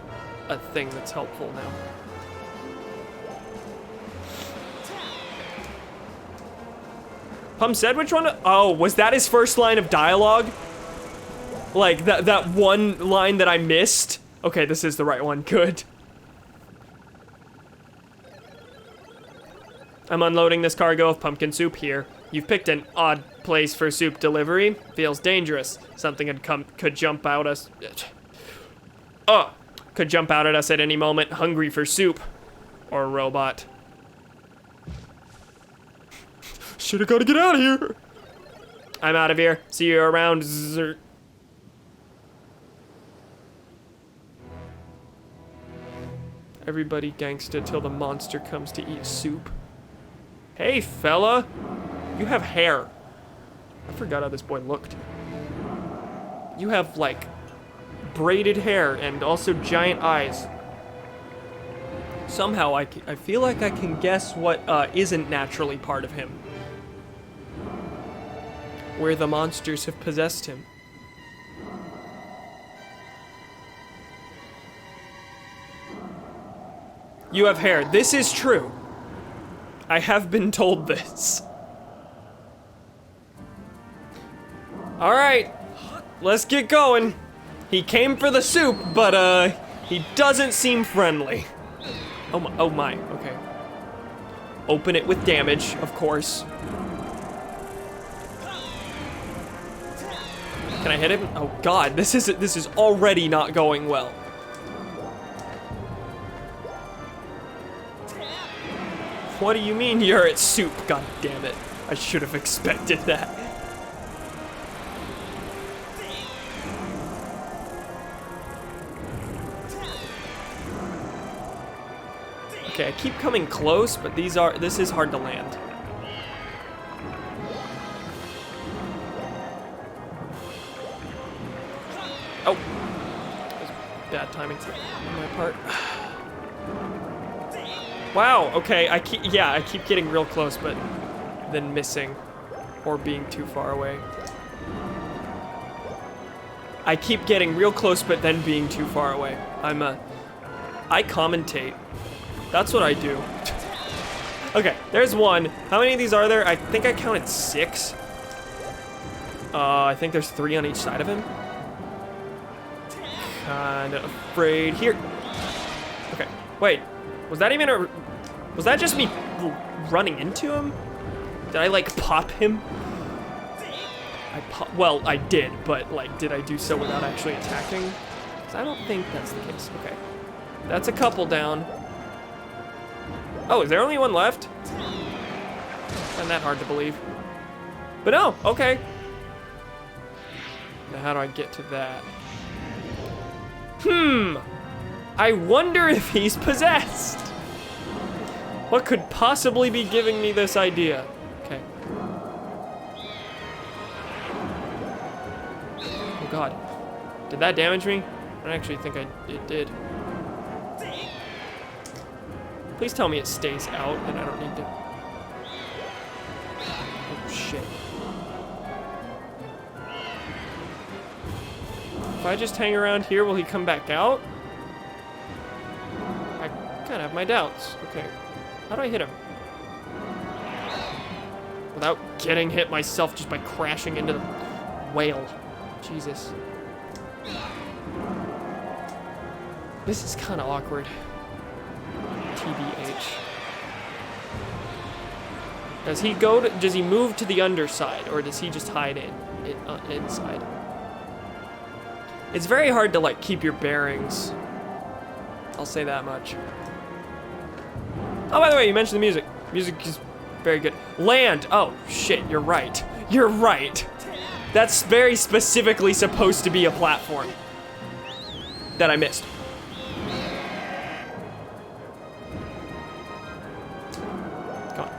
a thing that's helpful now. Pum said which one? Oh, was that his first line of dialogue? Like, that one line that I missed? Okay, this is the right one. Good. I'm unloading this cargo of pumpkin soup here. You've picked an odd place for soup delivery. Feels dangerous. Something could jump out us. Could jump out at us at any moment, hungry for soup. Or a robot. Should've gotta get out of here. I'm out of here. See you around. Everybody gangsta till the monster comes to eat soup. Hey, fella. You have hair. I forgot how this boy looked. You have, like, braided hair and also giant eyes. Somehow I feel like I can guess what isn't naturally part of him. Where the monsters have possessed him. You have hair. This is true. I have been told this. All right, let's get going. He came for the soup, but he doesn't seem friendly. Oh my, okay. Open it with damage, of course. Can I hit him? Oh God, this is already not going well. What do you mean you're at soup? God damn it. I should have expected that. Okay, I keep coming close, but this is hard to land. Oh. That was bad timing on my part. Wow, okay, I keep getting real close, but then missing or being too far away. I keep getting real close, but then being too far away. I commentate. That's what I do. Okay, there's one. How many of these are there? I think I counted 6. I think there's 3 on each side of him. Kinda afraid. Here. Okay, wait. Was that even was that just me running into him? Did I, like, pop him? Well, I did, but, like, did I do so without actually attacking? Because I don't think that's the case. Okay. That's a couple down. Oh, is there only one left? Not that hard to believe. But no, okay. Now how do I get to that? I wonder if he's possessed. What could possibly be giving me this idea? Okay. Oh god. Did that damage me? I don't actually think it did. Please tell me it stays out and I don't need to... Oh shit. If I just hang around here, will he come back out? I kind of have my doubts. Okay. How do I hit him? Without getting hit myself just by crashing into the whale. Jesus. This is kind of awkward. TBH. Does he move to the underside, or does he just hide inside? It's very hard to, like, keep your bearings. I'll say that much. Oh, by the way, you mentioned the music. Music is very good. Land! Oh, shit, you're right. You're right. That's very specifically supposed to be a platform that I missed. Come on.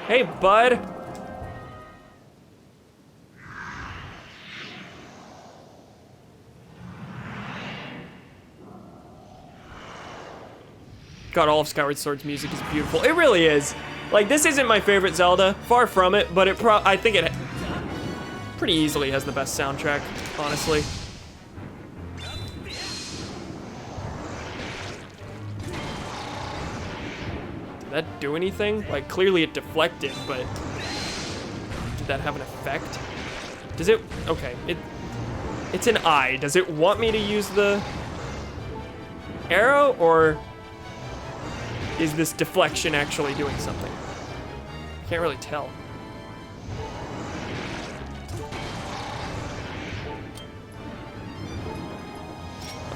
Hey, bud. God, all of Skyward Sword's music is beautiful. It really is. Like, this isn't my favorite Zelda, far from it, but I think it pretty easily has the best soundtrack, honestly. Did that do anything? Like, clearly it deflected, but did that have an effect? Does it? Okay, it's an eye. Does it want me to use the arrow, or is this deflection actually doing something? I can't really tell.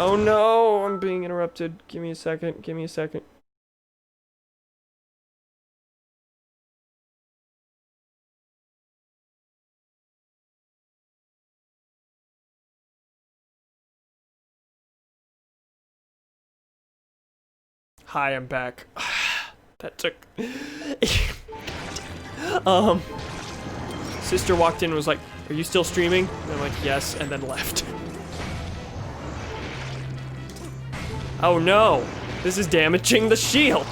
Oh no, I'm being interrupted. Give me a second, give me a second. Hi, I'm back. That took... Sister walked in and was like, "Are you still streaming?" And I'm like, "Yes," and then left. Oh no! This is damaging the shield!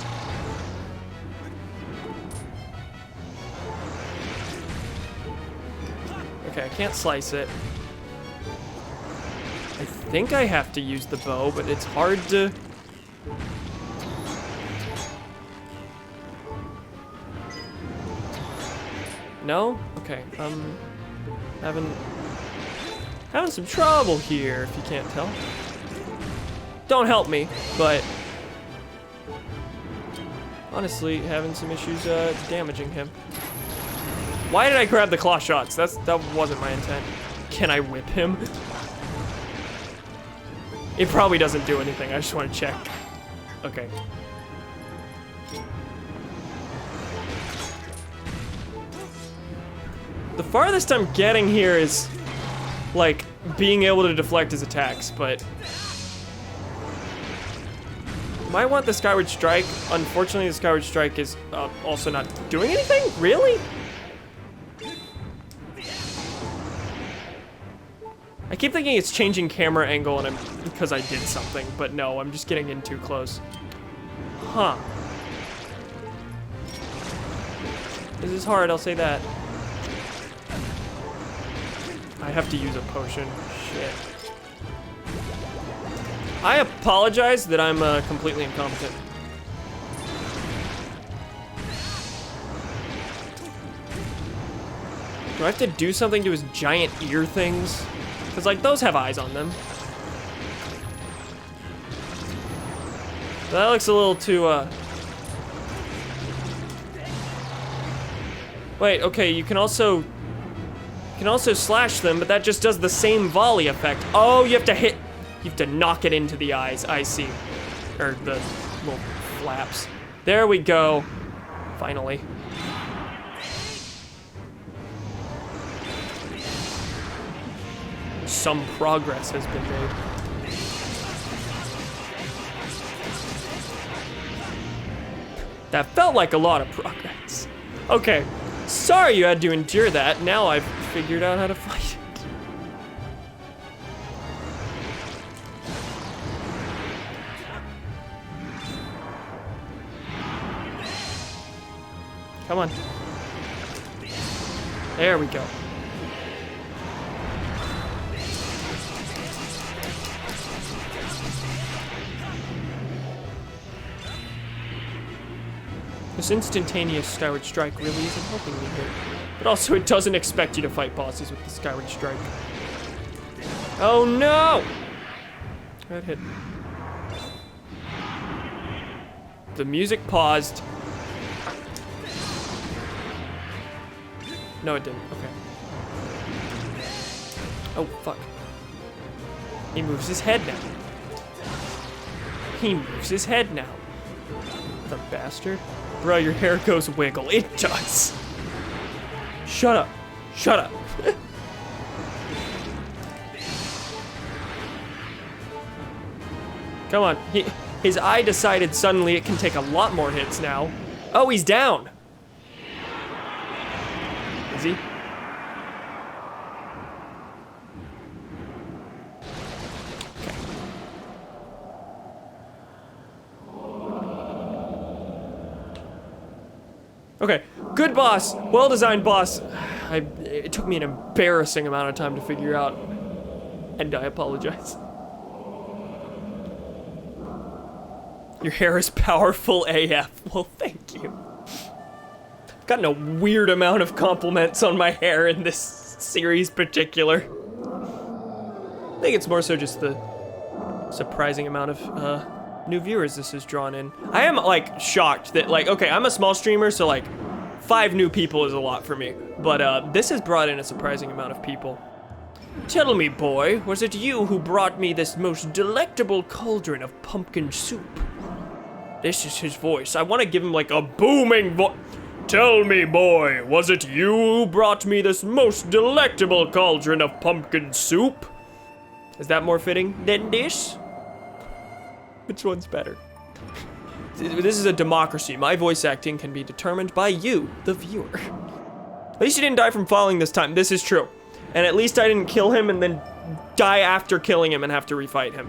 Okay, I can't slice it. I think I have to use the bow, but it's hard to... No? Okay, having some trouble here, if you can't tell. Don't help me, but honestly, having some issues damaging him. Why did I grab the claw shots? That wasn't my intent. Can I whip him? It probably doesn't do anything. I just want to check. Okay. The farthest I'm getting here is, like, being able to deflect his attacks, but... Might want the Skyward Strike. Unfortunately, the Skyward Strike is also not doing anything? Really? I keep thinking it's changing camera angle and because I did something, but no, I'm just getting in too close. Huh. This is hard, I'll say that. I have to use a potion. Shit. I apologize that I'm completely incompetent. Do I have to do something to his giant ear things? Because, like, those have eyes on them. That looks a little too, Wait, okay, you can also slash them, but that just does the same volley effect. Oh, you have to knock it into the eyes, I see. Or the little flaps. There we go. Finally. Some progress has been made. That felt like a lot of progress. Okay, sorry you had to endure that. Now I've figured out how to fight it. Come on. There we go. This instantaneous Skyward Strike really isn't helping me here. But also, it doesn't expect you to fight bosses with the Skyward Strike. Oh no! That hit. The music paused. No, it didn't. Okay. Oh, fuck. He moves his head now. He moves his head now. The bastard. Bro, your hair goes wiggle. It does. Shut up. Shut up. Come on. His eye decided suddenly it can take a lot more hits now. Oh, he's down. Is he? Okay, good boss, well-designed boss. It took me an embarrassing amount of time to figure out, and I apologize. Your hair is powerful AF. Well, thank you. I've gotten a weird amount of compliments on my hair in this series particular. I think it's more so just the surprising amount of, new viewers this has drawn in. I am, like, shocked that, like, okay, I'm a small streamer, so, like, 5 new people is a lot for me. But, this has brought in a surprising amount of people. Tell me, boy, was it you who brought me this most delectable cauldron of pumpkin soup? This is his voice. I want to give him, like, a booming voice. Tell me, boy, was it you who brought me this most delectable cauldron of pumpkin soup? Is that more fitting than this? Which one's better? This is a democracy. My voice acting can be determined by you, the viewer. At least you didn't die from falling this time. This is true. And at least I didn't kill him and then die after killing him and have to refight him.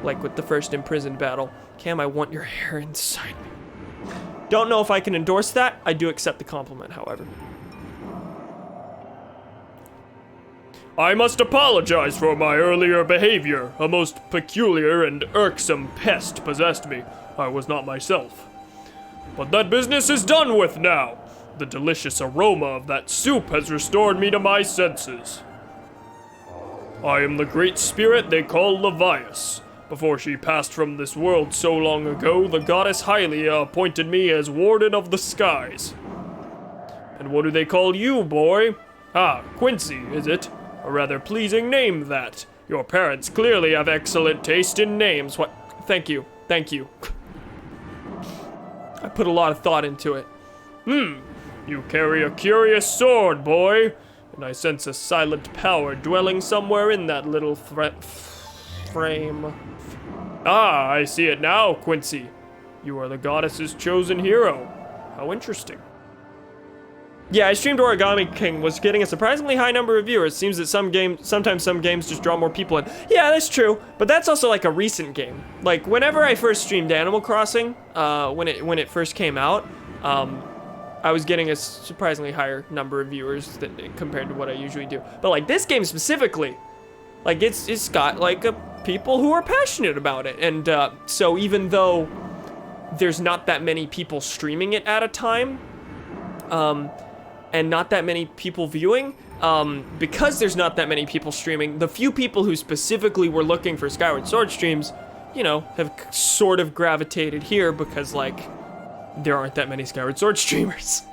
Like with the first imprisoned battle. Cam, I want your hair inside me. Don't know if I can endorse that. I do accept the compliment, however. I must apologize for my earlier behavior. A most peculiar and irksome pest possessed me. I was not myself. But that business is done with now. The delicious aroma of that soup has restored me to my senses. I am the great spirit they call Levias. Before she passed from this world so long ago, the goddess Hylia appointed me as warden of the skies. And what do they call you, boy? Ah, Quincy, is it? A rather pleasing name, that. Your parents clearly have excellent taste in names. What? Thank you. Thank you. I put a lot of thought into it. You carry a curious sword, boy. And I sense a silent power dwelling somewhere in that little frame. Ah, I see it now, Quincy. You are the goddess's chosen hero. How interesting. Yeah, I streamed Origami King, was getting a surprisingly high number of viewers. Seems that sometimes some games just draw more people in. Yeah, that's true, but that's also like a recent game. Like whenever I first streamed Animal Crossing, when it first came out, I was getting a surprisingly higher number of viewers compared to what I usually do. But like this game specifically, like it's got like people who are passionate about it, and so even though there's not that many people streaming it at a time, and not that many people viewing, because there's not that many people streaming, the few people who specifically were looking for Skyward Sword streams, you know, have sort of gravitated here because, like, there aren't that many Skyward Sword streamers.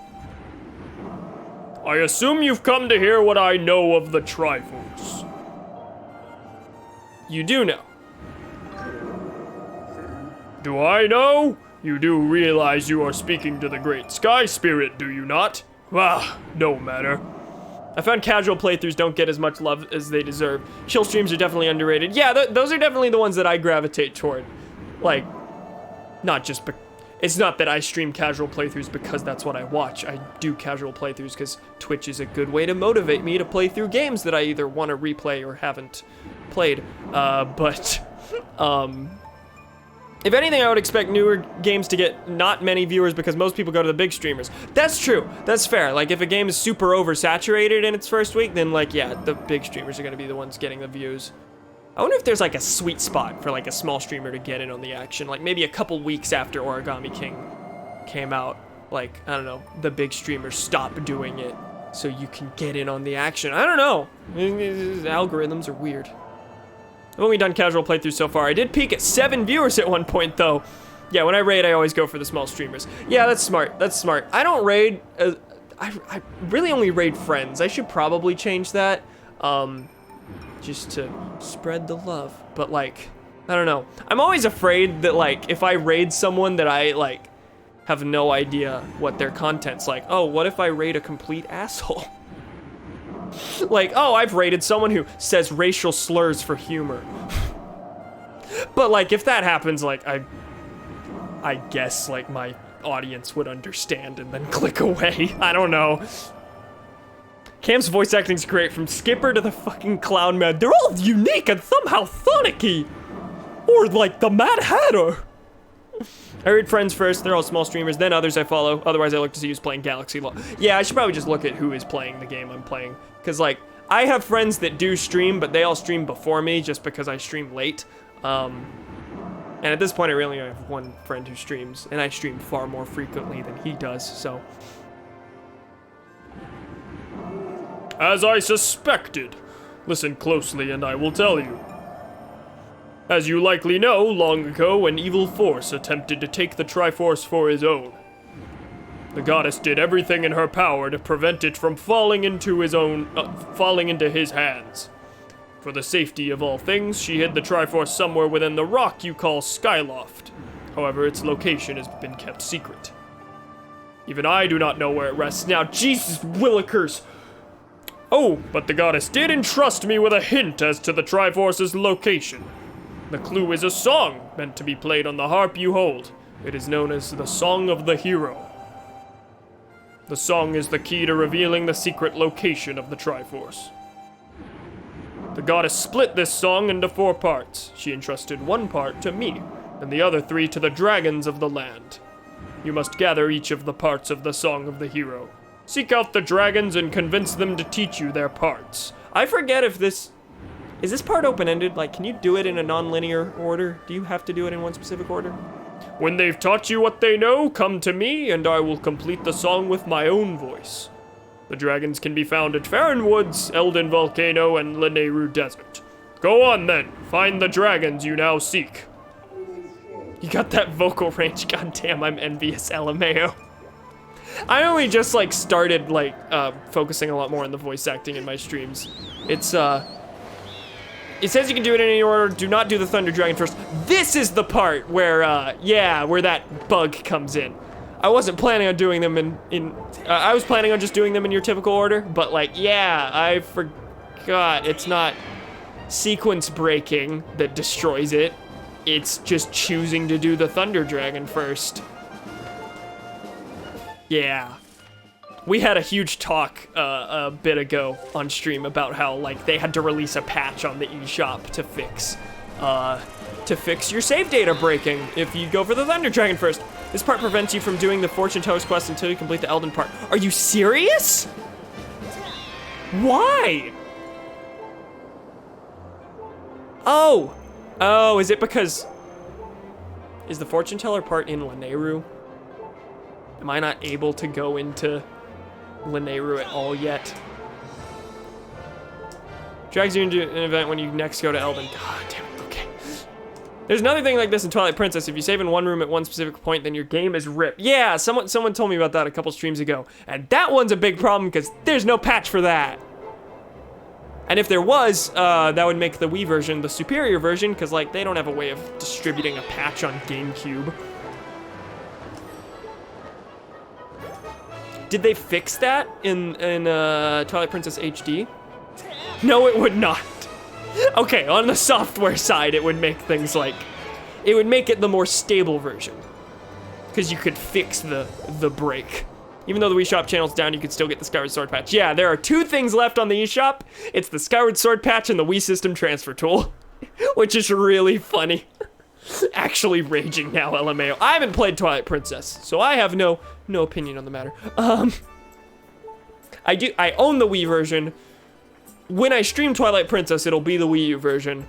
I assume you've come to hear what I know of the Triforce. You do know. Do I know? You do realize you are speaking to the Great Sky Spirit, do you not? Ah, no matter. I found casual playthroughs don't get as much love as they deserve. Chill streams are definitely underrated. Yeah, those are definitely the ones that I gravitate toward. Like, not just it's not that I stream casual playthroughs because that's what I watch. I do casual playthroughs because Twitch is a good way to motivate me to play through games that I either want to replay or haven't played. If anything, I would expect newer games to get not many viewers because most people go to the big streamers. That's true. That's fair. Like, if a game is super oversaturated in its first week, then, like, yeah, the big streamers are going to be the ones getting the views. I wonder if there's, like, a sweet spot for, like, a small streamer to get in on the action. Like, maybe a couple weeks after Origami King came out, like, I don't know, the big streamers stop doing it so you can get in on the action. I don't know. Algorithms are weird. I've only done casual playthroughs so far. I did peak at 7 viewers at one point, though. Yeah, when I raid, I always go for the small streamers. Yeah, that's smart. That's smart. I don't raid. I really only raid friends. I should probably change that, just to spread the love. But, like, I don't know. I'm always afraid that, like, if I raid someone that I, like, have no idea what their content's like. Oh, what if I raid a complete asshole? Like, oh, I've rated someone who says racial slurs for humor. But, like, if that happens, like, I guess, like, my audience would understand and then click away. I don't know. Cam's voice acting's great, from Skipper to the fucking Clown Man. They're all unique and somehow Sonic-y. Or, like, the Mad Hatter. I read friends first, they're all small streamers, then others I follow, otherwise I look to see who's playing Galaxy Law. Yeah, I should probably just look at who is playing the game I'm playing. Because, like, I have friends that do stream, but they all stream before me just because I stream late. And at this point I really only have one friend who streams, and I stream far more frequently than he does, so. As I suspected. Listen closely and I will tell you. As you likely know, long ago, an evil force attempted to take the Triforce for his own. The goddess did everything in her power to prevent it from falling into his hands. For the safety of all things, she hid the Triforce somewhere within the rock you call Skyloft. However, its location has been kept secret. Even I do not know where it rests now. Jesus Willikers! Oh, but the goddess did entrust me with a hint as to the Triforce's location. The clue is a song meant to be played on the harp you hold. It is known as the Song of the Hero. The song is the key to revealing the secret location of the Triforce. The goddess split this song into 4 parts. She entrusted one part to me, and the other 3 to the dragons of the land. You must gather each of the parts of the Song of the Hero. Seek out the dragons and convince them to teach you their parts. I forget if this... Is this part open-ended? Like, can you do it in a non-linear order? Do you have to do it in one specific order? When they've taught you what they know, come to me, and I will complete the song with my own voice. The dragons can be found at Farron Woods, Elden Volcano, and Lanayru Desert. Go on, then. Find the dragons you now seek. You got that vocal range. Goddamn, I'm envious, LMAO. I only just, like, started, like, focusing a lot more on the voice acting in my streams. It's It says you can do it in any order. Do not do the Thunder Dragon first. This is the part where, yeah, where that bug comes in. I wasn't planning on doing them I was planning on just doing them in your typical order, but like, yeah, I forgot. It's not sequence breaking that destroys it. It's just choosing to do the Thunder Dragon first. Yeah. We had a huge talk a bit ago on stream about how like they had to release a patch on the eShop to fix your save data breaking if you go for the Thunder Dragon first. This part prevents you from doing the Fortune Teller's quest until you complete the Elden part. Are you serious? Why? Oh, is it because, is the Fortune Teller part in Lanayru? Am I not able to go into Lanayru at all yet? Drags you into an event when you next go to Elden. God damn it, okay. There's another thing like this in Twilight Princess. If you save in one room at one specific point, then your game is ripped. Yeah, someone told me about that a couple streams ago. And that one's a big problem because there's no patch for that. And if there was, that would make the Wii version the superior version because like they don't have a way of distributing a patch on GameCube. Did they fix that in Twilight Princess HD? No, it would not. Okay, on the software side, it would make things like, it would make it the more stable version. Because you could fix the break. Even though the Wii Shop channel's down, you could still get the Skyward Sword patch. Yeah, there are two things left on the eShop. It's the Skyward Sword patch and the Wii System transfer tool. Which is really funny. Actually raging now, LMAO. I haven't played Twilight Princess, so I have no opinion on the matter. I own the Wii version. When I stream Twilight Princess, it'll be the Wii U version.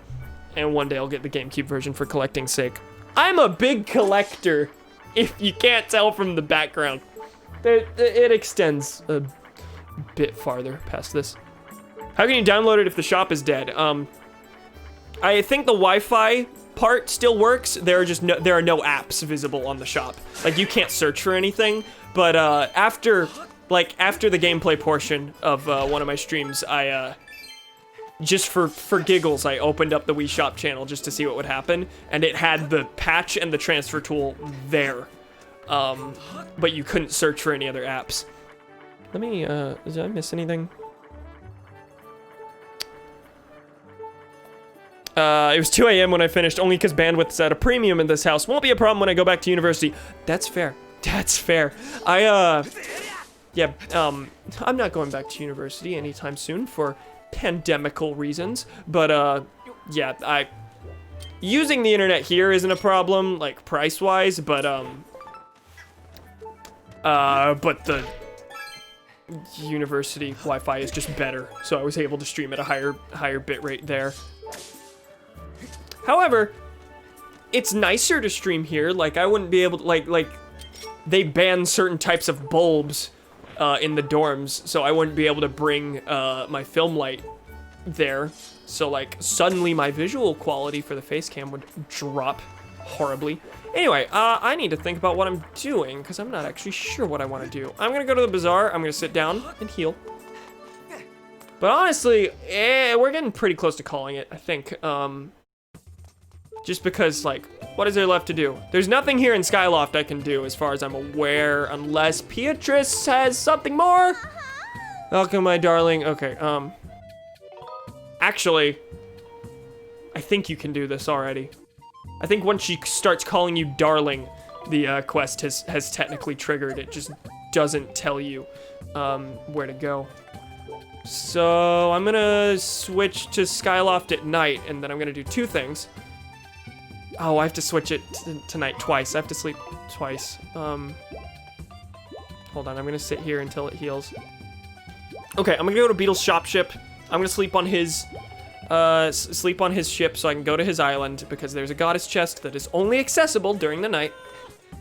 And one day I'll get the GameCube version for collecting's sake. I'm a big collector, if you can't tell from the background. It extends a bit farther past this. How can you download it if the shop is dead? I think the Wi-Fi part still works. There are no apps visible on the shop. Like you can't search for anything. But after the gameplay portion of one of my streams, I just for giggles, I opened up the Wii Shop channel just to see what would happen, and it had the patch and the transfer tool there. But you couldn't search for any other apps. Let me, did I miss anything? It was 2 a.m. when I finished, only because bandwidth's at a premium in this house. Won't be a problem when I go back to university. That's fair. That's fair. I'm not going back to university anytime soon for pandemical reasons. But, yeah, using the internet here isn't a problem, like, price-wise, but the university Wi-Fi is just better, so I was able to stream at a higher bit rate there. However, it's nicer to stream here. Like, I wouldn't be able to, like, they ban certain types of bulbs in the dorms, so I wouldn't be able to bring my film light there. So, like, suddenly my visual quality for the face cam would drop horribly. Anyway, I need to think about what I'm doing, because I'm not actually sure what I want to do. I'm going to go to the bazaar, I'm going to sit down and heal. But honestly, we're getting pretty close to calling it, I think. Just because, like, what is there left to do? There's nothing here in Skyloft I can do, as far as I'm aware, unless Beatrice has something more. Welcome, my darling. Okay, actually, I think you can do this already. I think once she starts calling you darling, the quest has technically triggered. It just doesn't tell you where to go. So I'm gonna switch to Skyloft at night, and then I'm gonna do two things. Oh, I have to switch it tonight twice. I have to sleep twice. Hold on, I'm gonna sit here until it heals. Okay, I'm gonna go to Beetle's shop ship. I'm gonna sleep on his ship so I can go to his island, because there's a goddess chest that is only accessible during the night. I'm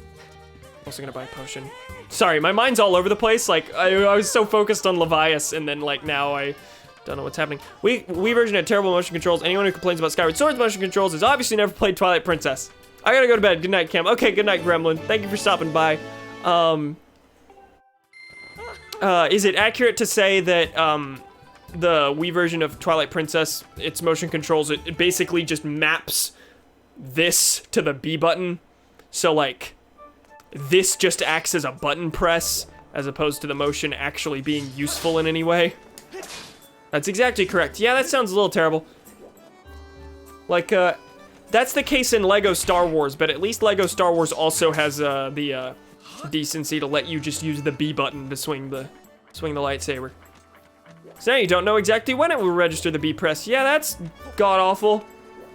also gonna buy a potion. Sorry, my mind's all over the place. Like, I was so focused on Levias, and then, like, now I don't know what's happening. Wii version had terrible motion controls. Anyone who complains about Skyward Sword's motion controls has obviously never played Twilight Princess. I gotta go to bed. Good night, Cam. Okay, good night, Gremlin. Thank you for stopping by. Is it accurate to say that, the Wii version of Twilight Princess, its motion controls, it basically just maps this to the B button. So, like, this just acts as a button press, as opposed to the motion actually being useful in any way. That's exactly correct. Yeah, that sounds a little terrible. Like, that's the case in Lego Star Wars, but at least Lego Star Wars also has the decency to let you just use the B button to swing the lightsaber. So now you don't know exactly when it will register the B press. Yeah, that's god-awful.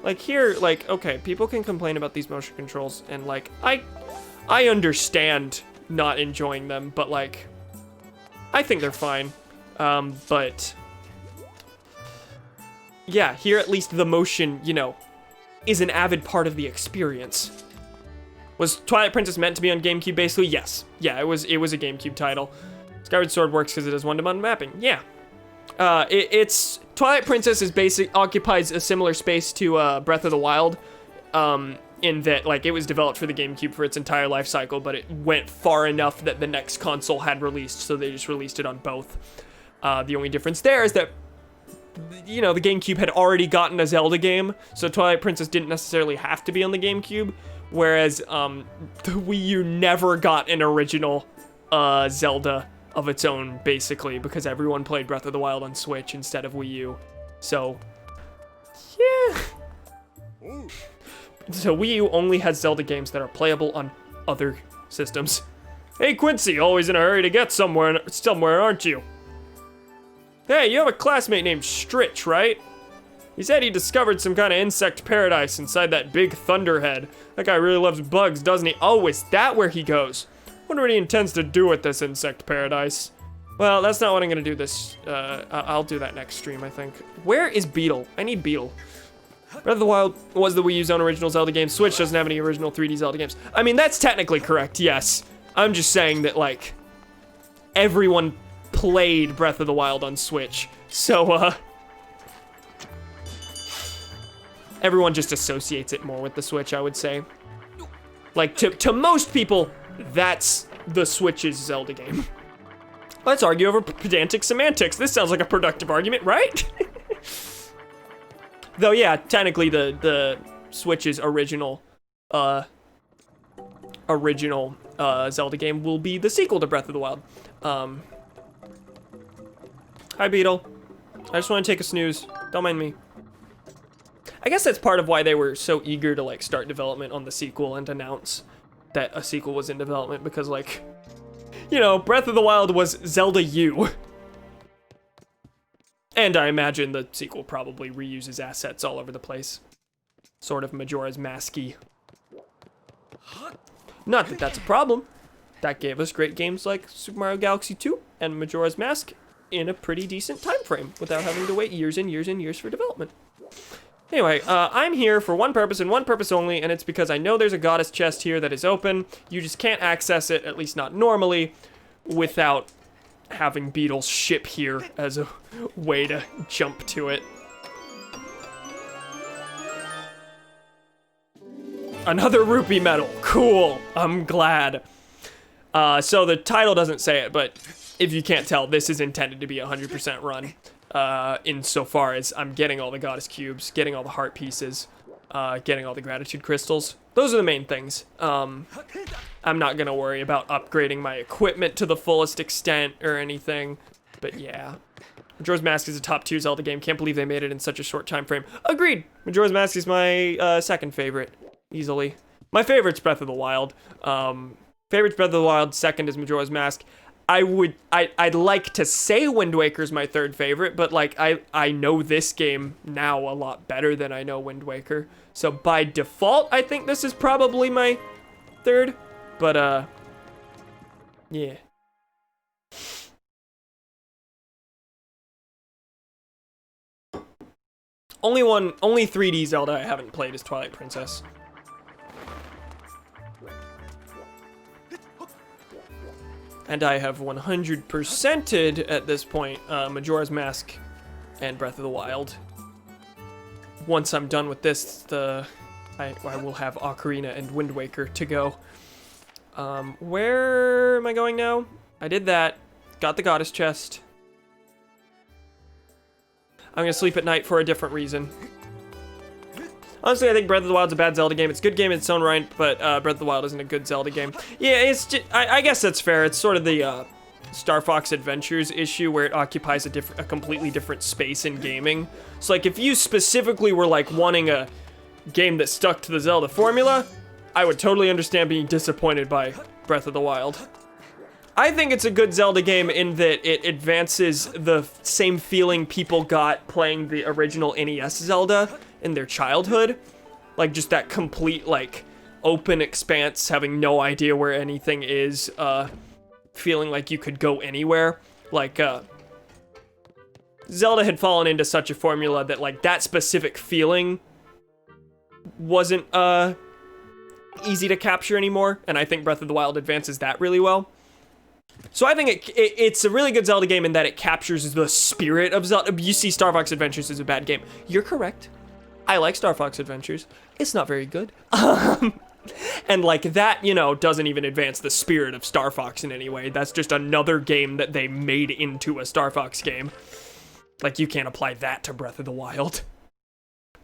Like, here, like, okay, people can complain about these motion controls, and, like, I understand not enjoying them, but, like, I think they're fine. But, yeah, here at least the motion, you know, is an avid part of the experience. Was Twilight Princess meant to be on GameCube, basically? Yes. Yeah, it was a GameCube title. Skyward Sword works because it has one-to-one mapping. Yeah. It's Twilight Princess occupies a similar space to Breath of the Wild, in that, like, it was developed for the GameCube for its entire life cycle, but it went far enough that the next console had released, so they just released it on both. The only difference there is that, you know, the GameCube had already gotten a Zelda game, so Twilight Princess didn't necessarily have to be on the GameCube, whereas the Wii U never got an original Zelda of its own, basically, because everyone played Breath of the Wild on Switch instead of Wii U. So, yeah. So Wii U only has Zelda games that are playable on other systems. Hey Quincy, always in a hurry to get somewhere, aren't you? Hey, you have a classmate named Stritch, right? He said he discovered some kind of insect paradise inside that big thunderhead. That guy really loves bugs, doesn't he? Oh, is that where he goes? Wonder what he intends to do with this insect paradise. Well, that's not what I'm gonna do this. I'll do that next stream, I think. Where is Beetle? I need Beetle. Breath of the Wild was the Wii U's own original Zelda game. Switch doesn't have any original 3D Zelda games. I mean, that's technically correct, yes. I'm just saying that, like, everyone played Breath of the Wild on Switch. So, everyone just associates it more with the Switch, I would say. Like, to most people, that's the Switch's Zelda game. Let's argue over pedantic semantics. This sounds like a productive argument, right? Though, yeah, technically the Switch's original Zelda game will be the sequel to Breath of the Wild. Hi, Beetle. I just want to take a snooze. Don't mind me. I guess that's part of why they were so eager to, like, start development on the sequel and announce that a sequel was in development, because, like, you know, Breath of the Wild was Zelda U. And I imagine the sequel probably reuses assets all over the place. Sort of Majora's Mask-y. Not that that's a problem. That gave us great games like Super Mario Galaxy 2 and Majora's Mask in a pretty decent time frame without having to wait years and years and years for development. Anyway, I'm here for one purpose and one purpose only, and it's because I know there's a goddess chest here that is open. You just can't access it, at least not normally, without having Beetle's ship here as a way to jump to it. Another rupee medal. Cool. I'm glad. So the title doesn't say it, but if you can't tell, this is intended to be a 100% run. Insofar as I'm getting all the goddess cubes, getting all the heart pieces, getting all the gratitude crystals. Those are the main things. I'm not gonna worry about upgrading my equipment to the fullest extent or anything, but yeah. Majora's Mask is a top tier Zelda game. Can't believe they made it in such a short time frame. Agreed. Majora's Mask is my second favorite, easily. My favorite's Breath of the Wild. Favorite's Breath of the Wild. Second is Majora's Mask. I'd like to say Wind Waker's my third favorite, but, like, I know this game now a lot better than I know Wind Waker. So by default, I think this is probably my third, but, yeah. Only 3D Zelda I haven't played is Twilight Princess. And I have 100%ed at this point Majora's Mask and Breath of the Wild. Once I'm done with this, I will have Ocarina and Wind Waker to go. Where am I going now? I did that. Got the goddess chest. I'm gonna sleep at night for a different reason. Honestly, I think Breath of the Wild's a bad Zelda game. It's a good game in its own right, but Breath of the Wild isn't a good Zelda game. Yeah, it's just, I guess that's fair. It's sort of the Star Fox Adventures issue where it occupies a completely different space in gaming. So like, if you specifically were like wanting a game that stuck to the Zelda formula, I would totally understand being disappointed by Breath of the Wild. I think it's a good Zelda game in that it advances the same feeling people got playing the original NES Zelda in their childhood. Like, just that complete, like, open expanse, having no idea where anything is, feeling like you could go anywhere. Like, Zelda had fallen into such a formula that, like, that specific feeling wasn't, easy to capture anymore, and I think Breath of the Wild advances that really well. So I think it's a really good Zelda game in that it captures the spirit of Zelda. You see Star Fox Adventures is a bad game. You're correct. I like Star Fox Adventures. It's not very good. And like that, you know, doesn't even advance the spirit of Star Fox in any way. That's just another game that they made into a Star Fox game. Like, you can't apply that to Breath of the Wild.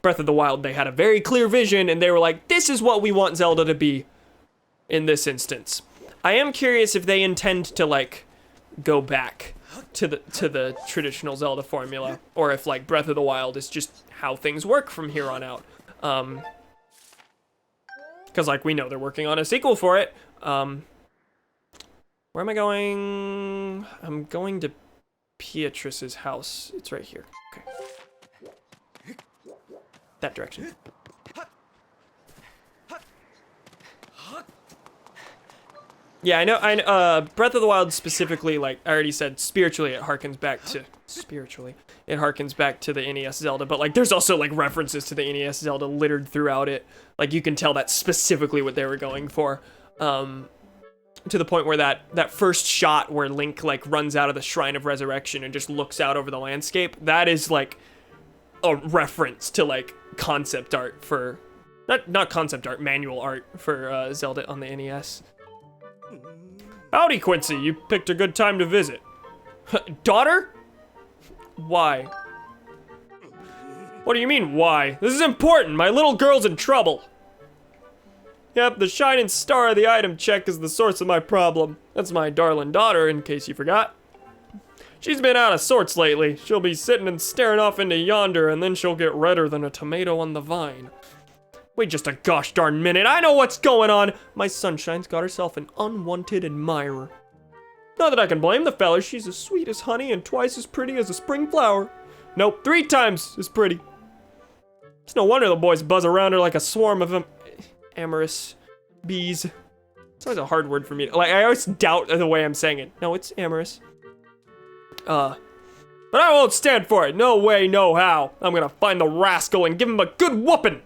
Breath of the Wild, they had a very clear vision, and they were like, this is what we want Zelda to be in this instance. I am curious if they intend to, like, go back to the traditional Zelda formula, or if, like, Breath of the Wild is just how things work from here on out. Because, like, we know they're working on a sequel for it. Where am I going? I'm going to Beatrice's house. It's right here. Okay. That direction. Yeah, I know, Breath of the Wild specifically, like, I already said, spiritually, it harkens back to, it harkens back to the NES Zelda, but, like, there's also, like, references to the NES Zelda littered throughout it. Like, you can tell that's specifically what they were going for, to the point where that first shot where Link, like, runs out of the Shrine of Resurrection and just looks out over the landscape, that is, like, a reference to, like, concept art for, not concept art, manual art for, Zelda on the NES. Howdy, Quincy. You picked a good time to visit. Daughter? Why? What do you mean, why? This is important. My little girl's in trouble. Yep, the shining star of the item check is the source of my problem. That's my darling daughter, in case you forgot. She's been out of sorts lately. She'll be sitting and staring off into yonder, and then she'll get redder than a tomato on the vine. Wait just a gosh darn minute, I know what's going on! My sunshine's got herself an unwanted admirer. Not that I can blame the fella, she's as sweet as honey and twice as pretty as a spring flower. Nope, 3 times as pretty. It's no wonder the boys buzz around her like a swarm of amorous bees. It's always a hard word for me. Like, I always doubt the way I'm saying it. No, it's amorous. But I won't stand for it, no way, no how. I'm gonna find the rascal and give him a good whooping.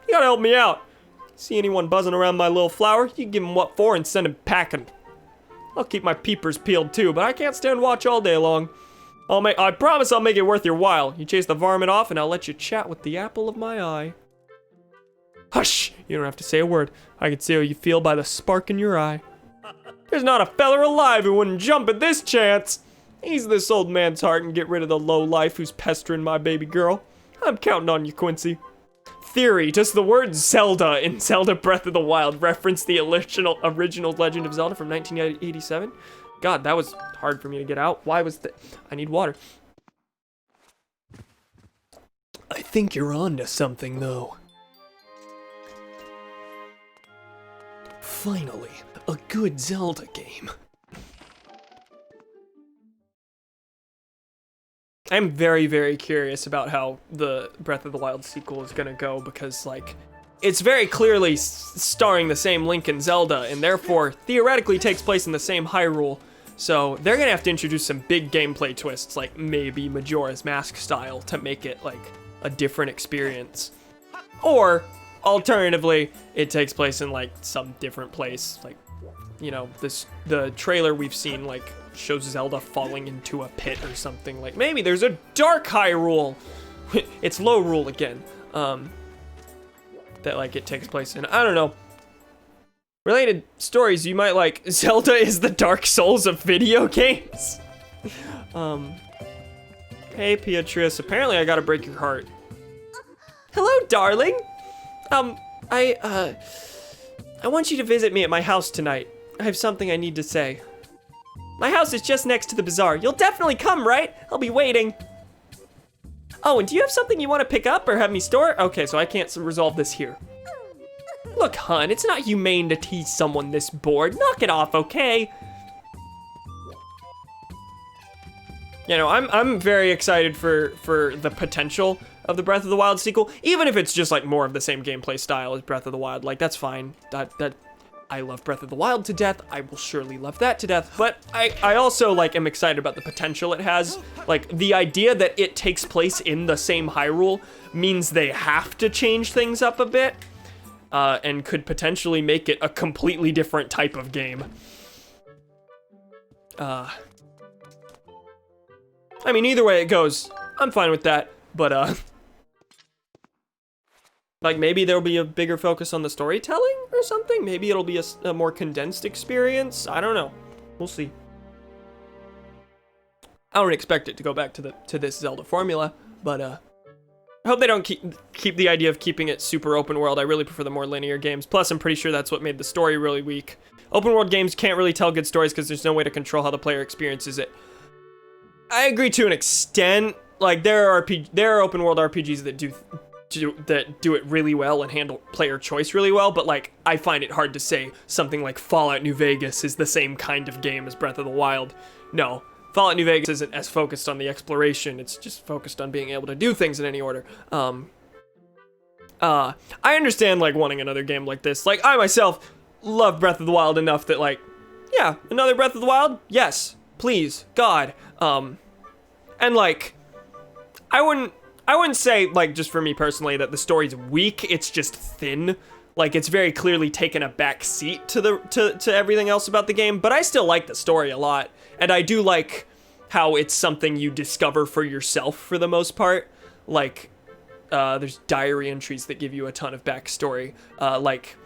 You gotta help me out. See anyone buzzing around my little flower? You give him what for and send him packing. I'll keep my peepers peeled too, but I can't stand watch all day long. I promise I'll make it worth your while. You chase the varmint off and I'll let you chat with the apple of my eye. Hush! You don't have to say a word. I can see how you feel by the spark in your eye. There's not a feller alive who wouldn't jump at this chance. Ease this old man's heart and get rid of the low life who's pestering my baby girl. I'm counting on you, Quincy. Theory, does the word Zelda in Zelda Breath of the Wild reference the original Legend of Zelda from 1987? God, that was hard for me to get out. Why was that? I need water. I think you're on to something, though. Finally, a good Zelda game. I'm very, very curious about how the Breath of the Wild sequel is gonna go because, like, it's very clearly starring the same Link and Zelda, and therefore, theoretically takes place in the same Hyrule. So, they're gonna have to introduce some big gameplay twists, like maybe Majora's Mask style, to make it, like, a different experience. Or, alternatively, it takes place in, like, some different place, like, you know, the trailer we've seen, like, shows Zelda falling into a pit or something. Like, maybe there's a dark Hyrule. It's low rule again. That, like, it takes place in. I don't know. Related stories you might like. Zelda is the Dark Souls of video games. Hey, Beatrice. Apparently I gotta break your heart. Hello, darling. I want you to visit me at my house tonight. I have something I need to say. My house is just next to the bazaar. You'll definitely come, right? I'll be waiting. Oh, and do you have something you want to pick up or have me store? Okay, so I can't resolve this here. Look, hun, it's not humane to tease someone this bored. Knock it off, okay? You know, I'm very excited for the potential of the Breath of the Wild sequel, even if it's just like more of the same gameplay style as Breath of the Wild. Like, that's fine. I love Breath of the Wild to death. I will surely love that to death. But I also like am excited about the potential it has. Like, the idea that it takes place in the same Hyrule means they have to change things up a bit, and could potentially make it a completely different type of game. I mean, either way it goes, I'm fine with that. But like, maybe there'll be a bigger focus on the storytelling or something. Maybe it'll be a more condensed experience. I don't know. We'll see. I don't expect it to go back to this Zelda formula, but I hope they don't keep the idea of keeping it super open world. I really prefer the more linear games. Plus, I'm pretty sure that's what made the story really weak. Open world games can't really tell good stories because there's no way to control how the player experiences it. I agree to an extent. Like, there are open world RPGs that do it really well and handle player choice really well, but like, I find it hard to say something like Fallout New Vegas is the same kind of game as Breath of the Wild. No, Fallout New Vegas isn't as focused on the exploration, it's just focused on being able to do things in any order. I understand like wanting another game like this. Like, I myself love Breath of the Wild enough that like, yeah, another Breath of the Wild? Yes, please, God. And like, I wouldn't say, like, just for me personally, that the story's weak. It's just thin. Like, it's very clearly taken a back seat to everything else about the game. But I still like the story a lot, and I do like how it's something you discover for yourself for the most part. Like, there's diary entries that give you a ton of backstory. Like,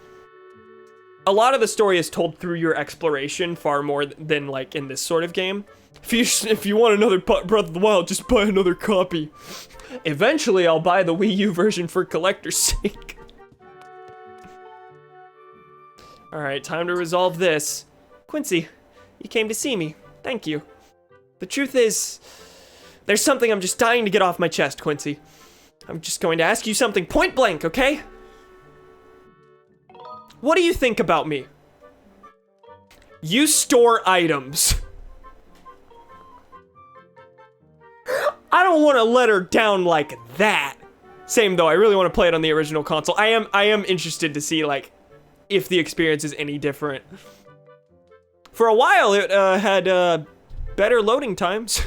a lot of the story is told through your exploration far more than like in this sort of game. If you want another Breath of the Wild, just buy another copy. Eventually, I'll buy the Wii U version for collector's sake. Alright, time to resolve this. Quincy, you came to see me. Thank you. The truth is, there's something I'm just dying to get off my chest, Quincy. I'm just going to ask you something point blank, okay? What do you think about me? You store items. I don't want to let her down like that. Same though, I really want to play it on the original console. I am interested to see like if the experience is any different. For a while it had better loading times.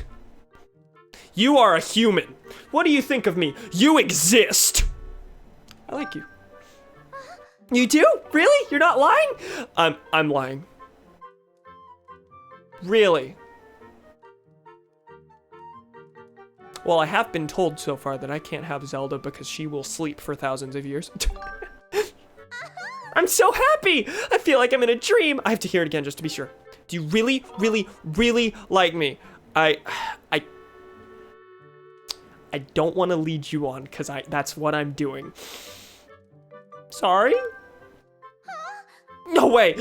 You are a human. What do you think of me? You exist. I like you. You do? Really? You're not lying? I'm lying. Really? Well, I have been told so far that I can't have Zelda because she will sleep for thousands of years. I'm so happy! I feel like I'm in a dream. I have to hear it again just to be sure. Do you really, really, really like me? I don't want to lead you on because that's what I'm doing. Sorry? No way!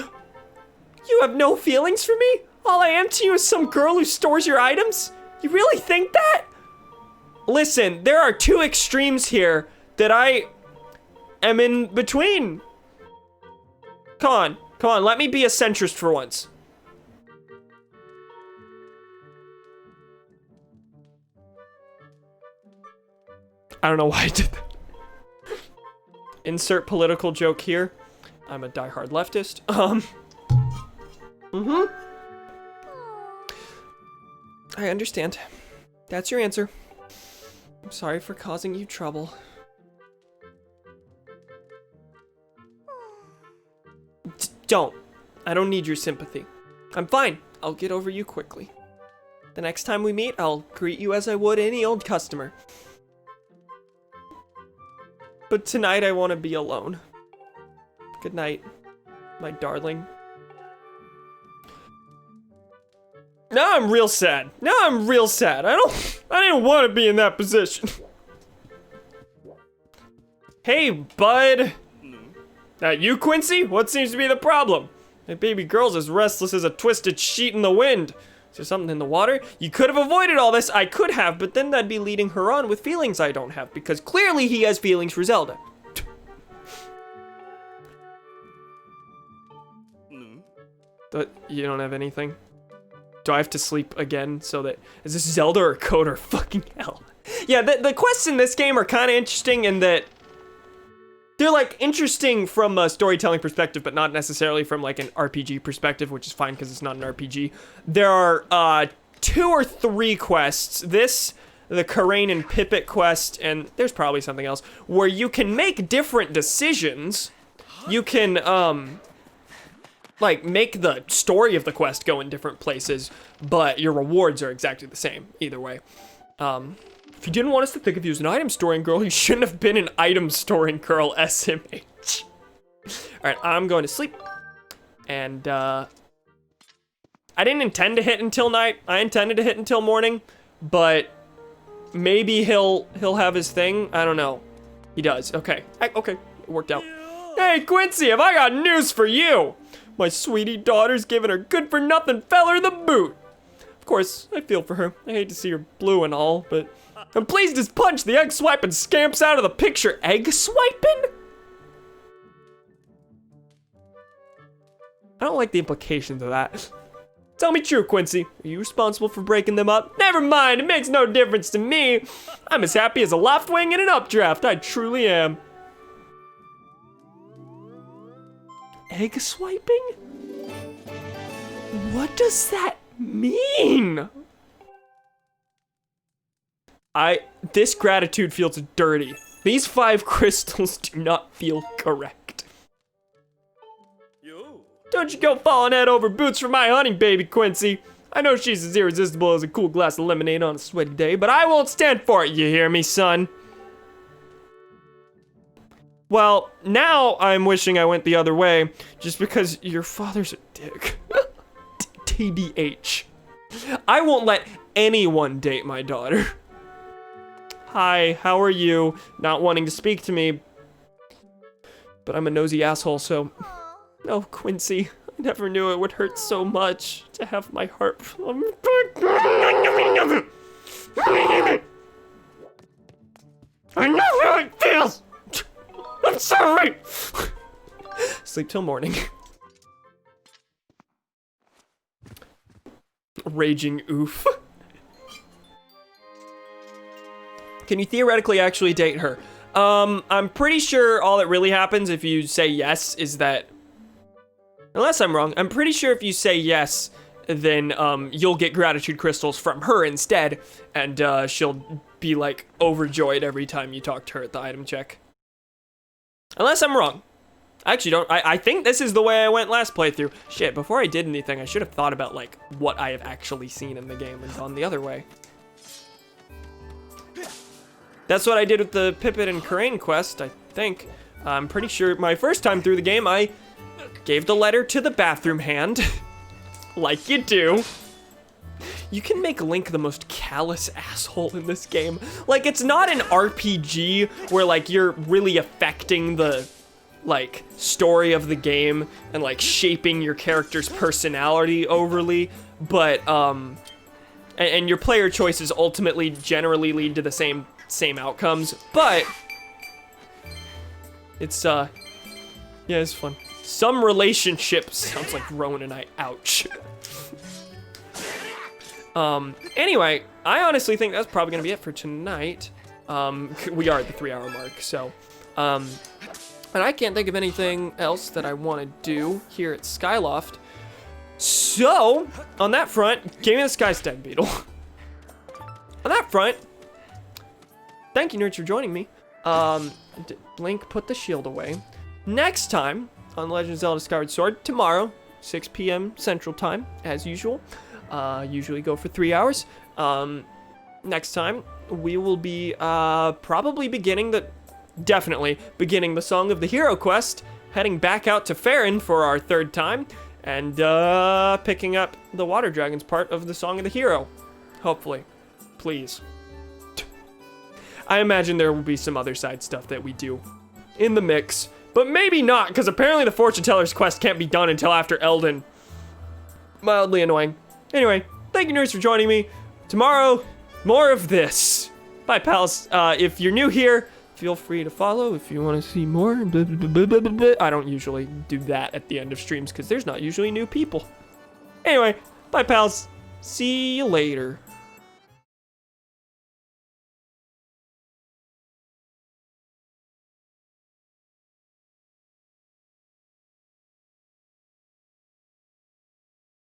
You have no feelings for me? All I am to you is some girl who stores your items? You really think that? Listen, there are two extremes here that I am in between. Come on, let me be a centrist for once. I don't know why I did that. Insert political joke here. I'm a diehard leftist. I understand. That's your answer. I'm sorry for causing you trouble. Don't. I don't need your sympathy. I'm fine. I'll get over you quickly. The next time we meet, I'll greet you as I would any old customer. But tonight I want to be alone. Good night, my darling. Now I'm real sad. Now I'm real sad. I didn't want to be in that position. Hey, bud. You, Quincy? What seems to be the problem? My baby girl's as restless as a twisted sheet in the wind. Is there something in the water? You could have avoided all this. I could have, but then that'd be leading her on with feelings I don't have, because clearly he has feelings for Zelda. But you don't have anything? Do I have to sleep again so that... Is this Zelda or Code or fucking hell? Yeah, the quests in this game are kind of interesting in that they're like interesting from a storytelling perspective, but not necessarily from like an RPG perspective, which is fine because it's not an RPG. There are 2 or 3 quests. This, the Karain and Pipit quest, and there's probably something else, where you can make different decisions. You can, like, make the story of the quest go in different places, but your rewards are exactly the same, either way. If you didn't want us to think of you as an item storing girl, you shouldn't have been an item storing girl, SMH. Alright, I'm going to sleep. And, I didn't intend to hit until night. I intended to hit until morning, but maybe he'll have his thing. I don't know. He does. Okay. Okay, it worked out. Hey, Quincy, have I got news for you? My sweetie daughter's giving her good-for-nothing feller the boot. Of course, I feel for her. I hate to see her blue and all, but I'm pleased as punch the egg-swiping scamps out of the picture. Egg-swiping? I don't like the implications of that. Tell me true, Quincy. Are you responsible for breaking them up? Never mind, it makes no difference to me. I'm as happy as a loft wing in an updraft. I truly am. Egg swiping? What does that mean? This gratitude feels dirty. These 5 crystals do not feel correct. Don't you go falling head over boots for my honey, baby Quincy. I know she's as irresistible as a cool glass of lemonade on a sweaty day, but I won't stand for it, you hear me, son? Well, now I'm wishing I went the other way, just because your father's a dick. TBH. I won't let anyone date my daughter. Hi, how are you? Not wanting to speak to me, but I'm a nosy asshole, so... Oh, Quincy, I never knew it would hurt so much to have my heart... I know how it feels! I'm sorry! Sleep till morning. Raging oof. Can you theoretically actually date her? I'm pretty sure all that really happens if you say yes is that... Unless I'm wrong, I'm pretty sure if you say yes, then you'll get gratitude crystals from her instead, and she'll be like overjoyed every time you talk to her at the item check. Unless I'm wrong. I actually don't. I think this is the way I went last playthrough. Shit, before I did anything, I should have thought about like what I have actually seen in the game and gone the other way. That's what I did with the Pipit and Karain quest, I think. I'm pretty sure my first time through the game, I gave the letter to the bathroom hand. Like you do. You can make Link the most callous asshole in this game. Like, it's not an RPG where, like, you're really affecting the, like, story of the game and, like, shaping your character's personality overly, but, and your player choices ultimately generally lead to the same outcomes, but it's, yeah, it's fun. Some relationships sounds like Ronan, ouch. Anyway, I honestly think that's probably gonna be it for tonight. We are at the 3-hour mark, so, and I can't think of anything else that I want to do here at Skyloft. So, on that front, give me the Sky Stag Beetle. On that front, thank you, nerds, for joining me. Link put the shield away. Next time on Legend of Zelda Skyward Sword, tomorrow, 6 p.m. Central Time, as usual. Usually go for 3 hours. Next time, we will be, probably definitely beginning the Song of the Hero quest, heading back out to Farron for our 3rd time, and picking up the water dragons part of the Song of the Hero. Hopefully. Please. I imagine there will be some other side stuff that we do in the mix, but maybe not, because apparently the Fortune Teller's quest can't be done until after Elden. Mildly annoying. Anyway, thank you nerds for joining me. Tomorrow, more of this. Bye, pals. If you're new here, feel free to follow if you want to see more. I don't usually do that at the end of streams because there's not usually new people. Anyway, bye, pals. See you later.